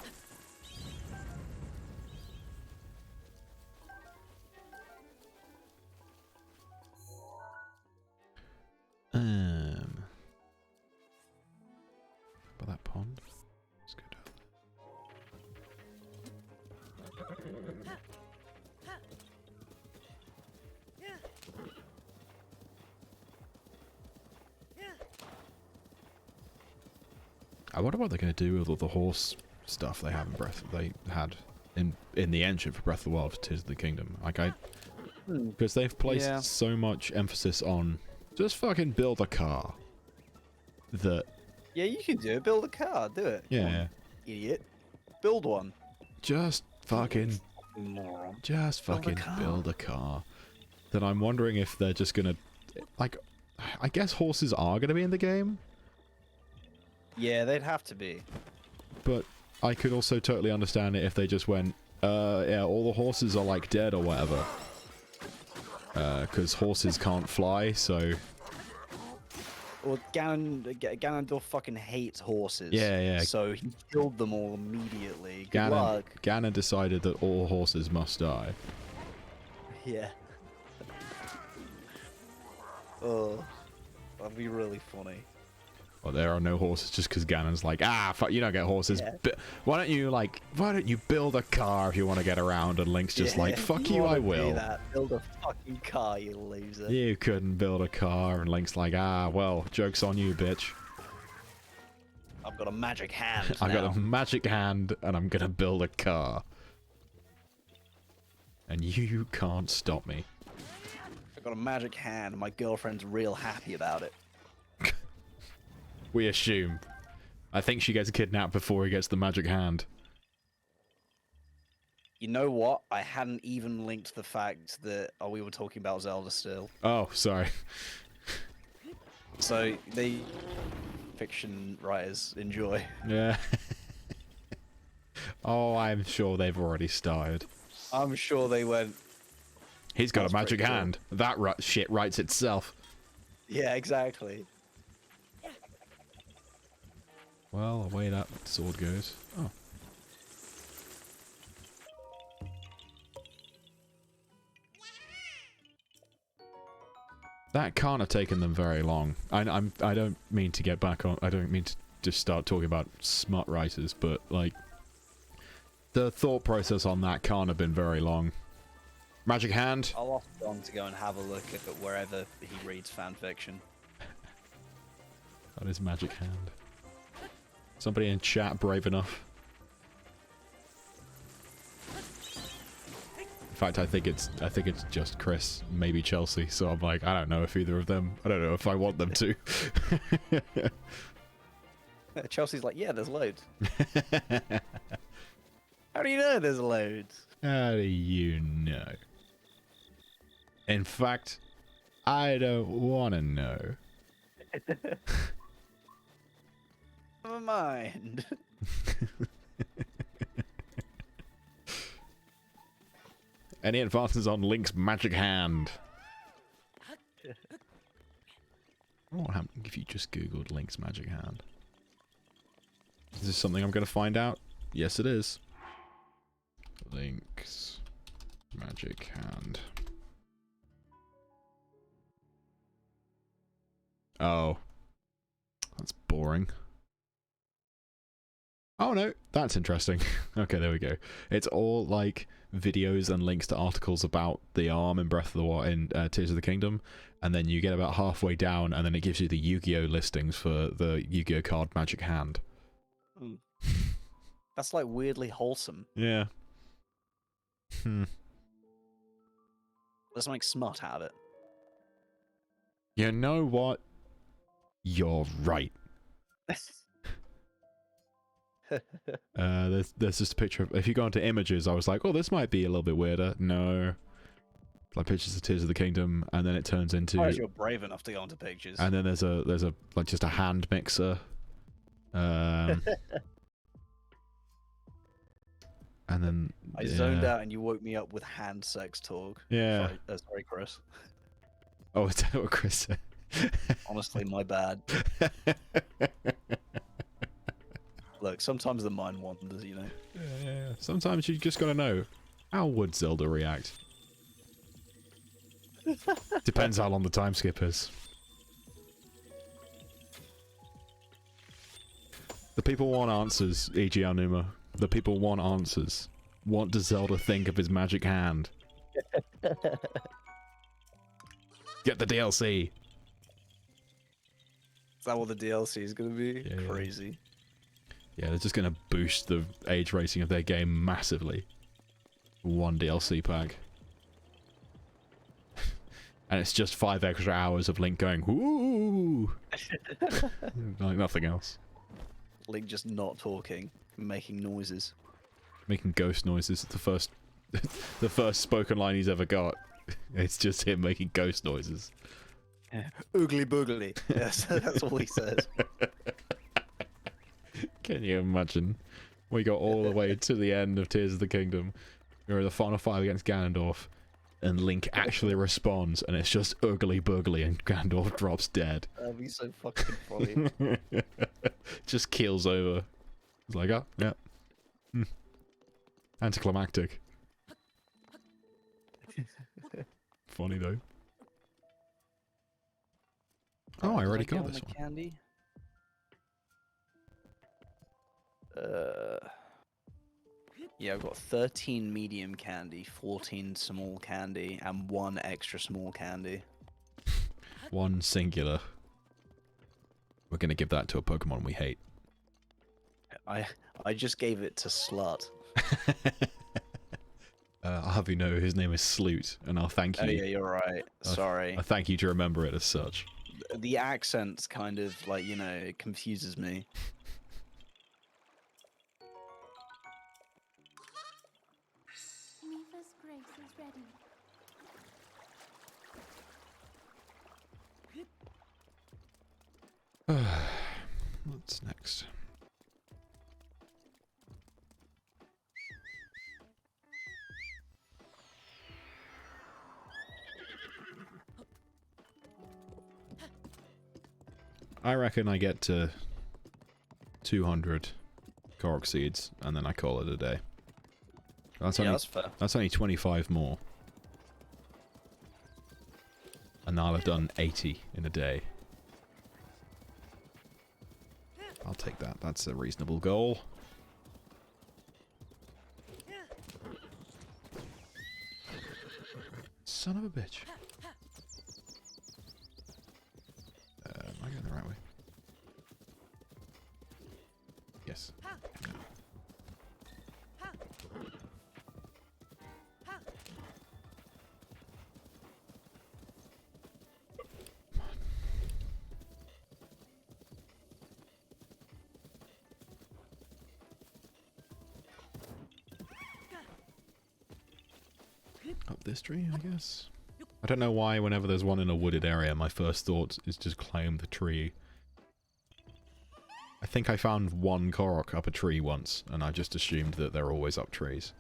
By that pond. Let's go down I wonder what they're going to do with all the horse stuff they have in they had in the engine for Breath of the Wild, Tears of the Kingdom. Like because they've placed so much emphasis on just fucking build a car. That Yeah, you can do it. Build a car. Do it. Come yeah, on, idiot. Build one. just fucking Moron. build a car. Then I'm wondering if they're just gonna like. I guess horses are gonna be in the game. Yeah, they'd have to be. But I could also totally understand it if they just went, yeah, all the horses are like dead or whatever. Because horses can't fly, so... Well, Ganondorf fucking hates horses. Yeah, yeah. So he killed them all immediately. Good Ganon, luck. Ganon decided that all horses must die. Yeah. Oh, that'd be really funny. Well, there are no horses just because Ganon's like, ah, fuck, you don't get horses. Yeah. Why don't you build a car if you want to get around? And Link's just like, fuck you, I will. Build a fucking car, you loser. You couldn't build a car. And Link's like, ah, well, joke's on you, bitch. I've got a magic hand I've now. got a magic hand and I'm gonna build a car. And you can't stop me. I've got a magic hand and my girlfriend's real happy about it. We assume. I think she gets kidnapped before he gets the magic hand. You know what? I hadn't even linked the fact that we were talking about Zelda still. Oh, sorry. So the fiction writers enjoy. Yeah. Oh, I'm sure they've already started. I'm sure they went. He's got That's a magic pretty cool. hand. That shit writes itself. Yeah, exactly. Well, away that sword goes. Oh. That can't have taken them very long. I don't mean to get back on. I don't mean to just start talking about smart writers, but like the thought process on that can't have been very long. Magic hand. I'll ask Don to go and have a look at wherever he reads fan fiction. That is magic hand. Somebody in chat brave enough. In fact, I think it's just Chris, maybe Chelsea. So I'm like, I don't know if either of them. I don't know if I want them to. Chelsea's like, yeah, there's loads. How do you know there's loads? How do you know? In fact, I don't want to know. Never mind. Any advances on Link's magic hand? What would happen if you just googled Link's magic hand? Is this something I'm going to find out? Yes, it is. Link's magic hand. Oh. That's boring. Oh no, that's interesting. Okay, there we go. It's all like videos and links to articles about the arm in Breath of the Wild in Tears of the Kingdom, and then you get about halfway down, and then it gives you the Yu-Gi-Oh listings for the Yu-Gi-Oh card Magic Hand. Mm. That's like weirdly wholesome. Yeah. Let's make smut out of it. You know what? You're right. There's just a picture of, if you go into images, I was like, oh, this might be a little bit weirder. No. Like pictures of Tears of the Kingdom, and then it turns into, You're brave enough to go into pictures. and then there's a like just a hand mixer. And then I zoned out and you woke me up with hand sex talk. Yeah. Sorry, Chris. Oh, is that what Chris said? Honestly, my bad. Look, sometimes the mind wanders, you know. Yeah. Sometimes you just gotta know. How would Zelda react? Depends how long the time skip is. The people want answers, E.G. Anuma. The people want answers. What does Zelda think of his magic hand? Get the DLC! Is that what the DLC is going to be? Yeah. Crazy. Yeah, they're just gonna boost the age rating of their game massively. One DLC pack. And it's just 5 extra hours of Link going, woo! Like nothing else. Link just not talking, making noises. Making ghost noises. The first the first spoken line he's ever got. It's just him making ghost noises. Oogly boogly. Yes, that's all he says. Can you imagine? We got all the way to the end of Tears of the Kingdom. We're in the final fight against Ganondorf. And Link actually responds, and it's just oogly boogly, and Ganondorf drops dead. That'd be so fucking funny. Just keels over. It's like, oh, yeah. Anticlimactic. Funny though. Oh, I already got this one. Candy. Yeah, I've got 13 medium candy, 14 small candy, and 1 extra small candy. One singular. We're gonna give that to a Pokemon we hate. I just gave it to Slut. I'll have you know his name is Sloot, and I'll thank you. Oh yeah, you're right. Sorry. I thank you to remember it as such. the accent's kind of like, you know, it confuses me. Mifa's grace is ready. What's next? I reckon I get to 200 Korok seeds and then I call it a day. That's Yeah, only that's fair. that's only 25 more. And I'll have done 80 in a day. I'll take that. That's a reasonable goal. Son of a bitch. Am I going the right way? Yes. No. Up this tree, I guess. I don't know why whenever there's one in a wooded area, my first thought is just climb the tree. I think I found one Korok up a tree once, and I just assumed that they're always up trees.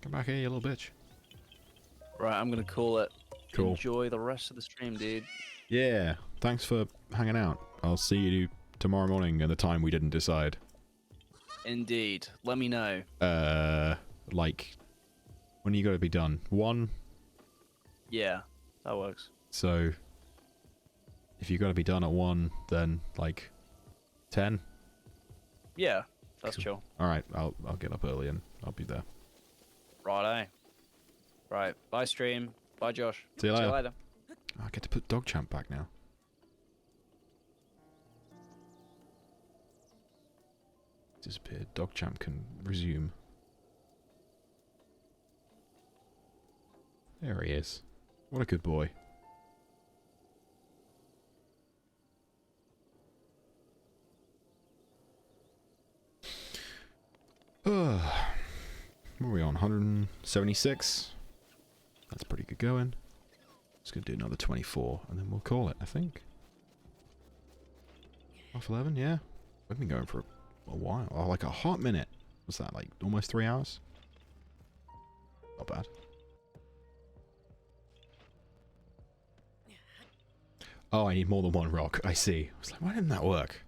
Come back here, you little bitch. Right, I'm gonna call it. Cool. Enjoy the rest of the stream, dude. Yeah, thanks for hanging out. I'll see you tomorrow morning at the time we didn't decide. Indeed. Let me know. Like, when you gotta be done? 1? Yeah, that works. So, if you gotta be done at 1, then, like, 10? Yeah, that's Cool. chill. Alright, I'll get up early and I'll be there. Righto. Right, bye stream. Bye Josh. See you later. later. I get to put Dog Champ back now. Disappeared. Dog Champ can resume. There he is. What a good boy. What are we on? 176? That's pretty good going. Just gonna do another 24 and then we'll call it, I think. Half 11, yeah. We've been going for a while. Oh, like a hot minute. What's that, like almost 3 hours? Not bad. Oh, I need more than one rock. I see. I was like, why didn't that work?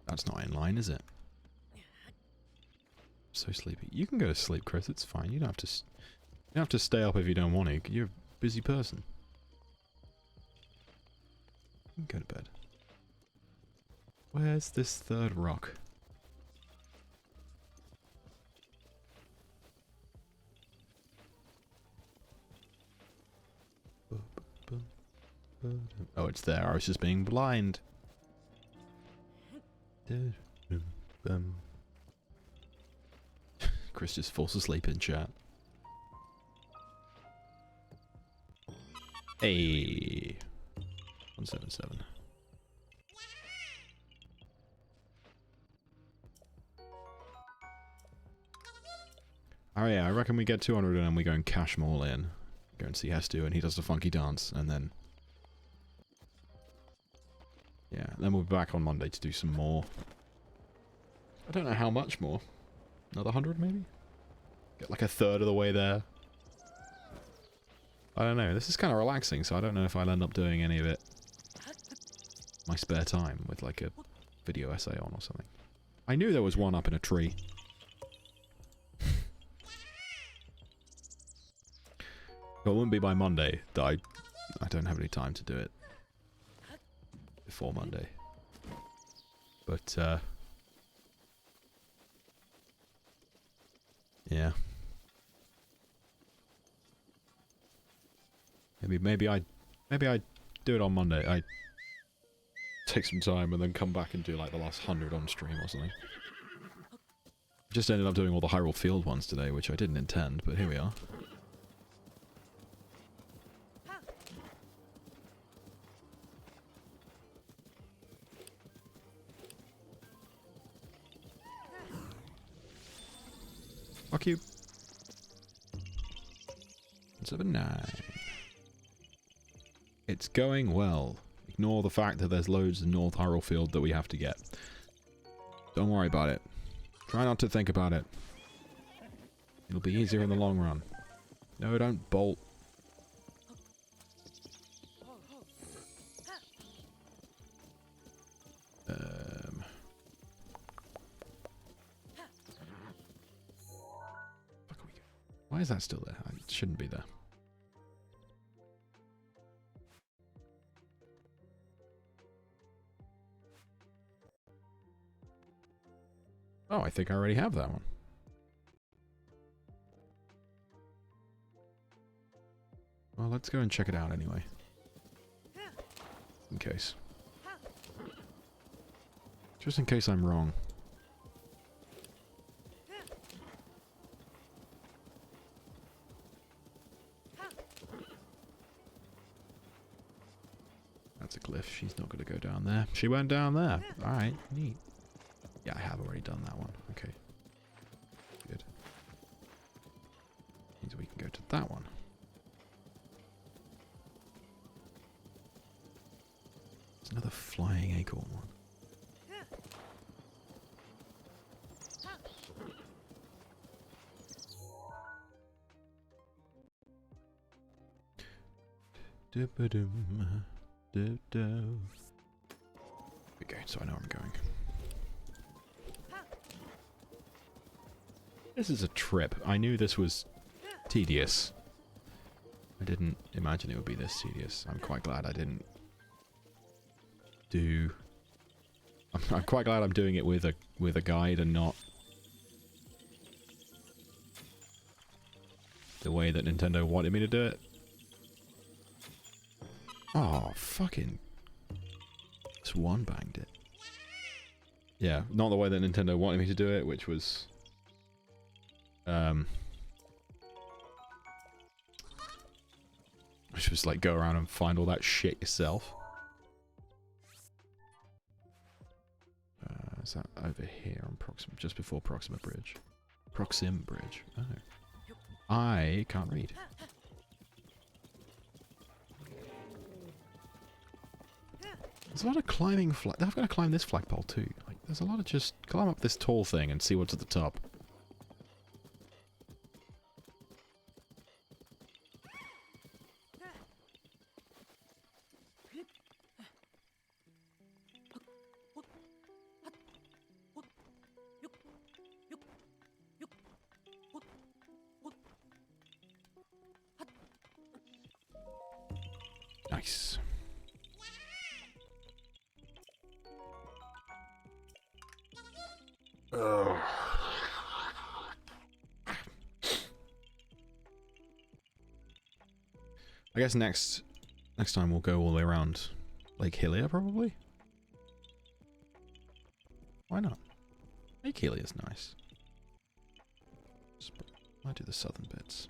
That's not in line, is it? So sleepy. You can go to sleep, Chris. It's fine. You don't have to. You don't have to stay up if you don't want to. You're a busy person. You can go to bed. Where's this third rock? Oh, it's there. I was just being blind. Chris just falls asleep in chat. Hey, 177. Oh yeah, I reckon we get 200 and then we go and cash them all in. Go and see Hestu and he does the funky dance and then... Yeah, then we'll be back on Monday to do some more. I don't know how much more. Another 100 maybe? Get like a third of the way there. I don't know. This is kind of relaxing, so I don't know if I'll end up doing any of it my spare time with like a video essay on or something. I knew there was one up in a tree. But it wouldn't be by Monday that I don't have any time to do it. Before Monday. But, yeah. Maybe I do it on Monday. I take some time and then come back and do like the last 100 on stream or something. Just ended up doing all the Hyrule Field ones today, which I didn't intend, but here we are. Fuck you. 7-9. It's going well. Ignore the fact that there's loads in North Hyrule Field that we have to get. Don't worry about it. Try not to think about it. It'll be easier in the long run. No, don't bolt. Why is that still there? It shouldn't be there. Oh, I think I already have that one. Well, let's go and check it out anyway. In case. Just in case I'm wrong. That's a glyph. She's not going to go down there. She went down there. Alright, neat. Yeah, I have already done that one. Okay. Good. Means we can go to that one. It's another flying acorn one. Okay, so I know where I'm going. This is a trip. I knew this was tedious. I didn't imagine it would be this tedious. I'm quite glad I didn't do... I'm quite glad I'm doing it with a guide and not the way that Nintendo wanted me to do it. Oh, fucking... Just one banged it. Yeah, not the way that Nintendo wanted me to do it, which was... which was like go around and find all that shit yourself. Is that over here on Proxima, just before Proxima Bridge? Proxim Bridge. Oh. I can't read. There's a lot of climbing flag. I've got to climb this flagpole too. Like, there's a lot of just climb up this tall thing and see what's at the top. Nice. Ugh. I guess next time we'll go all the way around Lake Hylia, probably? Why not? Lake Hylia's nice. Might do the southern bits.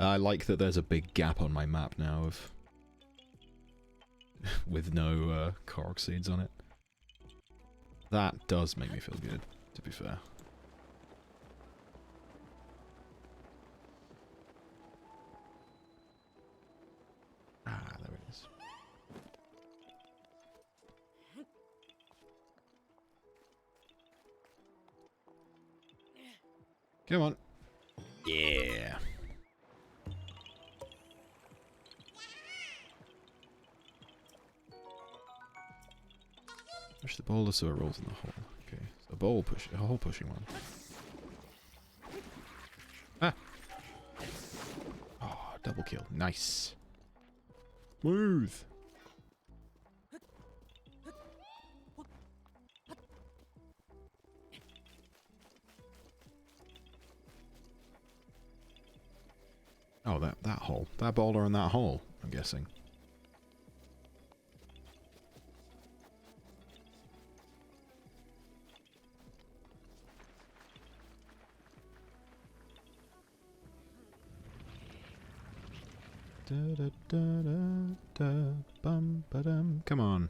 I like that there's a big gap on my map now of with no Korok seeds on it. That does make me feel good, to be fair. Ah, there it is. Come on. Yeah. Push the boulder so it rolls in the hole. Okay, so a hole pushing one. Ah! Oh, double kill. Nice. Smooth. Oh, that hole. That boulder and that hole, I'm guessing. Da, da, da, da, da, bum, ba-dum. Come on.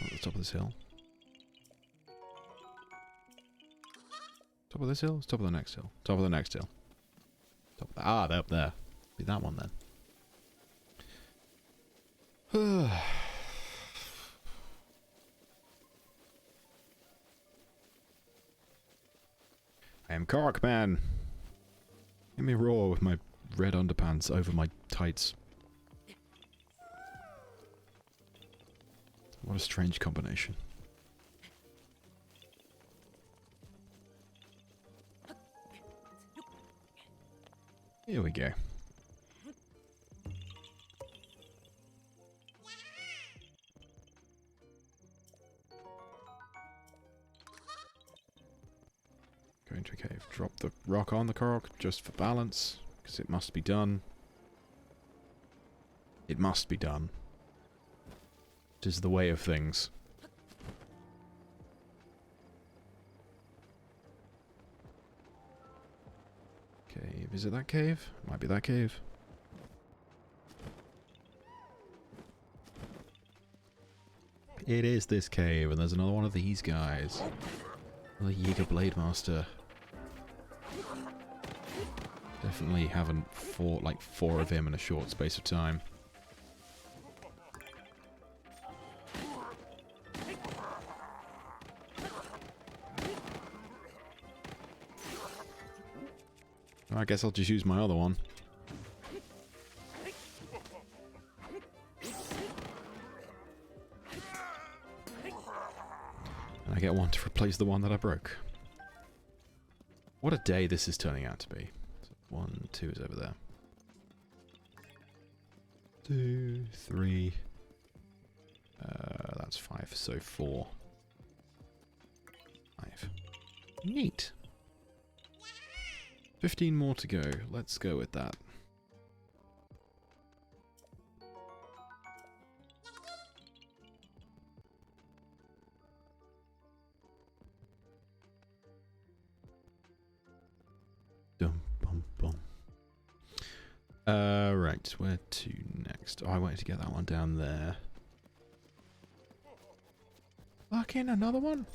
At the top of this hill. Top of this hill? It's top of the next hill. Top of the next hill. Top of the, they're up there. Be that one then. I am Korokman. Let me roar with my red underpants over my tights. What a strange combination. Here we go. Going to a cave. Drop the rock on the Korok just for balance, because it must be done. It must be done. It is the way of things. Cave. Is it that cave? Might be that cave. It is this cave, and there's another one of these guys. Another Yiga Blade Master. Definitely haven't fought like 4 of him in a short space of time. I guess I'll just use my other one. And I get one to replace the one that I broke. What a day this is turning out to be. So 1, 2 is over there. 2, 3. That's 5, so 4. 5. Neat. 15 more to go. Let's go with that. Dum bum bum. Right, where to next? Oh, I wanted to get that one down there. Fucking another one?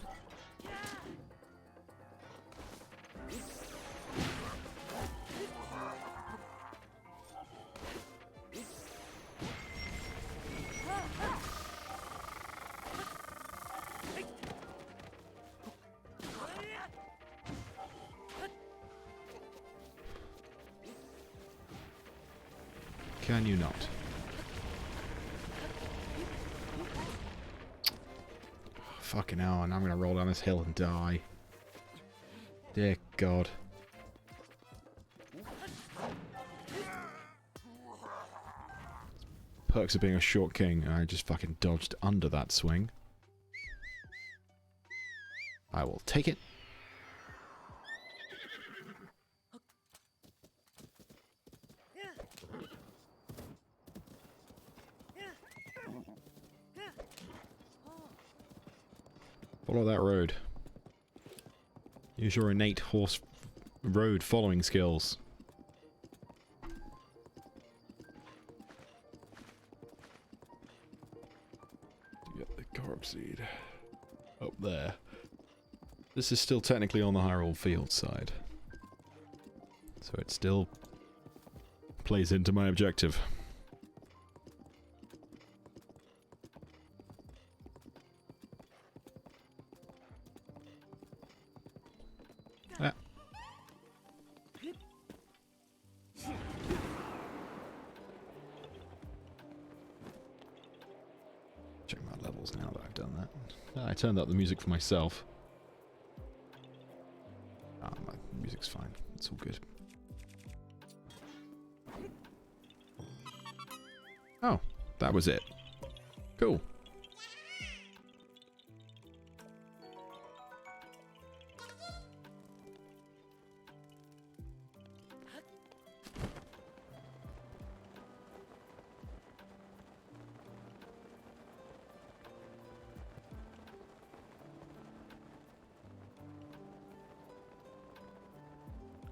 Can you not? Fucking hell, and I'm gonna roll down this hill and die. Dear God. Perks of being a short king, I just fucking dodged under that swing. I will take it. Follow that road. Use your innate horse road following skills. To get the Korok seed up there. This is still technically on the Hyrule Field side, so it still plays into my objective. Check my levels now that I've done that. I turned up the music for myself. Ah, my music's fine. It's all good. Oh, that was it. Cool.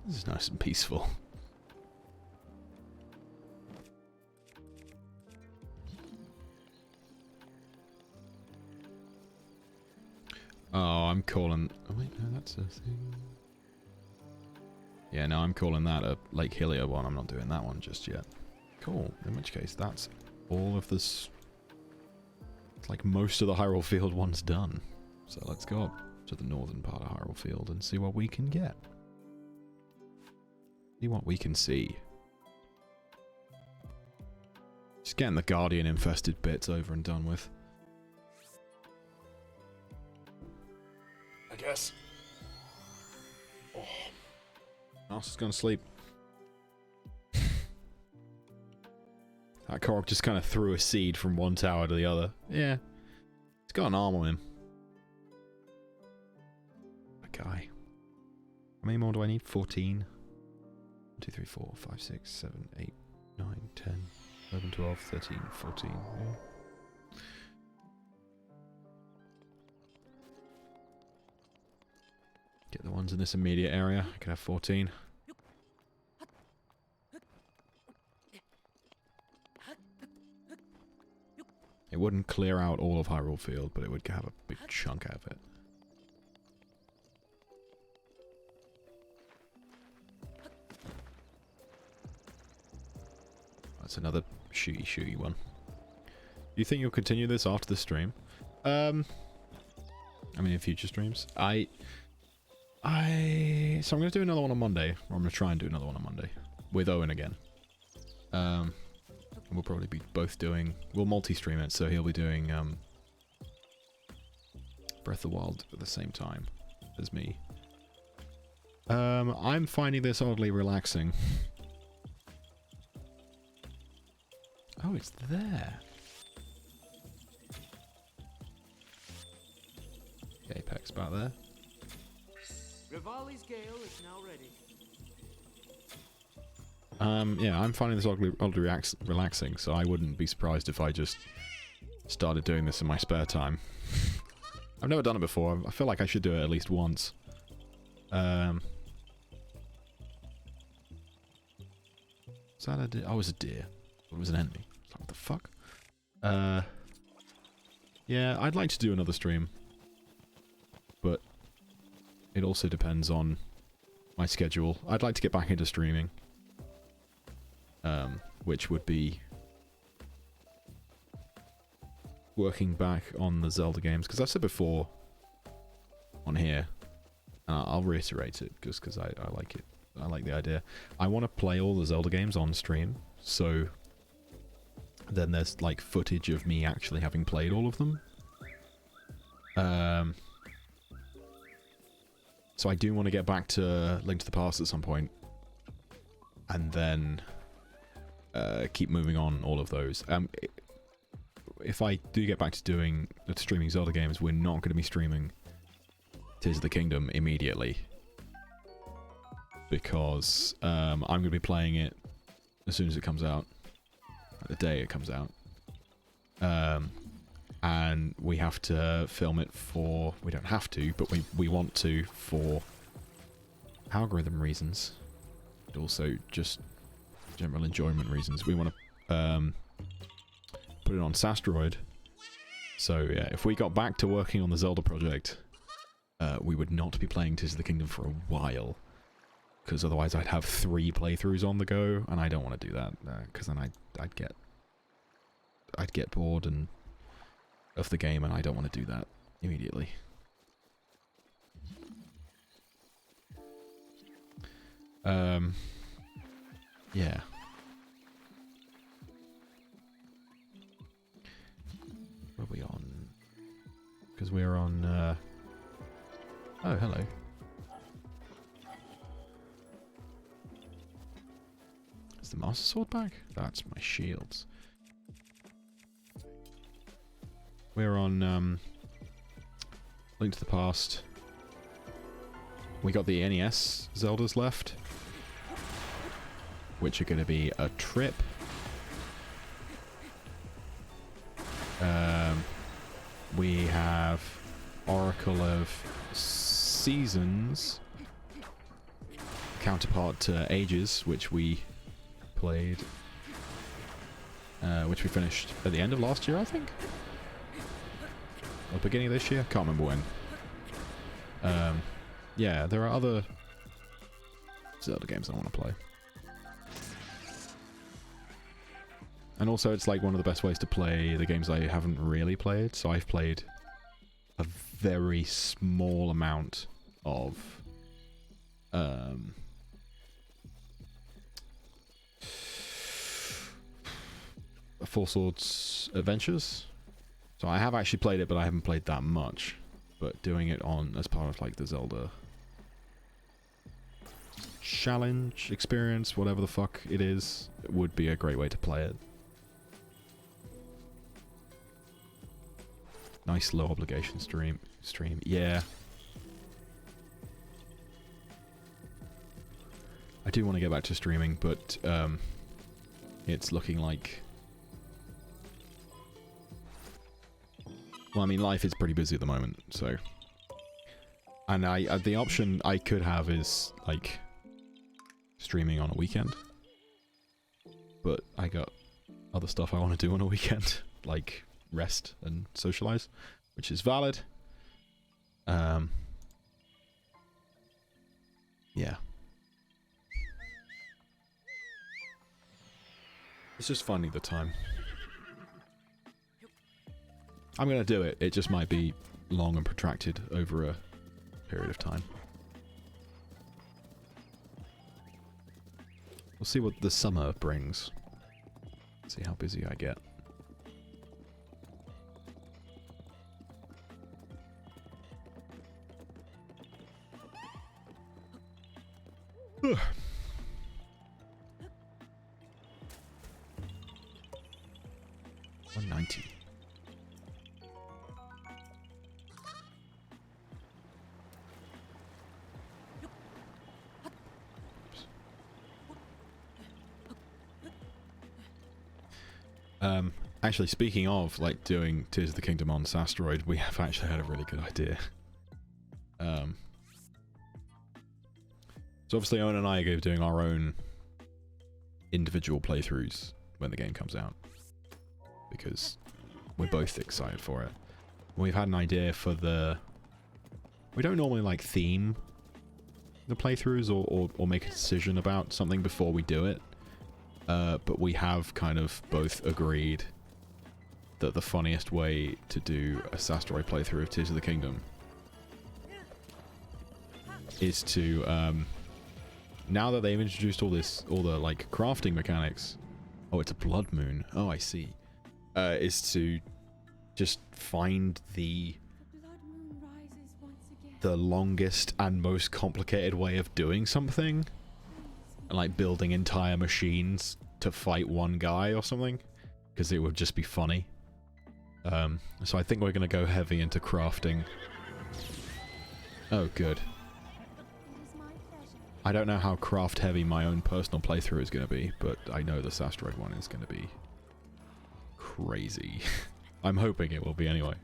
This is nice and peaceful. Oh, I'm calling... Oh wait, no, that's a thing. Yeah, no, I'm calling that a Lake Hylia one. I'm not doing that one just yet. Cool. In which case, that's all of this... It's like most of the Hyrule Field one's done. So let's go up to the northern part of Hyrule Field and see what we can get. See what we can see. Just getting the Guardian-infested bits over and done with. I guess. Oh. Mouse is gonna sleep. That Korok just kind of threw a seed from one tower to the other. Yeah. He's got an arm on him. A guy. How many more do I need? 14. 1, 2, 3, 4, 5, 6, 7, 8, 9, 10, 11, 12, 13, 14. Yeah. Get the ones in this immediate area. I can have 14. It wouldn't clear out all of Hyrule Field, but it would have a big chunk out of it. That's another shooty one. Do you think you'll continue this after the stream? I mean, in future streams. So I'm going to do another one on Monday. Or I'm going to try and do another one on Monday. With Owen again. We'll probably be both doing... We'll multi-stream it, so he'll be doing Breath of the Wild at the same time as me. I'm finding this oddly relaxing. Oh, it's there. Apex back there. Rivali's Gale is now ready. Yeah, I'm finding this oddly relaxing, so I wouldn't be surprised if I just started doing this in my spare time. I've never done it before. I feel like I should do it at least once. Is that a deer? Oh, it was a deer. It was an enemy. What the fuck? Yeah, I'd like to do another stream. But it also depends on my schedule. I'd like to get back into streaming. Which would be working back on the Zelda games, because I've said before on here, and I'll reiterate it just because I like it. I like the idea. I want to play all the Zelda games on stream, so then there's like footage of me actually having played all of them. So I do want to get back to Link to the Past at some point, and then keep moving on all of those. If I do get back to doing streaming Zelda games, we're not going to be streaming Tears of the Kingdom immediately, because I'm going to be playing it as soon as it comes out, the day it comes out, and we have to film it for... We don't have to, but we want to for algorithm reasons, and also just general enjoyment reasons. We want to put it on Sastroid. So yeah, if we got back to working on the Zelda project, we would not be playing Tears of the Kingdom for a while, because otherwise I'd have 3 playthroughs on the go, and I don't want to do that, because then I'd get bored of the game, and I don't want to do that immediately. Yeah. What are we on? Because we're on, Oh, hello. Is the Master Sword back? That's my shields. We're on, Link to the Past. We got the NES Zeldas left, which are going to be a trip. We have Oracle of Seasons counterpart to Ages, which we played, which we finished at the end of last year, I think, or beginning of this year. Can't remember when. Yeah, there are other Zelda games I want to play. And also, it's like one of the best ways to play the games I haven't really played. So I've played a very small amount of Four Swords Adventures. So I have actually played it, but I haven't played that much. But doing it on as part of like the Zelda challenge experience, whatever the fuck it is, it would be a great way to play it. Nice low obligation stream. Yeah. I do want to get back to streaming, but it's looking like... Well, I mean, life is pretty busy at the moment, so... And the option I could have is, like, streaming on a weekend. But I got other stuff I want to do on a weekend, like rest and socialize, which is valid. Yeah. It's just finding the time. I'm gonna do it. It just might be long and protracted over a period of time. We'll see what the summer brings. See how busy I get. Ugh. 190. Actually, speaking of, like, doing Tears of the Kingdom on this asteroid, we have actually had a really good idea. So obviously Owen and I are doing our own individual playthroughs when the game comes out, because we're both excited for it. We've had an idea for the... We don't normally, like, theme the playthroughs or make a decision about something before we do it. But we have kind of both agreed that the funniest way to do a Sasteroid playthrough of Tears of the Kingdom is to, now that they've introduced all the like crafting mechanics, oh, it's a blood moon, oh, I see, is to just find the longest and most complicated way of doing something, and like building entire machines to fight one guy or something, because it would just be funny. So I think we're going to go heavy into crafting. Oh, good. I don't know how craft heavy my own personal playthrough is going to be, but I know the Sasteroid one is going to be crazy. I'm hoping it will be anyway.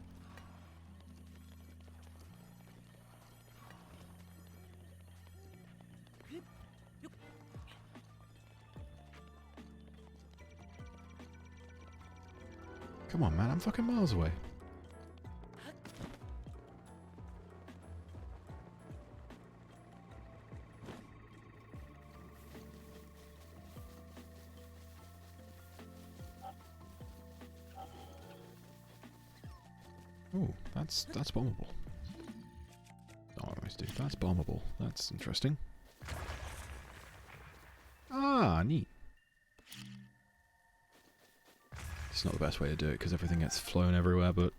Come on, man, I'm fucking miles away. Oh, that's bombable. Oh, nice, dude. That's bombable. That's interesting. Ah, neat. It's not the best way to do it because everything gets flown everywhere, but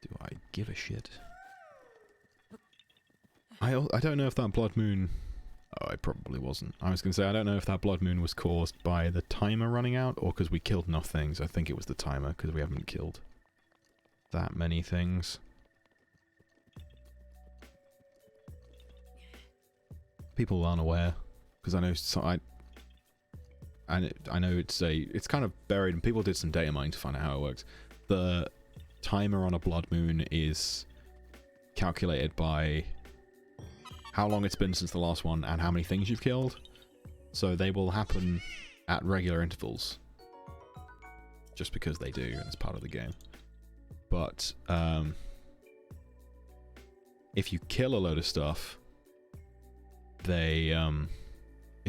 do I give a shit? I don't know if that blood moon... Oh, it probably wasn't. I was going to say, I don't know if that blood moon was caused by the timer running out or because we killed enough things. I think it was the timer because we haven't killed that many things. People aren't aware because I know I know it's kind of buried, and people did some data mining to find out how it works. The timer on a blood moon is calculated by how long it's been since the last one and how many things you've killed. So they will happen at regular intervals. Just because they do, and it's part of the game. But if you kill a load of stuff, it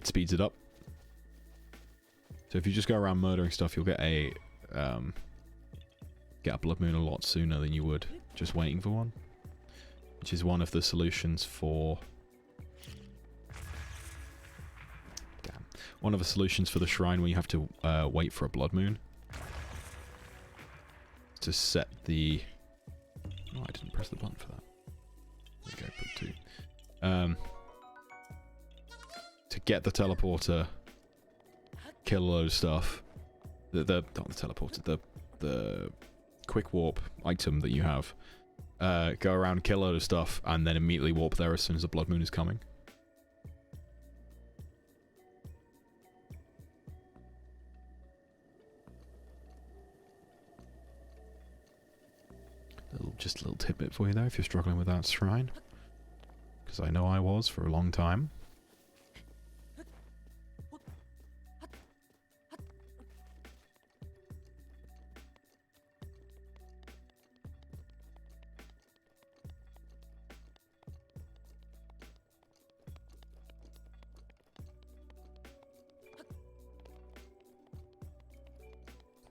speeds it up. So if you just go around murdering stuff, you'll get a blood moon a lot sooner than you would just waiting for one. Which is one of the solutions for... Damn. One of the solutions for the shrine where you have to wait for a blood moon. To set the... Oh, I didn't press the button for that. There we go, put 2. To get the teleporter, kill a load of stuff. Not the teleporter, the quick warp item that you have. Go around, kill a load of stuff, and then immediately warp there as soon as the blood moon is coming. Just a little tidbit for you there if you're struggling with that shrine. Because I know I was for a long time.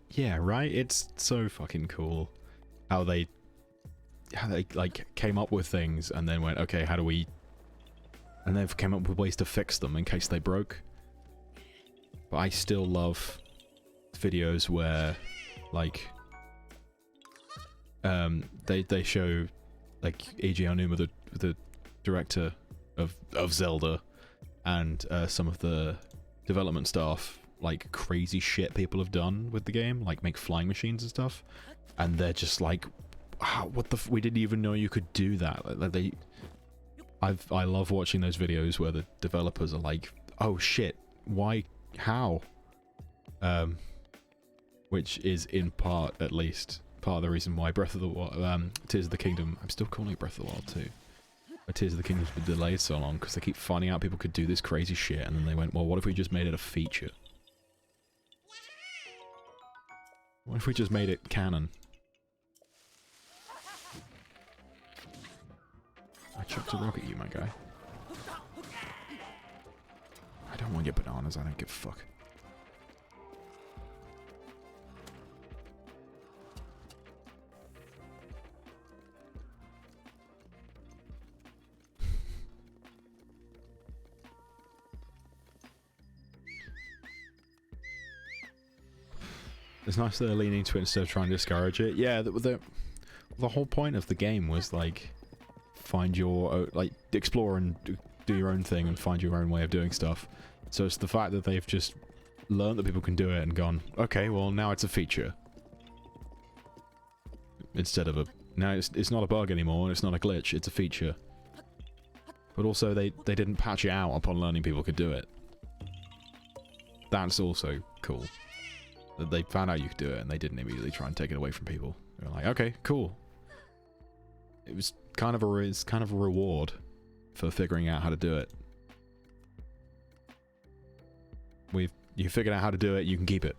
Yeah, right? It's so fucking cool how they like came up with things and then went, okay, how do we... And they've came up with ways to fix them in case they broke. But I still love videos where, like, they show, like, Eiji Aonuma, the director of Zelda, and some of the development staff, like, crazy shit people have done with the game, like make flying machines and stuff, and they're just like, wow, what the we didn't even know you could do that. Like, I love watching those videos where the developers are like, oh shit, why, how? Which is in part, at least, part of the reason why Breath of the Wild, Tears of the Kingdom, I'm still calling it Breath of the Wild 2, but Tears of the Kingdom's been delayed so long, because they keep finding out people could do this crazy shit, and then they went, well, what if we just made it a feature? What if we just made it canon? I chucked a rock at you, my guy. I don't want your bananas, I don't give a fuck. It's nice that they're leaning to it instead of trying to discourage it. Yeah, the whole point of the game was, like, find your... like, explore and do your own thing and find your own way of doing stuff. So it's the fact that they've just learned that people can do it and gone, okay, well, now it's a feature. Instead of a... Now it's not a bug anymore, and it's not a glitch, it's a feature. But also, they didn't patch it out upon learning people could do it. That's also cool. They found out you could do it, and they didn't immediately try and take it away from people. They were like, okay, cool. It was kind of a reward for figuring out how to do it. You figured out how to do it, you can keep it.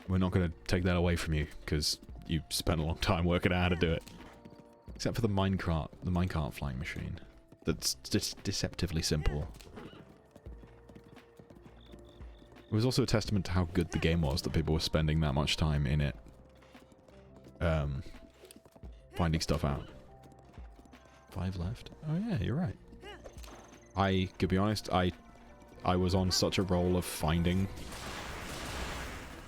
We're not going to take that away from you, because you spent a long time working out how to do it. Except for the minecart flying machine. That's just deceptively simple. It was also a testament to how good the game was that people were spending that much time in it. Finding stuff out. 5 left? Oh yeah, you're right. I could be honest, I was on such a roll of finding...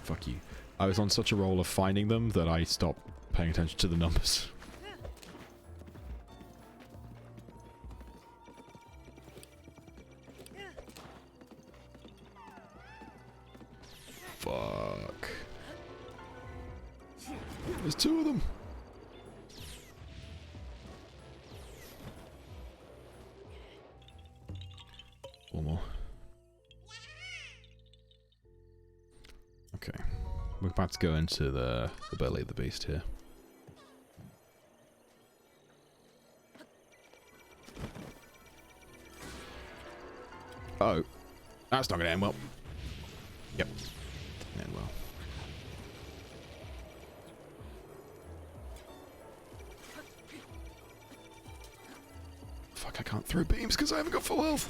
Fuck you. I was on such a roll of finding them that I stopped paying attention to the numbers. Fuck. There's 2 of them. One more. Okay. We're about to go into the belly of the beast here. Oh, that's not going to end well. Yep, didn't end well. Fuck, I can't throw beams because I haven't got full health.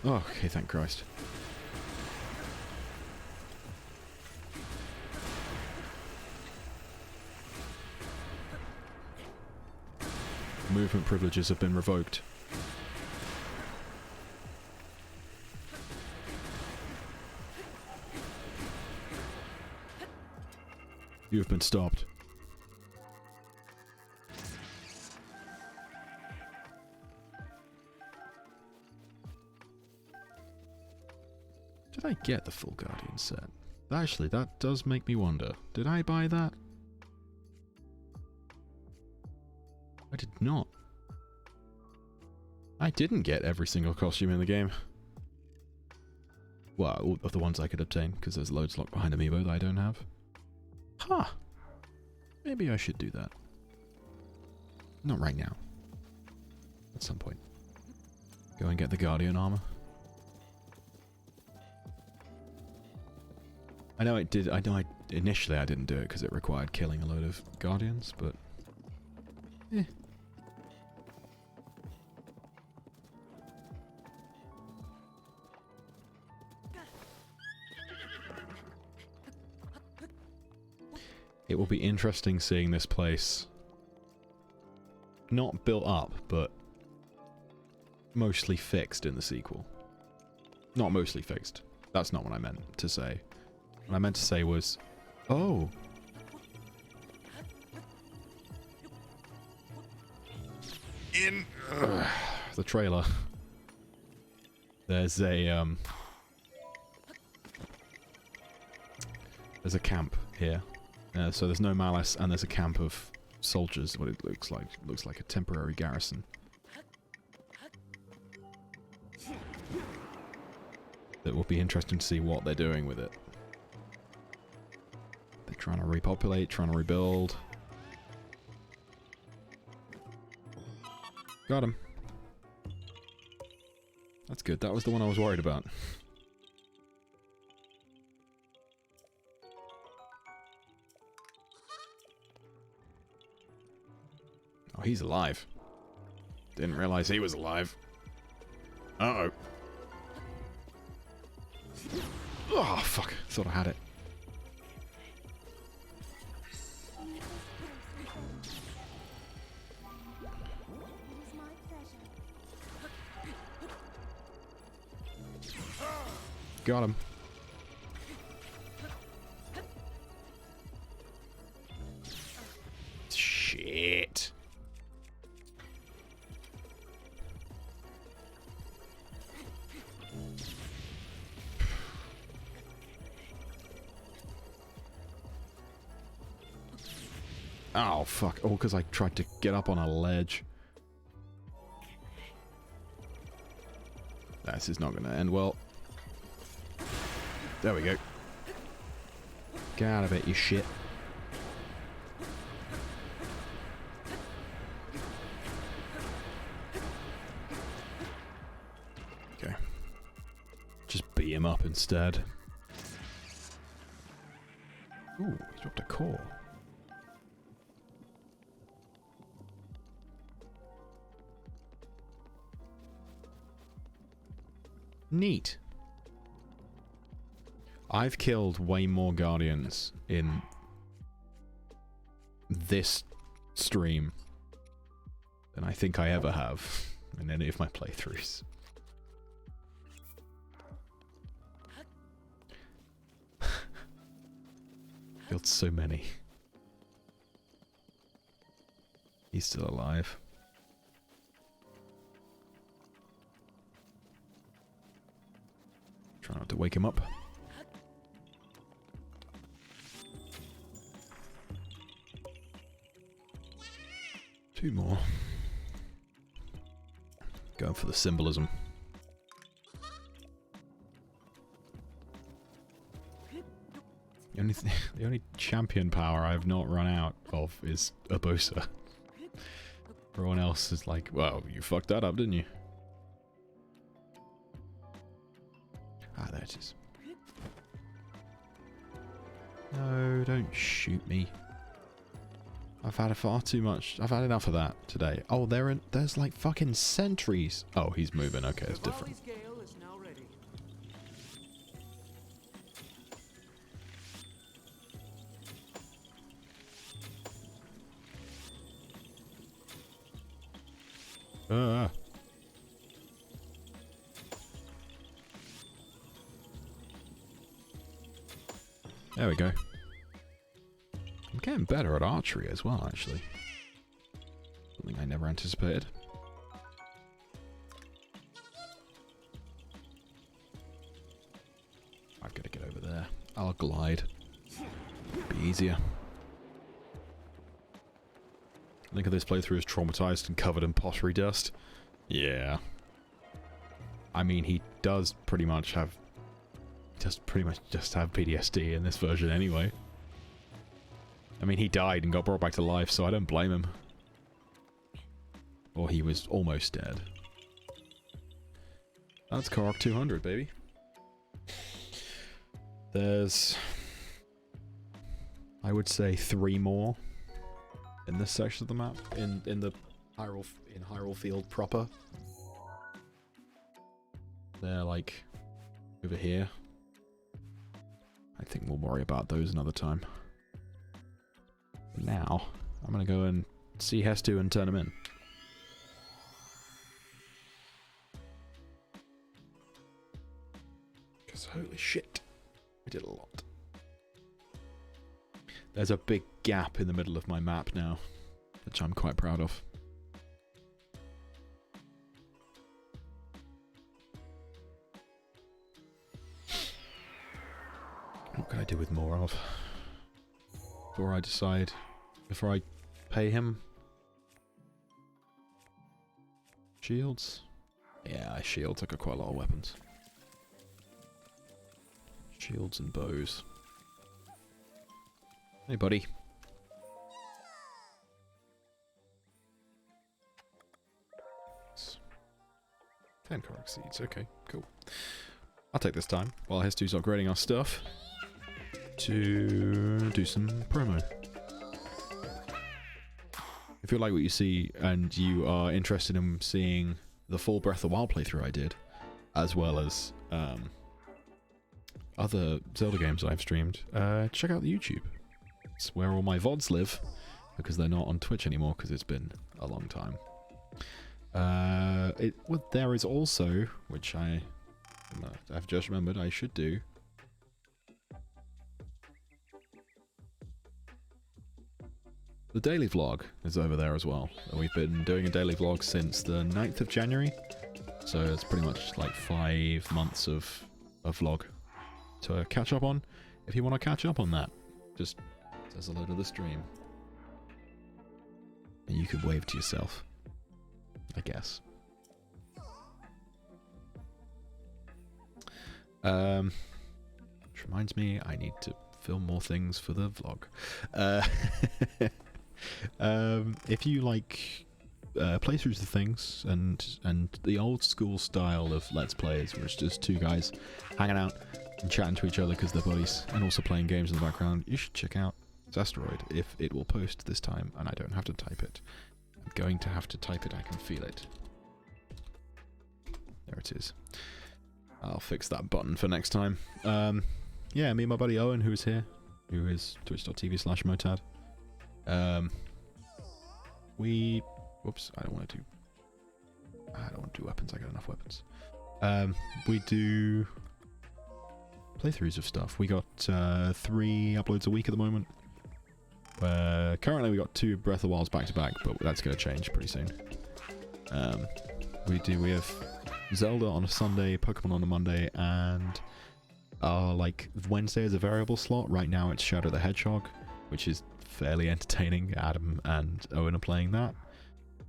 Oh, okay, thank Christ. Movement privileges have been revoked. You have been stopped. Did I get the full Guardian set? Actually, that does make me wonder. Did I buy that? I did not. I didn't get every single costume in the game. Well, all of the ones I could obtain, because there's loads locked behind amiibo that I don't have. Huh. Maybe I should do that. Not right now. At some point. Go and get the Guardian armor. I know initially I didn't do it because it required killing a load of Guardians, but... eh. It will be interesting seeing this place not built up, but mostly fixed in the sequel. Not mostly fixed. That's not what I meant to say. What I meant to say was, oh. In the trailer, there's a camp here. So there's no malice, and there's a camp of soldiers. What it looks like a temporary garrison. It will be interesting to see what they're doing with it. They're trying to repopulate, trying to rebuild. Got him. That's good. That was the one I was worried about. Oh, he's alive. Didn't realize he was alive. Uh-oh. Oh, fuck. Thought I had it. Got him. Shit. Oh, fuck. Oh, because I tried to get up on a ledge. This is not going to end well. There we go. Get out of it, you shit. Okay. Just beat him up instead. Ooh, he dropped a core. Neat. I've killed way more Guardians in this stream than I think I ever have in any of my playthroughs. Killed so many. He's still alive. Try not to wake him up. Two more. Going for the symbolism. The only champion power I have not run out of is Urbosa. Everyone else is like, well, you fucked that up, didn't you? it is. No, don't shoot me. I've had far too much. I've had enough of that today. Oh, there's like fucking sentries. Oh, he's moving. Okay, it's different. There we go. I'm getting better at archery as well, actually. Something I never anticipated. I've got to get over there. I'll glide. Be easier. Link of this playthrough is traumatized and covered in pottery dust. Yeah. I mean, he does pretty much have... just have PTSD in this version anyway. I mean, he died and got brought back to life, so I don't blame him. Or he was almost dead. That's Korok 200, baby. There's... I would say 3 more in this section of the map, in the Hyrule Field proper. They're like over here. I think we'll worry about those another time. Now, I'm gonna go and see Hestu and turn him in. Because holy shit, I did a lot. There's a big gap in the middle of my map now, which I'm quite proud of. What can I do with more of? Before I decide, before I pay him? Shields? Yeah, shields. I got quite a lot of weapons. Shields and bows. Hey, buddy. 10 Korok seeds. Okay, cool. I'll take this time while Hestu's upgrading our stuff to do some promo. If you like what you see and you are interested in seeing the full Breath of the Wild playthrough I did, as well as other Zelda games I've streamed, check out the YouTube. It's where all my VODs live, because they're not on Twitch anymore because it's been a long time. There is also, which I've just remembered I should do, the daily vlog is over there as well. We've been doing a daily vlog since the 9th of January, so it's pretty much like 5 months of vlog to catch up on. If you want to catch up on that, just says hello to the stream. And you could wave to yourself, I guess. Which reminds me, I need to film more things for the vlog. If you like playthroughs of things and the old school style of Let's Plays, where it's just 2 guys hanging out and chatting to each other because they're buddies, and also playing games in the background, you should check out Asteroid if it will post this time and I don't have to type it. I'm going to have to type it, I can feel it. There it is. I'll fix that button for next time. Yeah, me and my buddy Owen, who's here, who is twitch.tv/motad. Whoops, I don't want to do weapons, I got enough weapons. We do playthroughs of stuff. We got 3 uploads a week at the moment. Currently we got 2 Breath of the Wilds back to back, but that's going to change pretty soon. We have Zelda on a Sunday, Pokemon on a Monday, and Wednesday is a variable slot. Right now it's Shadow the Hedgehog, which is fairly entertaining. Adam and Owen are playing that,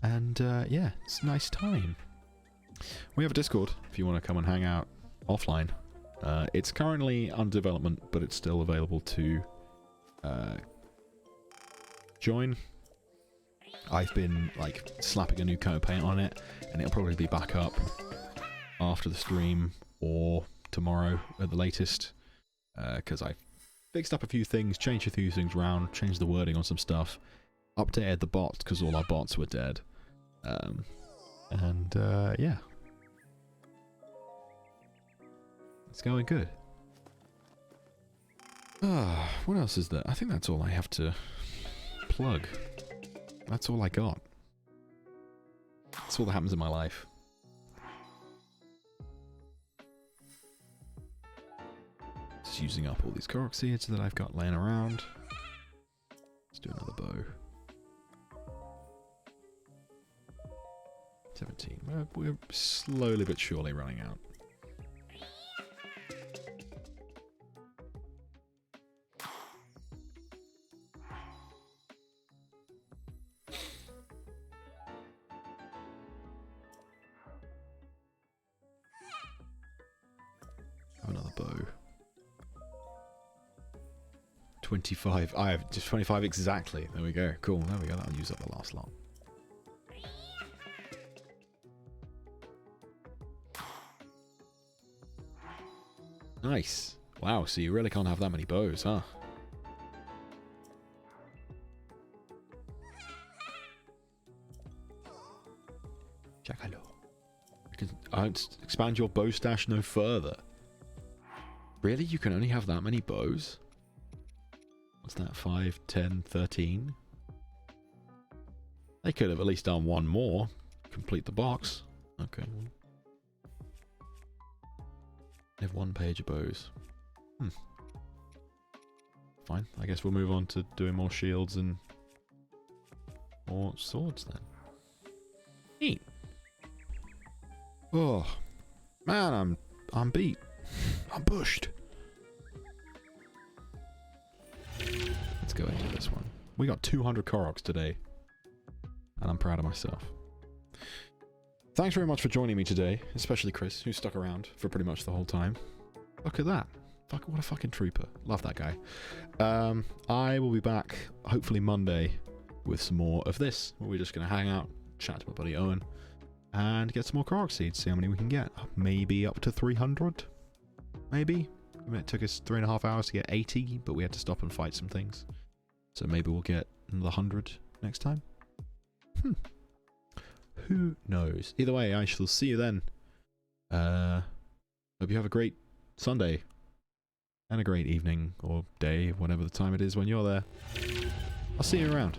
and yeah, it's a nice time. We have a Discord if you want to come and hang out offline. It's currently under development, but it's still available to join. I've been slapping a new coat of paint on it, and it'll probably be back up after the stream or tomorrow at the latest, because I fixed up a few things, changed a few things around, changed the wording on some stuff, updated the bots because all our bots were dead, yeah, it's going good. What else is there? I think that's all I have to plug. That's all I got. That's all that happens in my life. Just using up all these Korok seeds that I've got laying around. Let's do another bow. 17. We're slowly but surely running out. Another bow. 25. I have just 25 exactly. There we go. Cool. There we go. That'll use up the last lot. Nice. Wow, so you really can't have that many bows, huh? Jackalo. You can expand your bow stash no further. Really? You can only have that many bows? What's that? 5, 10, 13? They could have at least done one more. Complete the box. Okay. They have 1 page of bows. Fine. I guess we'll move on to doing more shields and more swords then. Neat. Oh, man, I'm beat. I'm pushed. Let's go into this one. We got 200 Koroks today, and I'm proud of myself. Thanks very much for joining me today, especially Chris, who stuck around for pretty much the whole time. Look at that. Fuck, what a fucking trooper. Love that guy. I will be back, hopefully Monday, with some more of this, where we're just going to hang out, chat to my buddy Owen, and get some more Korok seeds, see how many we can get. Maybe up to 300? Maybe? I mean, it took us 3.5 hours to get 80, but we had to stop and fight some things. So maybe we'll get another 100 next time? Who knows? Either way, I shall see you then. Hope you have a great Sunday. And a great evening, or day, whatever the time it is when you're there. I'll see you around.